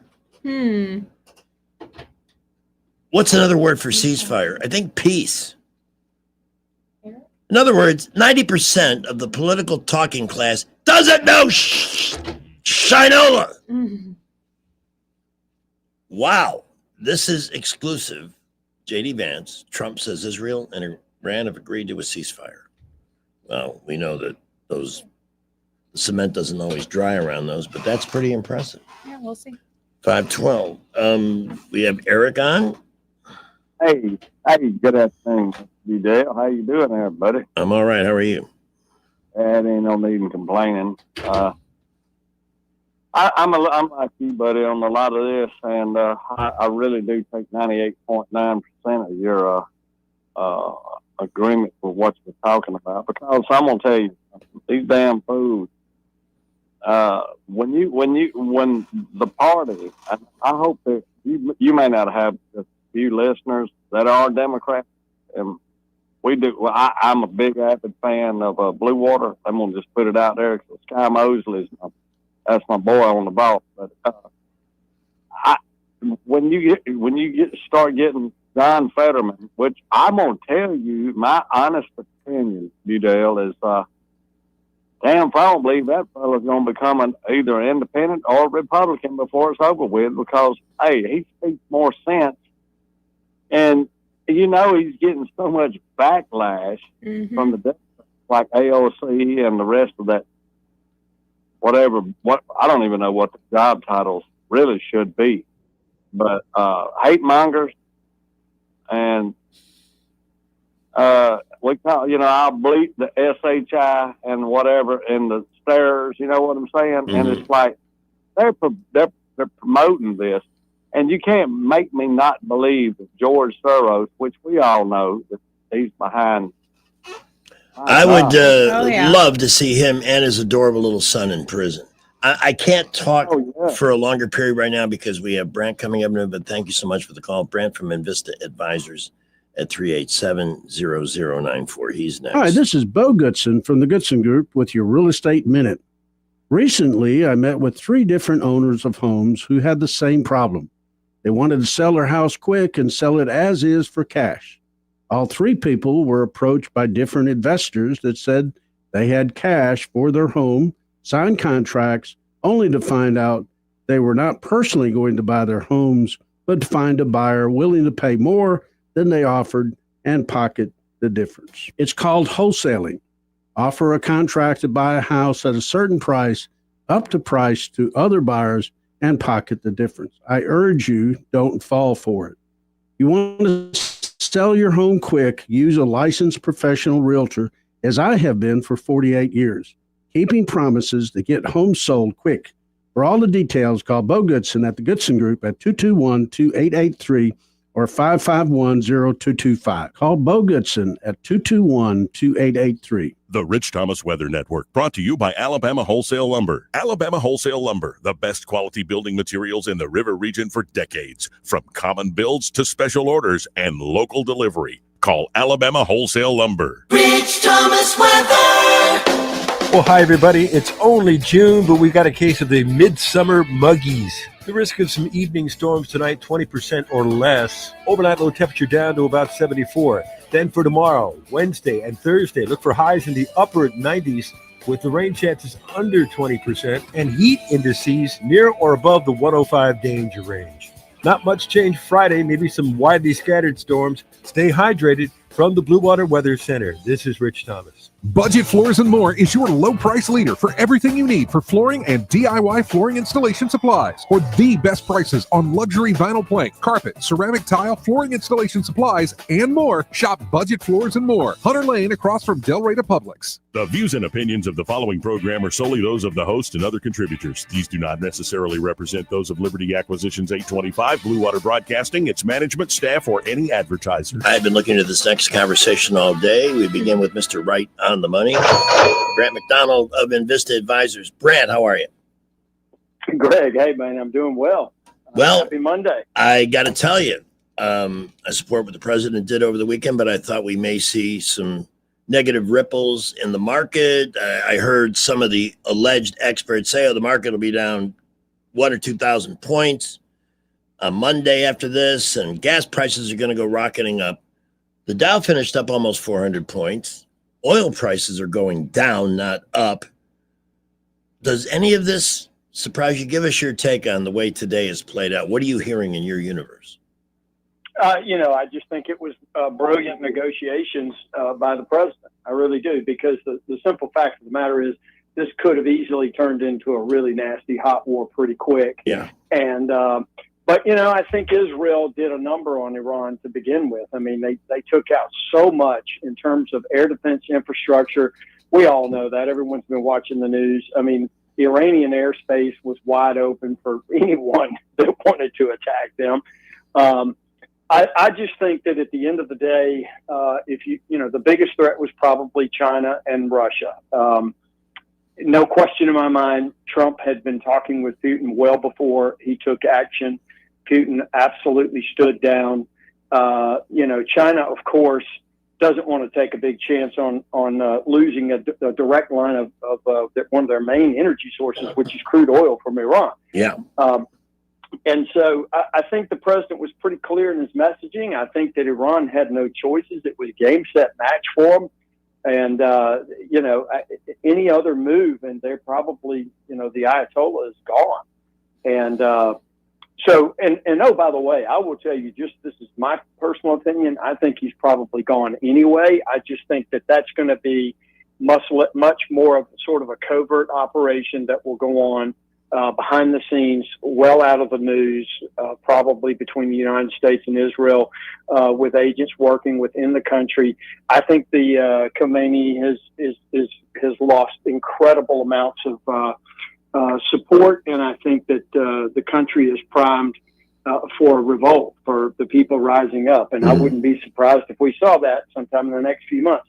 What's another word for ceasefire? I think peace. In other words, 90% of the political talking class doesn't know Shinola. Wow. This is exclusive. J.D. Vance. Trump says Israel and Iran have agreed to a ceasefire. Well, we know that the cement doesn't always dry around those, but that's pretty impressive. Yeah, we'll see. 512. We have Eric on. Hey, good afternoon, you Dale. How you doing there, buddy? I'm all right. How are you? That ain't no need in complaining. I'm like you, buddy, on a lot of this, and I really do take 98.9% of your agreement with what you're talking about, because I'm gonna tell you, these damn fools. When the party, I hope that you may not have a few listeners that are Democrats, and we do. Well, I'm a big avid fan of Blue Water. I'm gonna just put it out there because Sky Mosley's that's my boy on the ball. But when you start getting John Fetterman, which I'm gonna tell you, my honest opinion, Budale, is damn, I don't believe that fella's going to become either an independent or Republican before it's over with, because, hey, he speaks more sense. And, he's getting so much backlash from the Democrats, like AOC and the rest of that, I don't even know what the job titles really should be. But hate mongers and I'll bleep the SHI and whatever in the stairs, you know what I'm saying? And it's like, they're promoting this. And you can't make me not believe that George Soros, which we all know that he's behind. I would love to see him and his adorable little son in prison. I can't talk for a longer period right now because we have Brant coming up, but thank you so much for the call. Brant from Invista Advisors at 387-0094. He's next. Hi, this is Bo Goodson from the Goodson Group with your Real Estate Minute. Recently, I met with 3 different owners of homes who had the same problem. They wanted to sell their house quick and sell it as is for cash. All 3 people were approached by different investors that said they had cash for their home, signed contracts, only to find out they were not personally going to buy their homes, but to find a buyer willing to pay more than they offered and pocket the difference. It's called wholesaling. Offer a contract to buy a house at a certain price, up to price to other buyers, and pocket the difference. I urge you, don't fall for it. You want to sell your home quick, use a licensed professional realtor, as I have been for 48 years, keeping promises to get homes sold quick. For all the details, call Bo Goodson at the Goodson Group at 221-2883 or 551-0225. Call Bo Goodson at 221-2883. The Rich Thomas Weather Network, brought to you by Alabama Wholesale Lumber. Alabama Wholesale Lumber, the best quality building materials in the river region for decades. From common builds to special orders and local delivery. Call Alabama Wholesale Lumber. Rich Thomas Weather. Well, hi, everybody. It's only June, but we've got a case of the midsummer muggies. The risk of some evening storms tonight, 20% or less. Overnight low temperature down to about 74. Then for tomorrow, Wednesday and Thursday, look for highs in the upper 90s with the rain chances under 20% and heat indices near or above the 105 danger range. Not much change Friday, maybe some widely scattered storms. Stay hydrated. From the Blue Water Weather Center, this is Rich Thomas. Budget Floors and More is your low price leader for everything you need for flooring and DIY flooring installation supplies. For the best prices on luxury vinyl plank, carpet, ceramic tile, flooring installation supplies, and more, shop Budget Floors and More, Hunter Lane across from Del Rey to Publix. The views and opinions of the following program are solely those of the host and other contributors. These do not necessarily represent those of Liberty Acquisitions 825, Blue Water Broadcasting, its management, staff, or any advertiser. I've been looking at this next conversation all day. We begin with Mr. Right on the Money, Brant McDonald of Invista Advisors. Brant, how are you? Greg, hey, man, I'm doing well. Well, happy Monday. I got to tell you, I support what the president did over the weekend, but I thought we may see some negative ripples in the market. I heard some of the alleged experts say, the market will be down 1,000 or 2,000 points on Monday after this, and gas prices are going to go rocketing up. The Dow finished up almost 400 points. Oil prices are going down, not up. Does any of this surprise you? Give us your take on the way today is played out. What are you hearing in your universe? I just think it was brilliant negotiations by the president. I really do, because the simple fact of the matter is this could have easily turned into a really nasty hot war pretty quick. Yeah. And, but, I think Israel did a number on Iran to begin with. I mean, they took out so much in terms of air defense infrastructure. We all know that. Everyone's been watching the news. I mean, the Iranian airspace was wide open for anyone that wanted to attack them. I just think that at the end of the day, the biggest threat was probably China and Russia. No question in my mind, Trump had been talking with Putin well before he took action. Putin absolutely stood down. China, of course, doesn't want to take a big chance on losing a direct line of one of their main energy sources, which is crude oil from Iran. Yeah. And so I think the president was pretty clear in his messaging. I think that Iran had no choices. It was game, set, match for them. And, any other move, and they're probably, the Ayatollah is gone. And oh, by the way, I will tell you, this is my personal opinion. I think he's probably gone anyway. I just think that that's going to be much more of sort of a covert operation that will go on behind the scenes, well out of the news, probably between the United States and Israel, with agents working within the country. I think the Khomeini has lost incredible amounts of support, and I think that the country is primed for a revolt, for the people rising up. And I wouldn't be surprised if we saw that sometime in the next few months.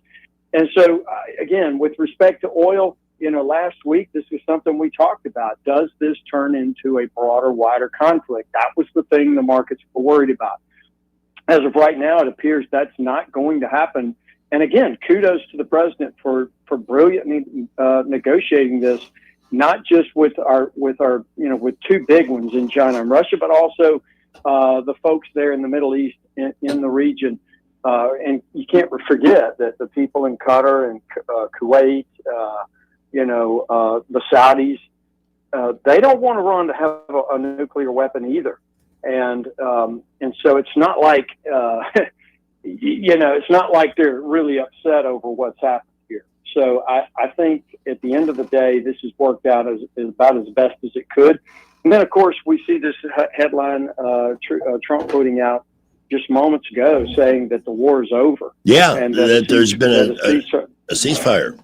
And so, again, with respect to oil, last week, this was something we talked about. Does this turn into a broader, wider conflict? That was the thing the markets were worried about. As of right now, it appears that's not going to happen. And again, kudos to the president for brilliantly negotiating this, not just with two big ones in China and Russia, but also the folks there in the Middle East in the region. And you can't forget that the people in Qatar and Kuwait, the Saudis, they don't want Iran to have a nuclear weapon either. And so it's not like, it's not like they're really upset over what's happened here. So I think at the end of the day, this has worked out as about as best as it could. And then, of course, we see this headline Trump putting out just moments ago saying that the war is over. Yeah, and that there's been a ceasefire.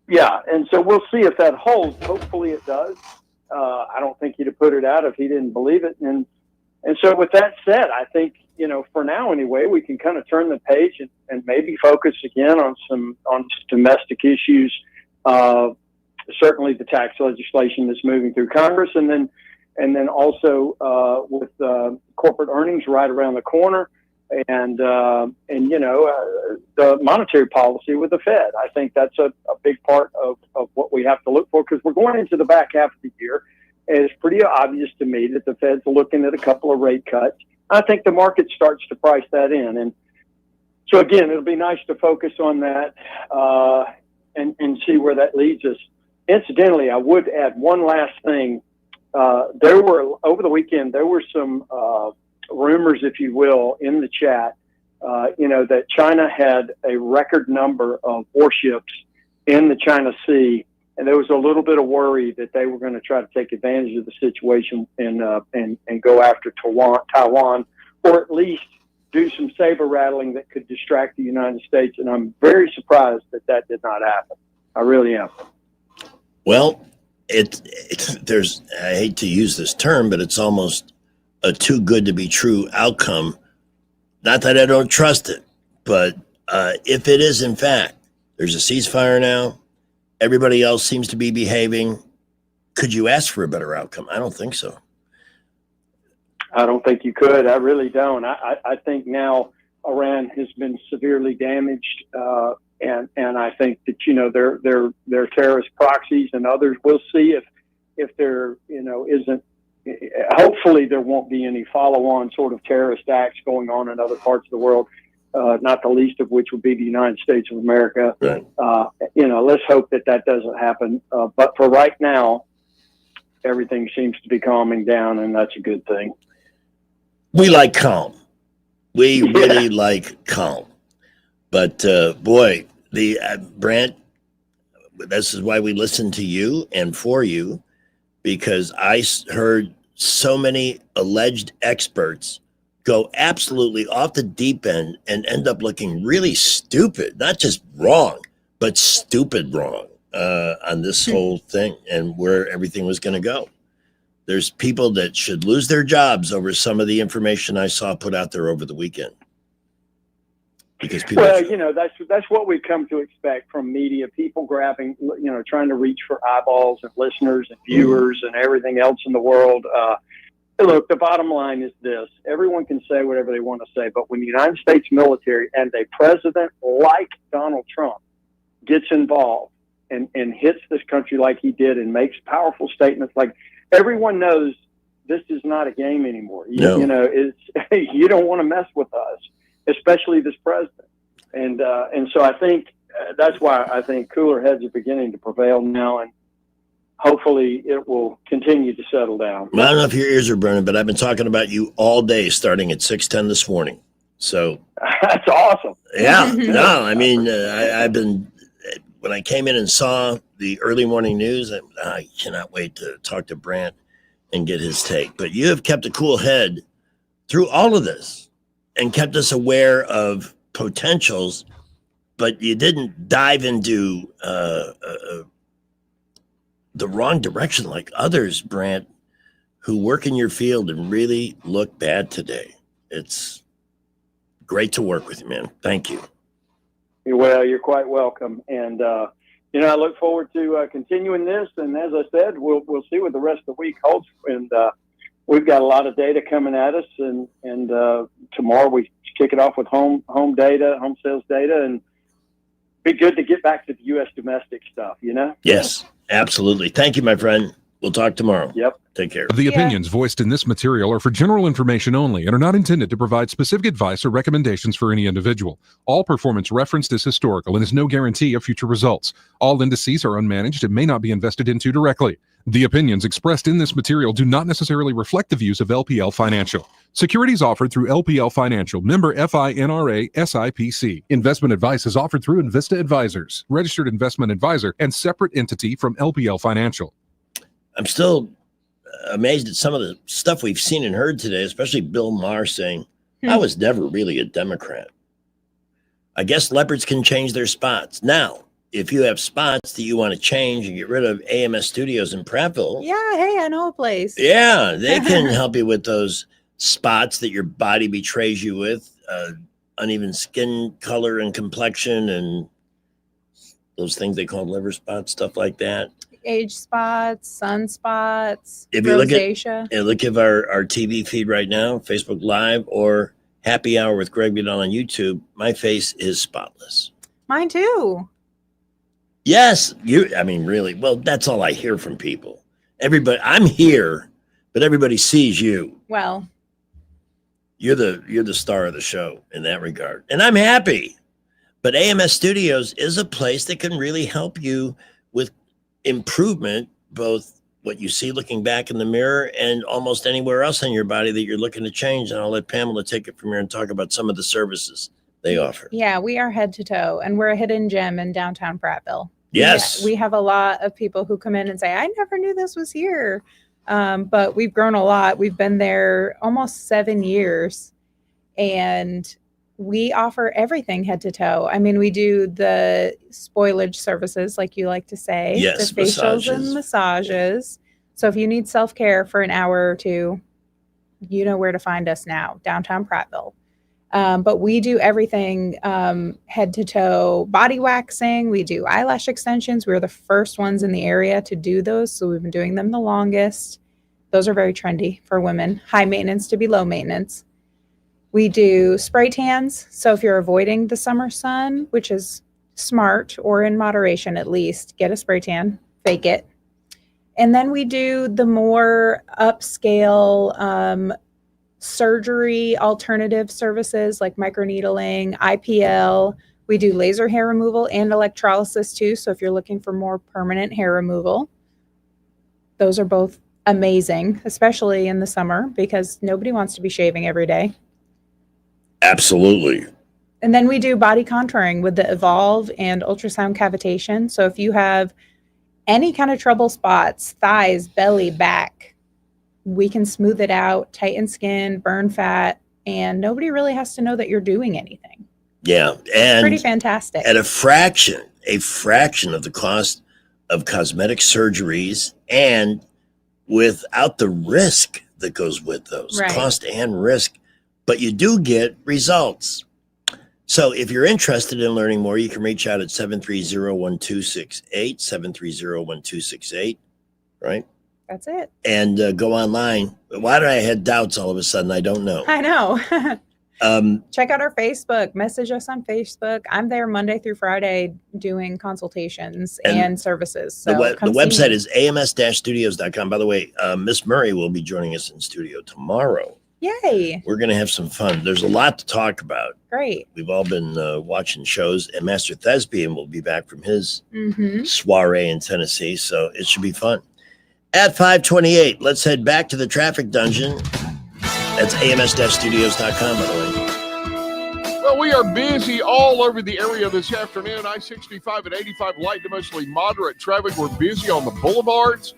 Yeah, and so we'll see if that holds. Hopefully it does. I don't think he'd have put it out if he didn't believe it. And so with that said, I think, for now anyway, we can kind of turn the page and maybe focus again on some domestic issues. Certainly the tax legislation that's moving through Congress, and then also with corporate earnings right around the corner, and the monetary policy with the Fed. I think that's a big part of what we have to look for, because we're going into the back half of the year. And it's pretty obvious to me that the Fed's looking at a couple of rate cuts. I think the market starts to price that in. And so, again, it'll be nice to focus on that and see where that leads us. Incidentally, I would add one last thing. Over the weekend, there were some rumors, if you will, in the chat, that China had a record number of warships in the China Sea, and there was a little bit of worry that they were going to try to take advantage of the situation and go after Taiwan, or at least do some saber rattling that could distract the United States. And I'm very surprised that did not happen. I really am. Well, there's, I hate to use this term, but it's almost a too good to be true outcome. Not that I don't trust it, but if it is, in fact, there's a ceasefire now, everybody else seems to be behaving, could you ask for a better outcome? I don't think so. I don't think you could. I really don't. I think now Iran has been severely damaged. And I think that, they're terrorist proxies, and others. We'll see if there, isn't. Hopefully, there won't be any follow-on sort of terrorist acts going on in other parts of the world. Not the least of which would be the United States of America. Right. Let's hope that doesn't happen. But for right now, everything seems to be calming down, and that's a good thing. We like calm. We really like calm. But boy, Brant, this is why we listen to you and for you, because I heard so many alleged experts go absolutely off the deep end and end up looking really stupid, not just wrong, but stupid wrong on this whole thing and where everything was going to go. There's people that should lose their jobs over some of the information I saw put out there over the weekend. Because people, that's what we've come to expect from media. People grabbing, trying to reach for eyeballs and listeners and viewers and everything else in the world. Look, the bottom line is this. Everyone can say whatever they want to say, but when the United States military and a president like Donald Trump gets involved and hits this country like he did and makes powerful statements, like everyone knows this is not a game anymore. No. You don't want to mess with us, especially this president. And so I think that's why I think cooler heads are beginning to prevail now, and hopefully it will continue to settle down. I don't know if your ears are burning, but I've been talking about you all day starting at 6:10 this morning. So that's awesome. Yeah. No, I mean, I've been, when I came in and saw the early morning news, I cannot wait to talk to Brant and get his take. But you have kept a cool head through all of this and kept us aware of potentials, but you didn't dive into the wrong direction like others, Brant, who work in your field and really look bad today. It's great to work with you, man. Thank you. Well, you're quite welcome. And, I look forward to continuing this. And as I said, we'll see what the rest of the week holds. And we've got a lot of data coming at us. And tomorrow we kick it off with home data, home sales data, and be good to get back to the U.S. domestic stuff, Yes, absolutely. Thank you, my friend. We'll talk tomorrow. Yep. Take care. The opinions voiced in this material are for general information only and are not intended to provide specific advice or recommendations for any individual. All performance referenced is historical and is no guarantee of future results. All indices are unmanaged and may not be invested into directly. The opinions expressed in this material do not necessarily reflect the views of LPL Financial. Securities offered through LPL Financial, member FINRA SIPC. Investment advice is offered through Invista Advisors, registered investment advisor, and separate entity from LPL Financial. I'm still amazed at some of the stuff we've seen and heard today, especially Bill Maher saying, I was never really a Democrat. I guess leopards can change their spots. Now, if you have spots that you want to change and get rid of AMS Studios in Prattville. Yeah, hey, I know a place. Yeah, they can help you with those spots that your body betrays you with, uneven skin color and complexion and those things they call liver spots, stuff like that. Age spots, sunspots, If you rosacea. look at our TV feed right now, Facebook Live or Happy Hour with Greg Vidal on YouTube, my face is spotless. Mine too. Yes, really. Well, that's all I hear from people. Everybody, I'm here, but everybody sees you. Well, You're the star of the show in that regard, and I'm happy. But AMS Studios is a place that can really help you with improvement, both what you see looking back in the mirror and almost anywhere else in your body that you're looking to change. And I'll let Pamela take it from here and talk about some of the services they offer. yeah, we are head to toe, and we're a hidden gem in downtown Prattville. Yes. We have a lot of people who come in and say, I never knew this was here. But we've grown a lot. We've been there almost 7 years, and we offer everything head to toe. I mean, we do the spoilage services, like you like to say, yes, the facials and massages. So if you need self-care for an hour or two, you know where to find us now, downtown Prattville. But we do everything head to toe. Body waxing, we do eyelash extensions. We're the first ones in the area to do those, so we've been doing them the longest. Those are very trendy for women. High maintenance to be low maintenance. We do spray tans. So if you're avoiding the summer sun, which is smart or in moderation at least, get a spray tan, fake it. And then we do the more upscale surgery alternative services like microneedling, IPL. We do laser hair removal and electrolysis too. So if you're looking for more permanent hair removal, those are both amazing, especially in the summer because nobody wants to be shaving every day. Absolutely. And then we do body contouring with the Evolve and ultrasound cavitation. So if you have any kind of trouble spots, thighs, belly, back, we can smooth it out, tighten skin, burn fat, and nobody really has to know that you're doing anything. Yeah. It's And pretty fantastic. at a fraction of the cost of cosmetic surgeries and without the risk that goes with those, Right. cost and risk, but you do get results. So if you're interested in learning more, you can reach out at 730-1268, 730-1268, right? That's it. And go online. Why did I had doubts all of a sudden? I don't know. I know. Um, Check out our Facebook. Message us on Facebook. I'm there Monday through Friday doing consultations and services. So the come see website me. is ams-studios.com. By the way, Miss Murray will be joining us in studio tomorrow. Yay. We're going to have some fun. There's a lot to talk about. Great. We've all been watching shows, and Master Thespian will be back from his Mm-hmm. soiree in Tennessee, so it should be fun. At 5:28, let's head back to the traffic dungeon. That's ams-studios.com, by the way. Well, we are busy all over the area this afternoon. I-65 and 85 light to mostly moderate traffic. We're busy on the boulevards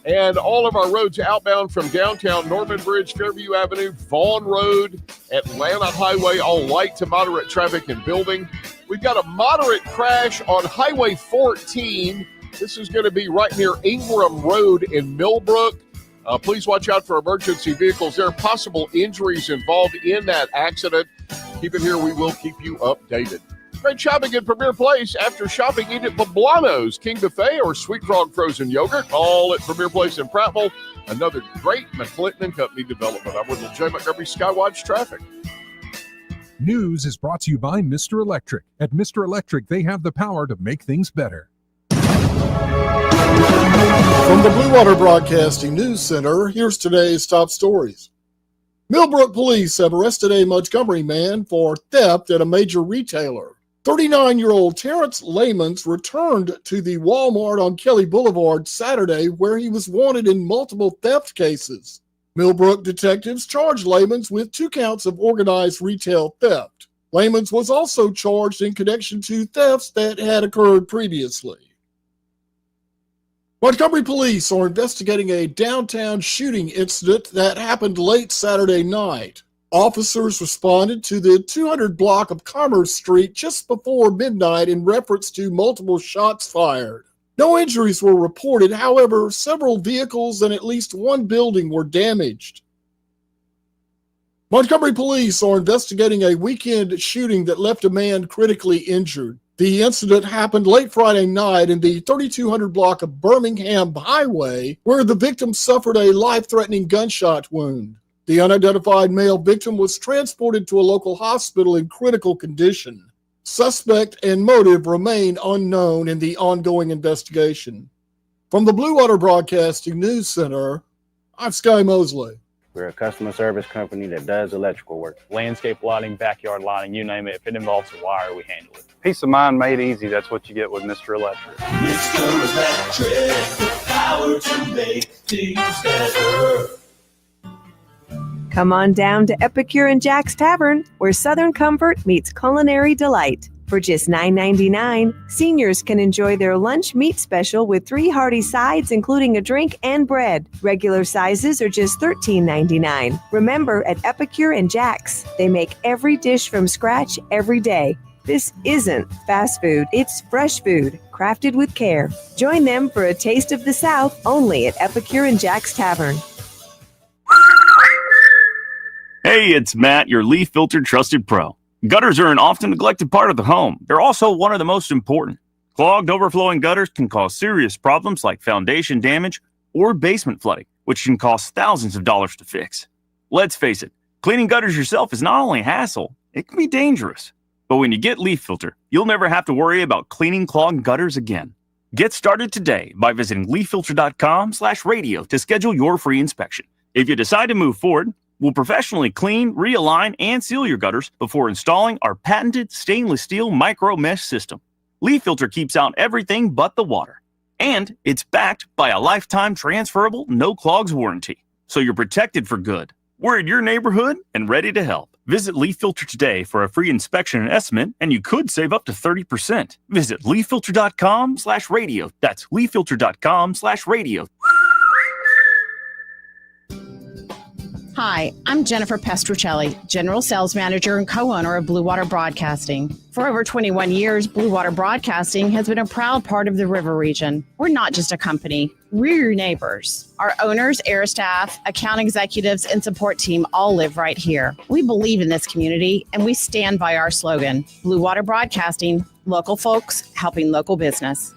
and all of our roads outbound from downtown, Norman Bridge, Fairview Avenue, Vaughn Road, Atlanta Highway, all light to moderate traffic and building. We've got a moderate crash on Highway 14. This is going to be right near Ingram Road in Millbrook. Please watch out for emergency vehicles. There are possible injuries involved in that accident. Keep it here. We will keep you updated. Great shopping at Premier Place. After shopping, eat at Poblano's King Buffet or Sweet Frog Frozen Yogurt. All at Premier Place in Prattville. Another great McClinton & Company development. I'm with Jay Montgomery, Skywatch Traffic. News is brought to you by Mr. Electric. At Mr. Electric, they have the power to make things better. From the Blue Water Broadcasting News Center, here's today's top stories. Millbrook police have arrested a Montgomery man for theft at a major retailer. 39-year-old Terrence Lamons returned to the Walmart on Kelly Boulevard Saturday, where he was wanted in multiple theft cases. Millbrook detectives charged Lamons with 2 counts of organized retail theft. Lamons was also charged in connection to thefts that had occurred previously. Montgomery police are investigating a downtown shooting incident that happened late Saturday night. Officers responded to the 200 block of Commerce Street just before midnight in reference to multiple shots fired. No injuries were reported. However, several vehicles and at least one building were damaged. Montgomery police are investigating a weekend shooting that left a man critically injured. The incident happened late Friday night in the 3200 block of Birmingham Highway, where the victim suffered a life-threatening gunshot wound. The unidentified male victim was transported to a local hospital in critical condition. Suspect and motive remain unknown in the ongoing investigation. From the Blue Water Broadcasting News Center, I'm Sky Mosley. We're a customer service company that does electrical work. Landscape lighting, backyard lighting, you name it. If it involves a wire, we handle it. Peace of mind made easy. That's what you get with Mr. Electric. Mr. Electric, the power to make things better. Come on down to Epicure and Jack's Tavern, where Southern comfort meets culinary delight. For just $9.99, seniors can enjoy their lunch meat special with 3 hearty sides, including a drink and bread. Regular sizes are just $13.99. Remember, at Epicure and Jack's, they make every dish from scratch every day. This isn't fast food, it's fresh food, crafted with care. Join them for a taste of the South only at Epicure and Jack's Tavern. Hey, it's Matt, your leaf filter trusted pro. Gutters are an often neglected part of the home. They're also one of the most important. Clogged, overflowing gutters can cause serious problems like foundation damage or basement flooding, which can cost thousands of dollars to fix. Let's face it, cleaning gutters yourself is not only a hassle, it can be dangerous. But when you get Leaf Filter, you'll never have to worry about cleaning clogged gutters again. Get started today by visiting leaffilter.com/radio to schedule your free inspection. If you decide to move forward, we'll professionally clean, realign, and seal your gutters before installing our patented stainless steel micro mesh system. Leaf Filter keeps out everything but the water. And it's backed by a lifetime transferable no clogs warranty. So you're protected for good. We're in your neighborhood and ready to help. Visit Leaf Filter today for a free inspection and estimate, and you could save up to 30%. Visit leaffilter.com/radio. That's leaffilter.com/radio. Hi, I'm Jennifer Pestruccelli, General Sales Manager and co-owner of Blue Water Broadcasting. For over 21 years, Blue Water Broadcasting has been a proud part of the River region. We're not just a company, we're your neighbors. Our owners, air staff, account executives, and support team all live right here. We believe in this community, and we stand by our slogan, Blue Water Broadcasting, local folks helping local business.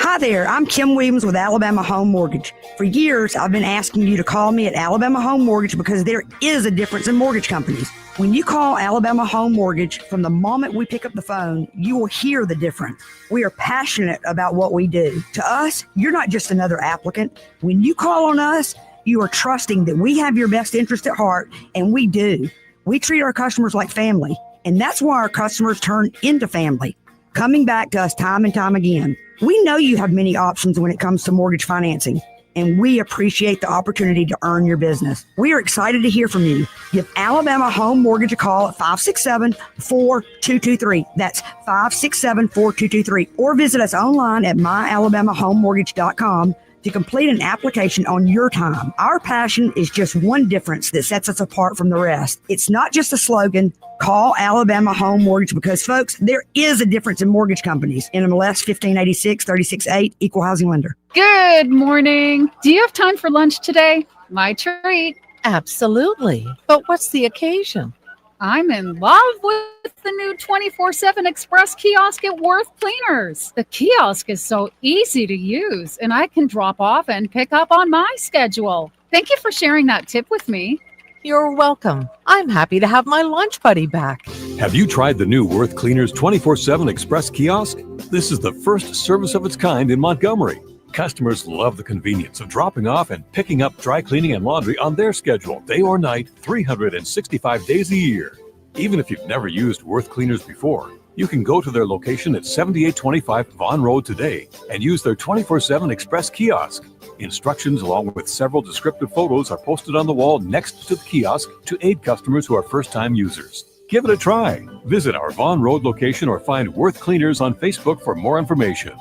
Hi there, I'm Kim Williams with Alabama Home Mortgage. For years, I've been asking you to call me at Alabama Home Mortgage because there is a difference in mortgage companies. When you call Alabama Home Mortgage, from the moment we pick up the phone, you will hear the difference. We are passionate about what we do. To us, you're not just another applicant. When you call on us, you are trusting that we have your best interest at heart, and we do. We treat our customers like family, and that's why our customers turn into family, coming back to us time and time again. We know you have many options when it comes to mortgage financing, and we appreciate the opportunity to earn your business. We are excited to hear from you. Give Alabama Home Mortgage a call at 567-4223. That's 567-4223. Or visit us online at myalabamahomemortgage.com to complete an application on your time. Our passion is just one difference that sets us apart from the rest. It's not just a slogan. Call Alabama Home Mortgage because, folks, there is a difference in mortgage companies. NMLS 1586 368, Equal Housing Lender. Good morning. Do you have time for lunch today? My treat. Absolutely. But what's the occasion? I'm in love with the new 24/7 Express kiosk at Worth Cleaners. The kiosk is so easy to use, and I can drop off and pick up on my schedule. Thank you for sharing that tip with me. You're welcome. I'm happy to have my lunch buddy back. Have you tried the new Worth Cleaners 24/7 Express kiosk? This is the first service of its kind in Montgomery. Customers love the convenience of dropping off and picking up dry cleaning and laundry on their schedule, day or night, 365 days a year. Even if you've never used Worth Cleaners before, you can go to their location at 7825 Vaughn Road today and use their 24/7 Express kiosk. Instructions along with several descriptive photos are posted on the wall next to the kiosk to aid customers who are first-time users. Give it a try. Visit our Vaughn Road location or find Worth Cleaners on Facebook for more information.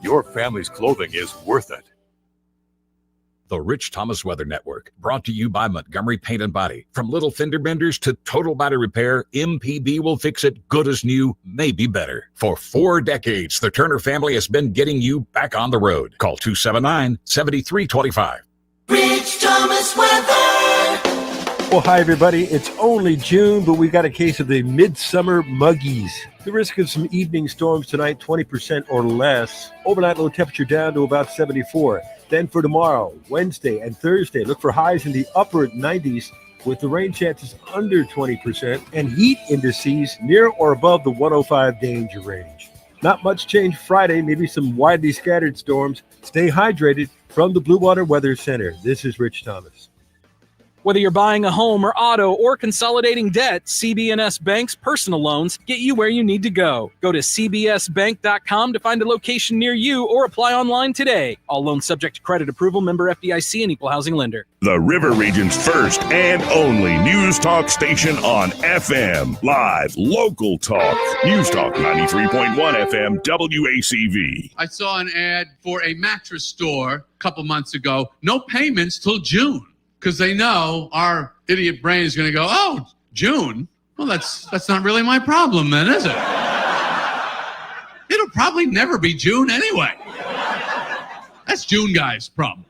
Your family's clothing is worth it. The Rich Thomas Weather Network, brought to you by Montgomery Paint and Body. From little fender benders to total body repair, MPB will fix it good as new, maybe better. For 4 decades, the Turner family has been getting you back on the road. Call 279-7325. Rich Thomas Weather. Well, hi, everybody. It's only June, but we got a case of the midsummer muggies. The risk of some evening storms tonight, 20% or less. Overnight low temperature down to about 74. Then for tomorrow, Wednesday and Thursday, look for highs in the upper 90s with the rain chances under 20% and heat indices near or above the 105 danger range. Not much change Friday, maybe some widely scattered storms. Stay hydrated. From the Blue Water Weather Center, this is Rich Thomas. Whether you're buying a home or auto or consolidating debt, CB&S Bank's personal loans get you where you need to go. Go to cbsbank.com to find a location near you or apply online today. All loans subject to credit approval, member FDIC, and equal housing lender. The River Region's first and only news talk station on FM. Live, local talk. News Talk 93.1 FM, WACV. I saw an ad for a mattress store a couple months ago. No payments till June. Because they know our idiot brain is going to go, oh, June? Well, that's not really my problem then, is it? It'll probably never be June anyway. That's June guy's problem.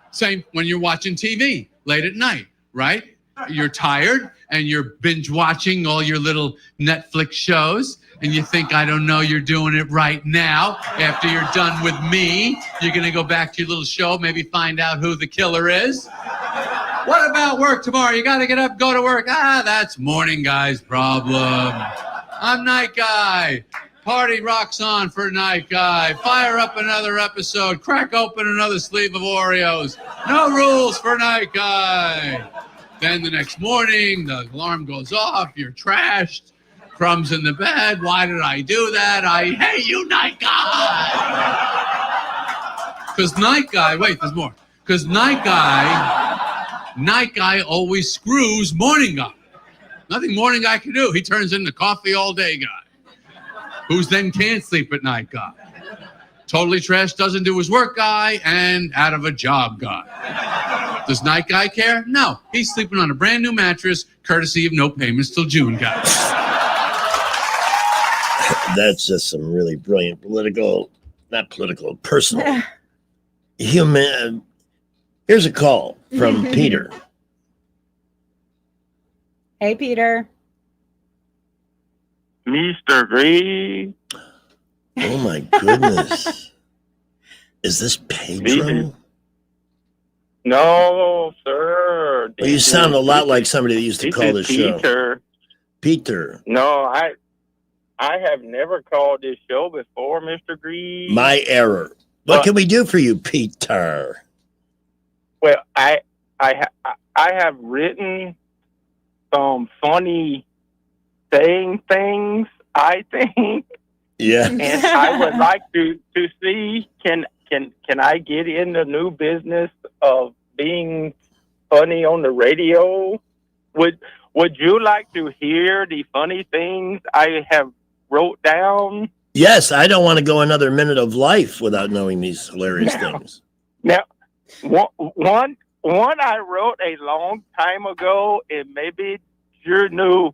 Same when you're watching TV late at night, right? You're tired and you're binge watching all your little Netflix shows. And you think, I don't know, you're doing it right now. After you're done with me, you're going to go back to your little show, maybe find out who the killer is. What about work tomorrow? You got to get up, go to work. That's morning guy's problem. I'm night guy. Party rocks on for night guy. Fire up another episode. Crack open another sleeve of Oreos. No rules for night guy. Then the next morning, the alarm goes off. You're trashed. Crumbs in the bed. Why did I do that? I hate you, night guy. Because night guy, wait, there's more. Because night guy always screws morning guy. Nothing morning guy can do. He turns into coffee all day guy. Who's then can't sleep at night guy. Totally trashed, doesn't do his work guy, and out of a job guy. Does night guy care? No. He's sleeping on a brand new mattress, courtesy of no payments till June guy. That's just some really brilliant personal human. Here's a call from Peter. Hey, Peter. Mr. Green. Oh my goodness. Is this Pedro? No, sir. Well, you sound a lot like somebody that used to call this show. Peter. Peter. No, I have never called this show before, Mr. Green. My error. What can we do for you, Peter? Well, I have written some funny things, I think. Yeah. And I would like to see, can I get in the new business of being funny on the radio? Would you like to hear the funny things I have wrote down? Yes, I don't want to go another minute of life without knowing these hilarious things. Now, one I wrote a long time ago, and maybe your new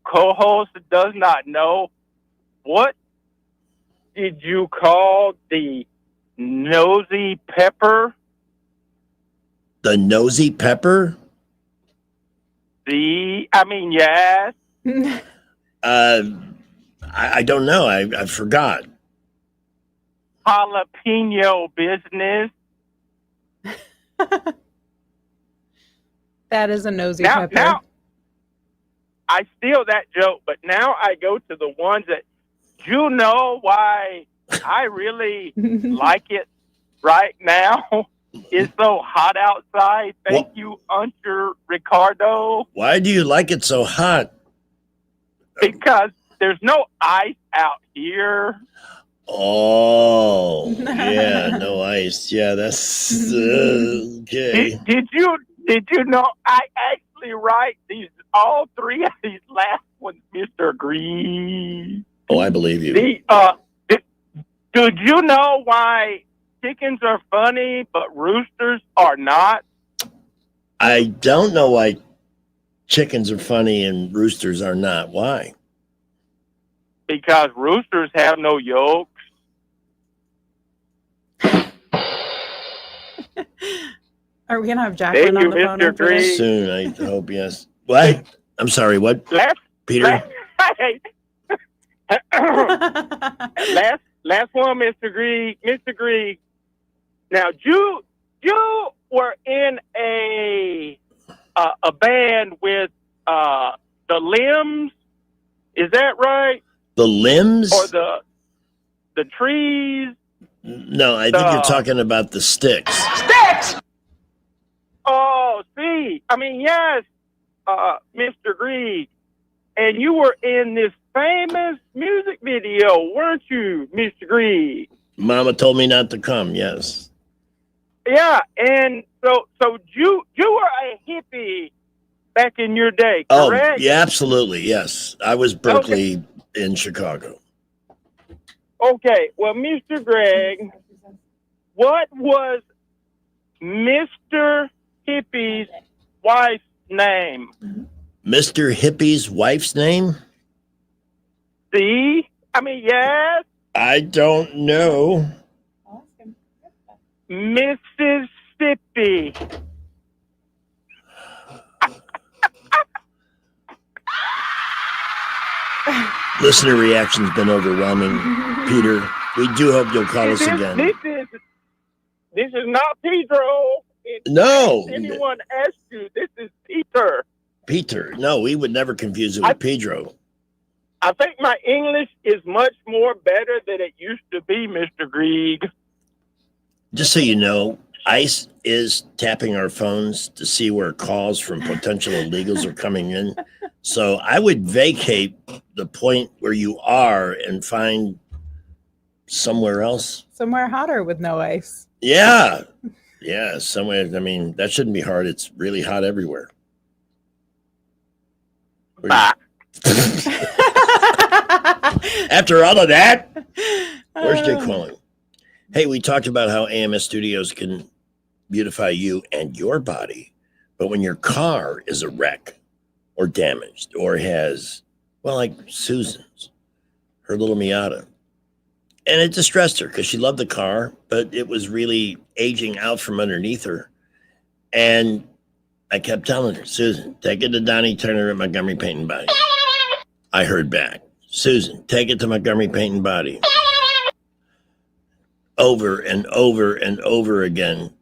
co-host does not know. What did you call the nosy pepper? The nosy pepper? Yes. I don't know. I forgot. Jalapeno business. That is a nosy pepper. Now, I steal that joke, but now I go to the ones that, you know why I really like it right now? It's so hot outside. Thank you, Uncle Ricardo. Why do you like it so hot? Because there's no ice out here. Oh, yeah, no ice. Yeah, that's okay. Did you know I actually write all three of these last ones, Mr. Green? Oh, I believe you. Did you know why chickens are funny but roosters are not? I don't know why chickens are funny and roosters are not. Why? Because roosters have no yolks. Are we going to have Jacqueline on the phone after this? Soon, I hope, yes. What? I'm sorry, what? Peter? Last one, Mr. Green. Mr. Green. Now, you were in a band with the Limbs. Is that right? The Limbs? Or the Trees? No, I think you're talking about the Sticks. Sticks! Oh, see. Yes, Mr. Green. And you were in this famous music video, weren't you, Mr. Green? Mama told me not to come, yes. Yeah, and so you were a hippie back in your day, correct? Oh, yeah, absolutely, yes. I was Berkeley in Chicago. Okay, well, Mr. Greg, what was Mr. Hippie's wife's name? Mr. Hippie's wife's name? See? Yes. I don't know. Mississippi. Listener reaction's been overwhelming, Peter. We do hope you'll call us again. This is not Pedro. No. Anyone asked you, this is Peter. Peter. No, we would never confuse it with Pedro. I think my English is much more better than it used to be, Mr. Grieg. Just so you know, ICE is tapping our phones to see where calls from potential illegals are coming in. So I would vacate the point where you are and find somewhere else. Somewhere hotter with no ice. Yeah. Yeah, somewhere. I mean, that shouldn't be hard. It's really hot everywhere. After all of that, where's Jay calling? Hey, we talked about how AMS Studios can beautify you and your body, but when your car is a wreck or damaged or has, well, like Susan's, her little Miata, and it distressed her because she loved the car, but it was really aging out from underneath her. And I kept telling her, Susan, take it to Donnie Turner at Montgomery Paint and Body. I heard back. Susan, take it to Montgomery Paint and Body. Over and over and over again.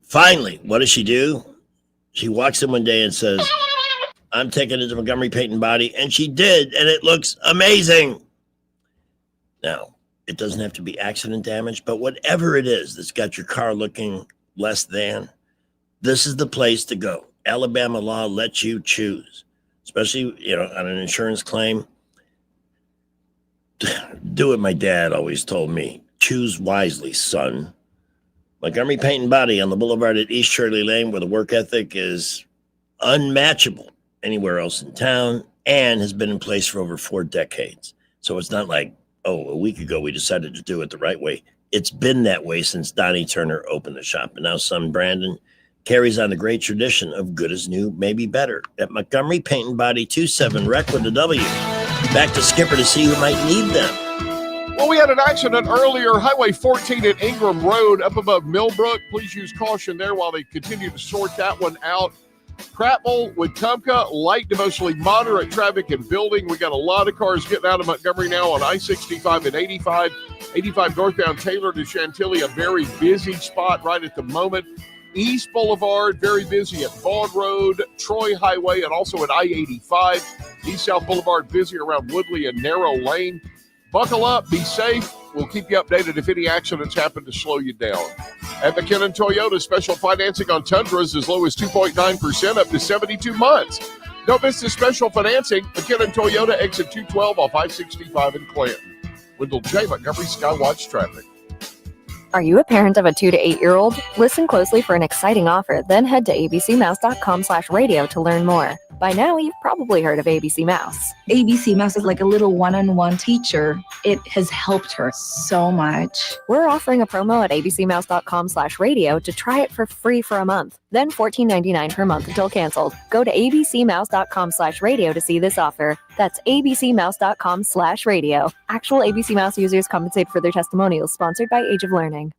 Finally, what does she do? She walks in one day and says, I'm taking it to Montgomery Paint and Body. And she did, and it looks amazing. Now, it doesn't have to be accident damage, but whatever it is that's got your car looking less than, this is the place to go. Alabama law lets you choose, especially, on an insurance claim. Do what my dad always told me. Choose wisely, son. Montgomery Paint and Body on the boulevard at East Shirley Lane, where the work ethic is unmatchable anywhere else in town and has been in place for over 4 decades. So it's not like, a week ago we decided to do it the right way. It's been that way since Donnie Turner opened the shop. And now son Brandon carries on the great tradition of good as new, maybe better. At Montgomery Paint and Body, 27 Rec with a W. Back to Skipper to see who might need them. Well, we had an accident earlier, Highway 14 at Ingram Road up above Millbrook. Please use caution there while they continue to sort that one out. Prattville, Wetumpka, light to mostly moderate traffic and building. We got a lot of cars getting out of Montgomery now on I-65 and 85. 85 northbound Taylor to Chantilly, a very busy spot right at the moment. East Boulevard, very busy at Vaughn Road, Troy Highway, and also at I-85. East-South Boulevard, busy around Woodley and Narrow Lane. Buckle up, be safe. We'll keep you updated if any accidents happen to slow you down. At McKinnon Toyota, special financing on Tundras as low as 2.9% up to 72 months. Don't miss the special financing. McKinnon Toyota, exit 212 off I-65 in Clanton. Wendell J. Montgomery Skywatch Traffic. Are you a parent of a 2 to 8 year old? Listen closely for an exciting offer, then head to abcmouse.com/radio to learn more. By now, you've probably heard of ABC Mouse. ABC Mouse is like a little one-on-one teacher. It has helped her so much. We're offering a promo at abcmouse.com/radio to try it for free for a month, then $14.99 per month until canceled. Go to abcmouse.com/radio to see this offer. That's abcmouse.com/radio. Actual ABC Mouse users compensate for their testimonials, sponsored by Age of Learning.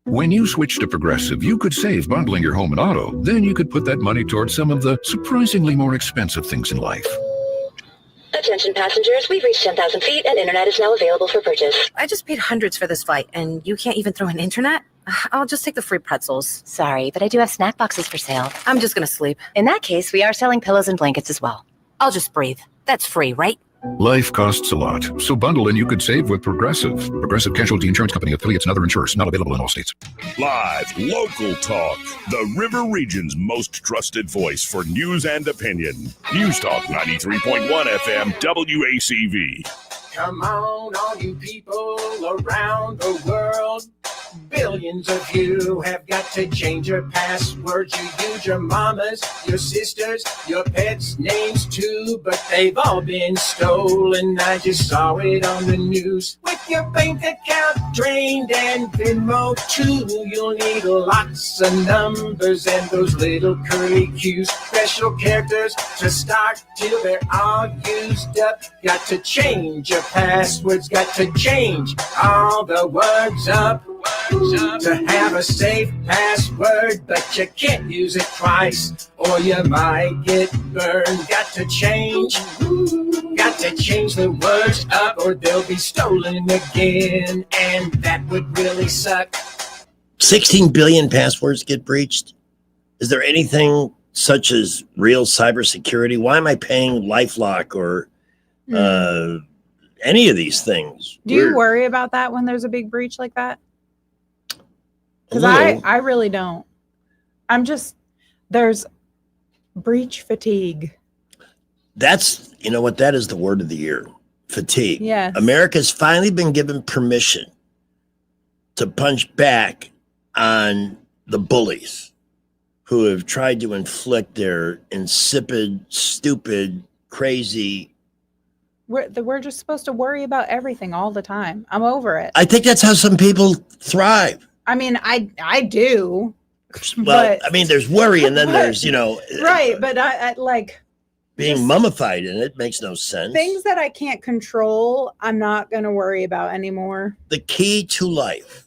When you switch to Progressive, you could save bundling your home and auto. Then you could put that money towards some of the surprisingly more expensive things in life. Attention passengers, we've reached 10,000 feet and internet is now available for purchase. I just paid hundreds for this flight, and you can't even throw in internet? I'll just take the free pretzels. Sorry, but I do have snack boxes for sale. I'm just gonna sleep. In that case, we are selling pillows and blankets as well. I'll just breathe. That's free, right? Life costs a lot, so bundle and you could save with Progressive. Progressive Casualty Insurance Company, affiliates, and other insurers. Not available in all states. Live, local talk. The River Region's most trusted voice for news and opinion. News Talk 93.1 FM WACV. Come on, all you people around the world. Billions of you have got to change your passwords. You use your mamas, your sisters, your pets' names too, but they've all been stolen. I just saw it on the news. With your bank account drained and Venmo too, you'll need lots of numbers and those little curly cues. Special characters to start till they're all used up. Got to change your passwords, got to change all the words up. To have a safe password, but you can't use it twice, or you might get burned. Got to change the words up, or they'll be stolen again, and that would really suck. 16 billion passwords get breached. Is there anything such as real cybersecurity? Why am I paying LifeLock or any of these things? Do you worry about that when there's a big breach like that? Because I really don't. There's breach fatigue. That's, you know what, that is the word of the year. Fatigue. Yes. America's finally been given permission to punch back on the bullies who have tried to inflict their insipid, stupid, crazy. We're just supposed to worry about everything all the time. I'm over it. I think that's how some people thrive. I mean, I do. Well, I mean, there's worry, and then there's, right. But I like being mummified in it makes no sense. Things that I can't control, I'm not going to worry about anymore. The key to life,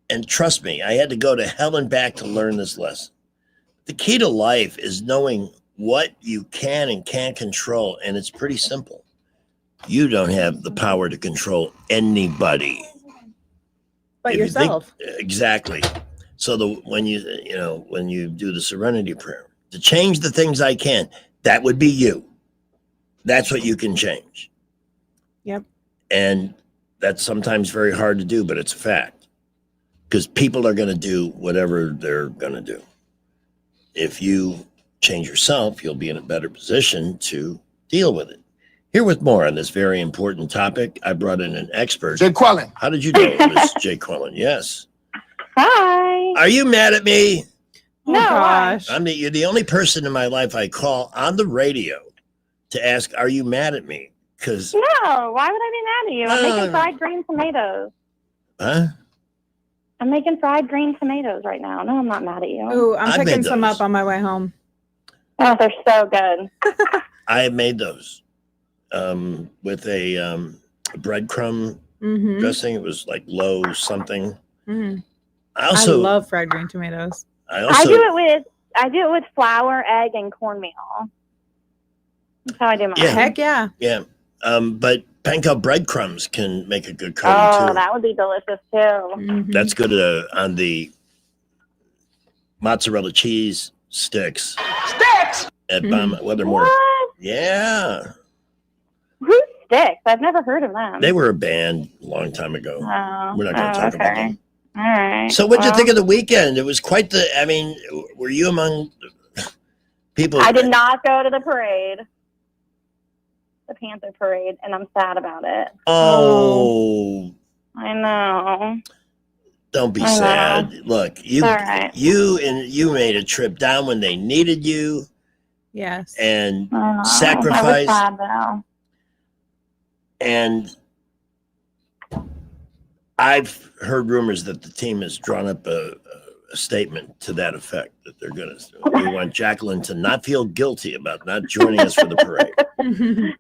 and trust me, I had to go to hell and back to learn this lesson. The key to life is knowing what you can and can't control, and it's pretty simple. You don't have the power to control anybody. But yourself. Exactly. So when you do the serenity prayer, to change the things I can, that would be you. That's what you can change. Yep. And that's sometimes very hard to do, but it's a fact. Because people are going to do whatever they're going to do. If you change yourself, you'll be in a better position to deal with it. Here with more on this very important topic, I brought in an expert. Jay Quellen. How did you know it was Jay Quellen? Yes. Hi. Are you mad at me? No. Oh, gosh. You're the only person in my life I call on the radio to ask, are you mad at me? Because No, why would I be mad at you? I'm making fried green tomatoes. Huh? I'm making fried green tomatoes right now. No, I'm not mad at you. Ooh, I'm picking some up on my way home. Oh, they're so good. I made those with a breadcrumb Mhm. dressing. It was like low something. Mm-hmm. I love fried green tomatoes. I do it with flour, egg, and cornmeal. That's how I do mine. Yeah. Heck yeah. Yeah. But panko breadcrumbs can make a good coating Oh, too. that would be delicious too. Mm-hmm. That's good on the mozzarella cheese sticks. At well, they're more. What? Yeah. Who's Sticks? I've never heard of them. They were a band a long time ago. Oh, We're not going to talk about them. All right. So what'd you think of the weekend? It was quite were you among people? I did not go to the parade, the Panther parade, and I'm sad about it. Oh. I know. Don't be I know. sad. Look, you All right. you made a trip down when they needed you Yes. and I was sacrificed. sad though. And I've heard rumors that the team has drawn up a statement to that effect, that they're going to, we want Jacqueline to not feel guilty about not joining us for the parade.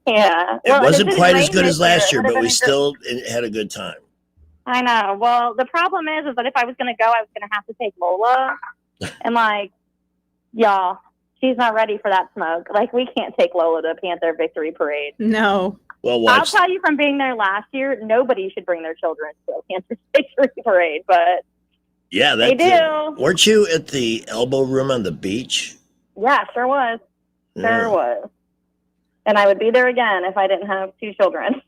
Yeah. It wasn't didn't quite as rain good this as last year, It would've but been we a good- still had a good time. I know. Well, the problem is that if I was going to go, I was going to have to take Lola. And y'all, she's not ready for that smoke. We can't take Lola to a Panther victory parade. No. Well, I'll tell you from being there last year, nobody should bring their children to a Panther victory parade, but Yeah, they do. Weren't you at the Elbow Room on the beach? Yeah, sure was. Yeah. Sure was. And I would be there again if I didn't have two children.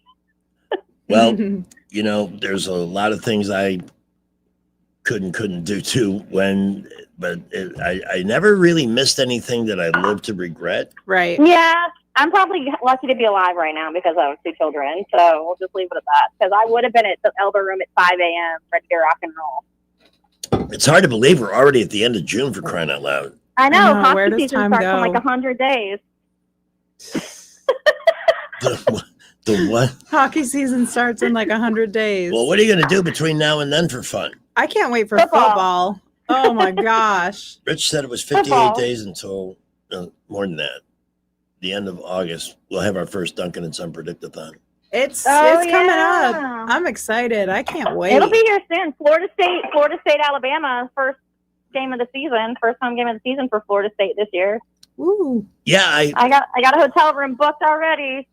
Well, there's a lot of things I couldn't do too but I never really missed anything that I lived to regret. Right. Yeah, I'm probably lucky to be alive right now because I have two children. So we'll just leave it at that. Because I would have been at the Elbow Room at 5 a.m. ready to rock and roll. It's hard to believe we're already at the end of June, for crying out loud. I know. know, where Hockey does season time starts in go? 100 days. The what? Hockey season starts in 100 days. Well, what are you going to do between now and then for fun? I can't wait for football. Oh my gosh. Rich said it was 58 Football. days until, more than that, the end of August. We'll have our first Duncan and Son Predict-a-thon. It's Oh, coming up. yeah. I'm excited. I can't wait. It'll be here soon. Florida State, Alabama, first game of the season, first home game of the season for Florida State this year. Ooh. Yeah, I got a hotel room booked already.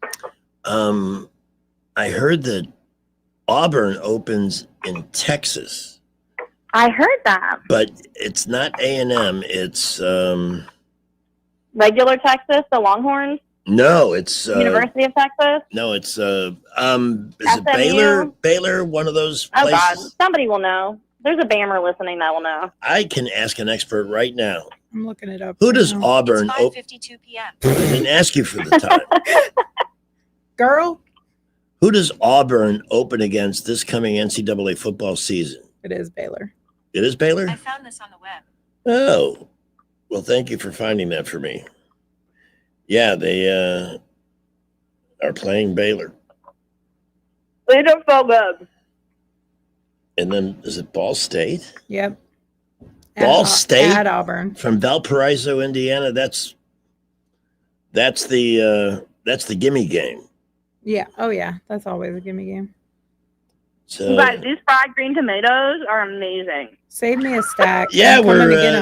I heard that Auburn opens in Texas I heard that. But it's not A&M. It's Regular Texas, the Longhorns. no, it's University of Texas. no, it's is it SMU? Baylor, one of those Oh places. God, somebody will know. There's a Bammer listening that will know. I can ask an expert right now. I'm looking it up. Who right does now. Auburn? It's 5:52 p.m. I didn't ask you for the time. Girl? Who does Auburn open against this coming NCAA football season? It is Baylor. It is Baylor? I found this on the web. Oh, well, thank you for finding that for me. Yeah, they are playing Baylor. They don't feel good. And then, is it Ball State? Yep. Ball State? At Auburn. From Valparaiso, Indiana. That's the gimme game. Yeah. Oh, yeah. That's always a gimme game. So, You guys, these fried green tomatoes are amazing. Save me a stack. yeah, I'm coming to get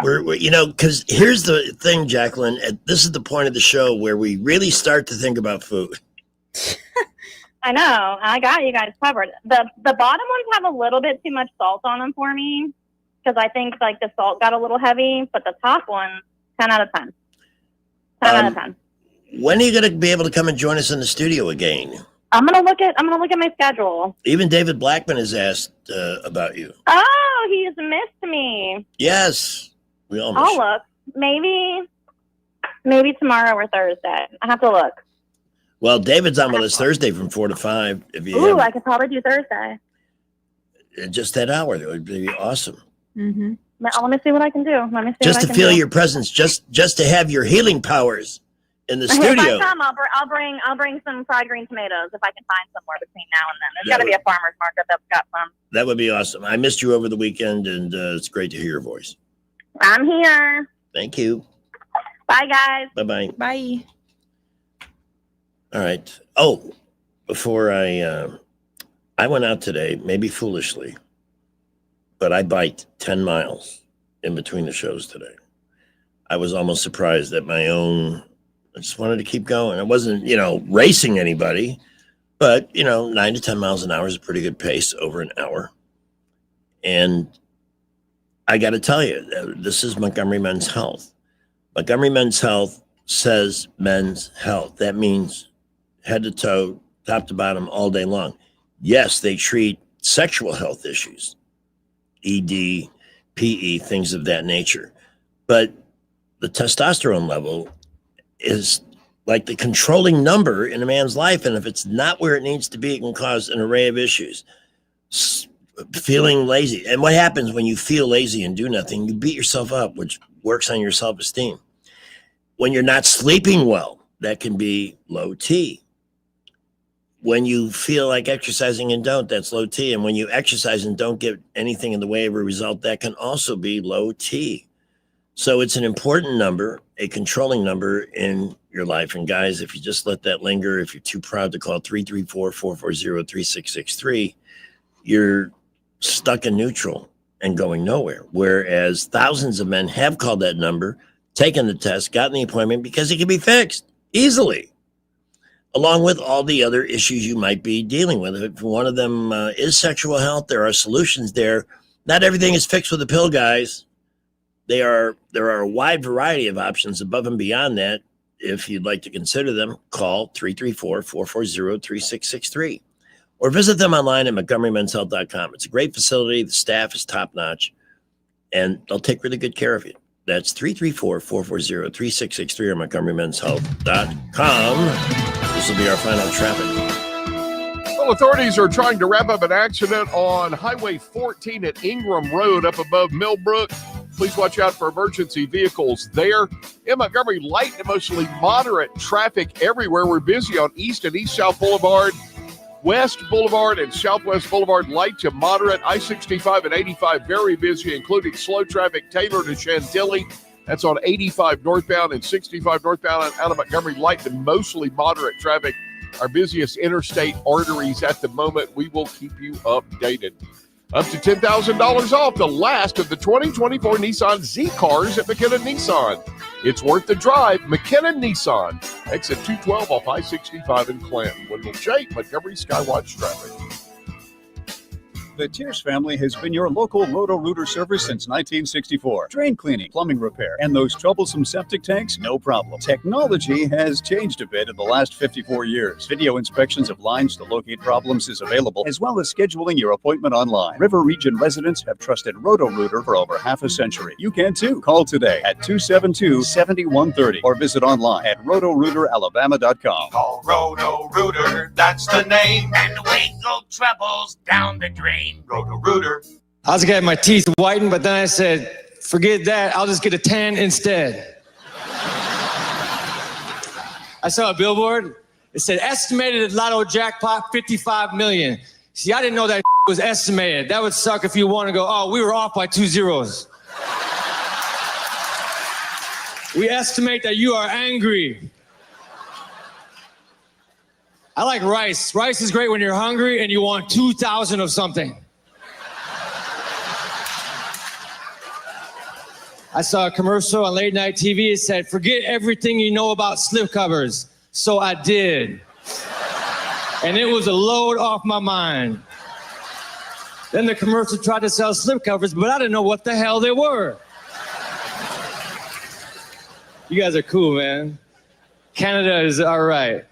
we're 'em. because here's the thing, Jacqueline. This is the point of the show where we really start to think about food. I know. I got you guys covered. The bottom ones have a little bit too much salt on them for me because I think like the salt got a little heavy. But the top one, 10 out of 10. 10 out of 10. When are you going to be able to come and join us in the studio again? I'm gonna look at my schedule. Even David Blackman has asked about you. Oh, he's missed me. Yes, we all miss I'll you. look. Maybe tomorrow or Thursday. I have to look. Well, David's on with us Thursday from 4 to 5. If you Ooh, have I could probably do Thursday. just that hour, that would be awesome. Mm-hmm. Let me see what I can do. Let me see. Just what to I can feel do. your presence, just to have your healing powers in the If studio. I come, I'll bring some fried green tomatoes if I can find somewhere between now and then. There's That got to be a farmer's market that's got some. That would be awesome. I missed you over the weekend, and it's great to hear your voice. I'm here. Thank you. Bye, guys. Bye-bye. Bye. All right. Oh, before I went out today, maybe foolishly, but I biked 10 miles in between the shows today. I was almost surprised at my own. I just wanted to keep going. I wasn't, racing anybody, but, 9 to 10 miles an hour is a pretty good pace over an hour. And I got to tell you, this is Montgomery Men's Health. Montgomery Men's Health says men's health. That means head to toe, top to bottom, all day long. Yes, they treat sexual health issues, ED, PE, things of that nature. But the testosterone level is like the controlling number in a man's life. And if it's not where it needs to be, it can cause an array of issues. Feeling lazy. And what happens when you feel lazy and do nothing? You beat yourself up, which works on your self-esteem. When you're not sleeping well, that can be low T. When you feel like exercising and don't, that's low T. And when you exercise and don't get anything in the way of a result, that can also be low T. So it's an important number, a controlling number in your life. And guys, if you just let that linger, if you're too proud to call 334-440-3663, you're stuck in neutral and going nowhere. Whereas thousands of men have called that number, taken the test, gotten the appointment because it can be fixed easily, along with all the other issues you might be dealing with. If one of them is sexual health, there are solutions there. Not everything is fixed with a pill, guys. There are a wide variety of options above and beyond that. If you'd like to consider them, call 334-440-3663 or visit them online at montgomerymenshealth.com. It's a great facility. The staff is top-notch, and they'll take really good care of you. That's 334-440-3663 or montgomerymenshealth.com. This will be our final traffic. Well, authorities are trying to wrap up an accident on Highway 14 at Ingram Road up above Millbrook. Please watch out for emergency vehicles there. In Montgomery, light to mostly moderate traffic everywhere. We're busy on East and East-South Boulevard, West Boulevard and Southwest Boulevard, light to moderate. I-65 and 85, very busy, including slow traffic Taylor to Chantilly. That's on 85 northbound and 65 northbound and out of Montgomery, light to mostly moderate traffic. Our busiest interstate arteries at the moment. We will keep you updated. Up to $10,000 off the last of the 2024 Nissan Z cars at McKinnon Nissan. It's worth the drive. McKinnon Nissan. Exit 212 off I-65 in Clinton. Wendell Chait, Montgomery Skywatch traffic. The Tierce family has been your local Roto-Rooter service since 1964. Drain cleaning, plumbing repair, and those troublesome septic tanks, no problem. Technology has changed a bit in the last 54 years. Video inspections of lines to locate problems is available, as well as scheduling your appointment online. River Region residents have trusted Roto-Rooter for over half a century. You can too. Call today at 272-7130 or visit online at rotorooteralabama.com. Call Roto-Rooter, that's the name. And away go troubles down the drain. Roto-Rooter. I was getting my teeth whitened, but then I said, forget that, I'll just get a tan instead. I saw a billboard. It said, estimated lotto jackpot, 55 million. See, I didn't know that was estimated. That would suck if you want to go, oh, we were off by 2 zeros. We estimate that you are angry. I like rice. Rice is great when you're hungry and you want 2,000 of something. I saw a commercial on late night TV. It said, forget everything you know about slipcovers. So I did. And it was a load off my mind. Then the commercial tried to sell slipcovers, but I didn't know what the hell they were. You guys are cool, man. Canada is all right.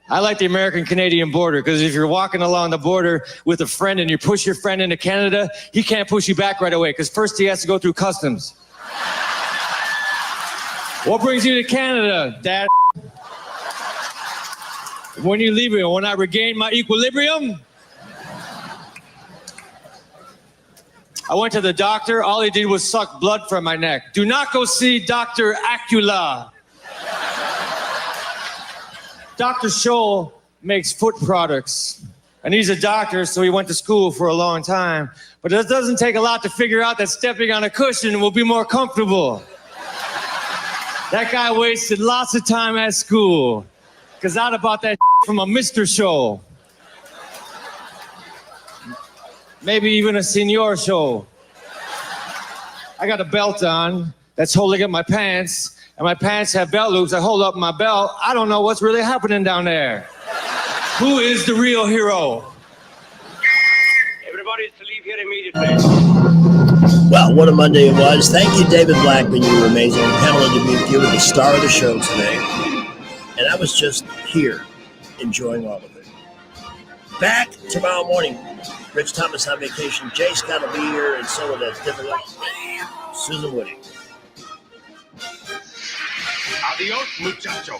I like the American-Canadian border because if you're walking along the border with a friend and you push your friend into Canada, he can't push you back right away because first he has to go through customs. What brings you to Canada, Dad? When you leave here, when I regain my equilibrium? I went to the doctor. All he did was suck blood from my neck. Do not go see Dr. Acula. Dr. Scholl makes foot products. And he's a doctor, so he went to school for a long time. But it doesn't take a lot to figure out that stepping on a cushion will be more comfortable. That guy wasted lots of time at school. Because I'd have bought that from a Mr. Show. Maybe even a Senor Show. I got a belt on that's holding up my pants, and my pants have belt loops that hold up my belt. I don't know what's really happening down there. Who is the real hero? Everybody is to leave here immediately. Well, what a Monday it was. Thank you, David Blackman. You were amazing. Pamela DeMuth, you were the star of the show today. And I was just here enjoying all of it. Back tomorrow morning. Rich Thomas on vacation. Jay Scott will be here, and so will that different Susan Woody. Adios, muchacho.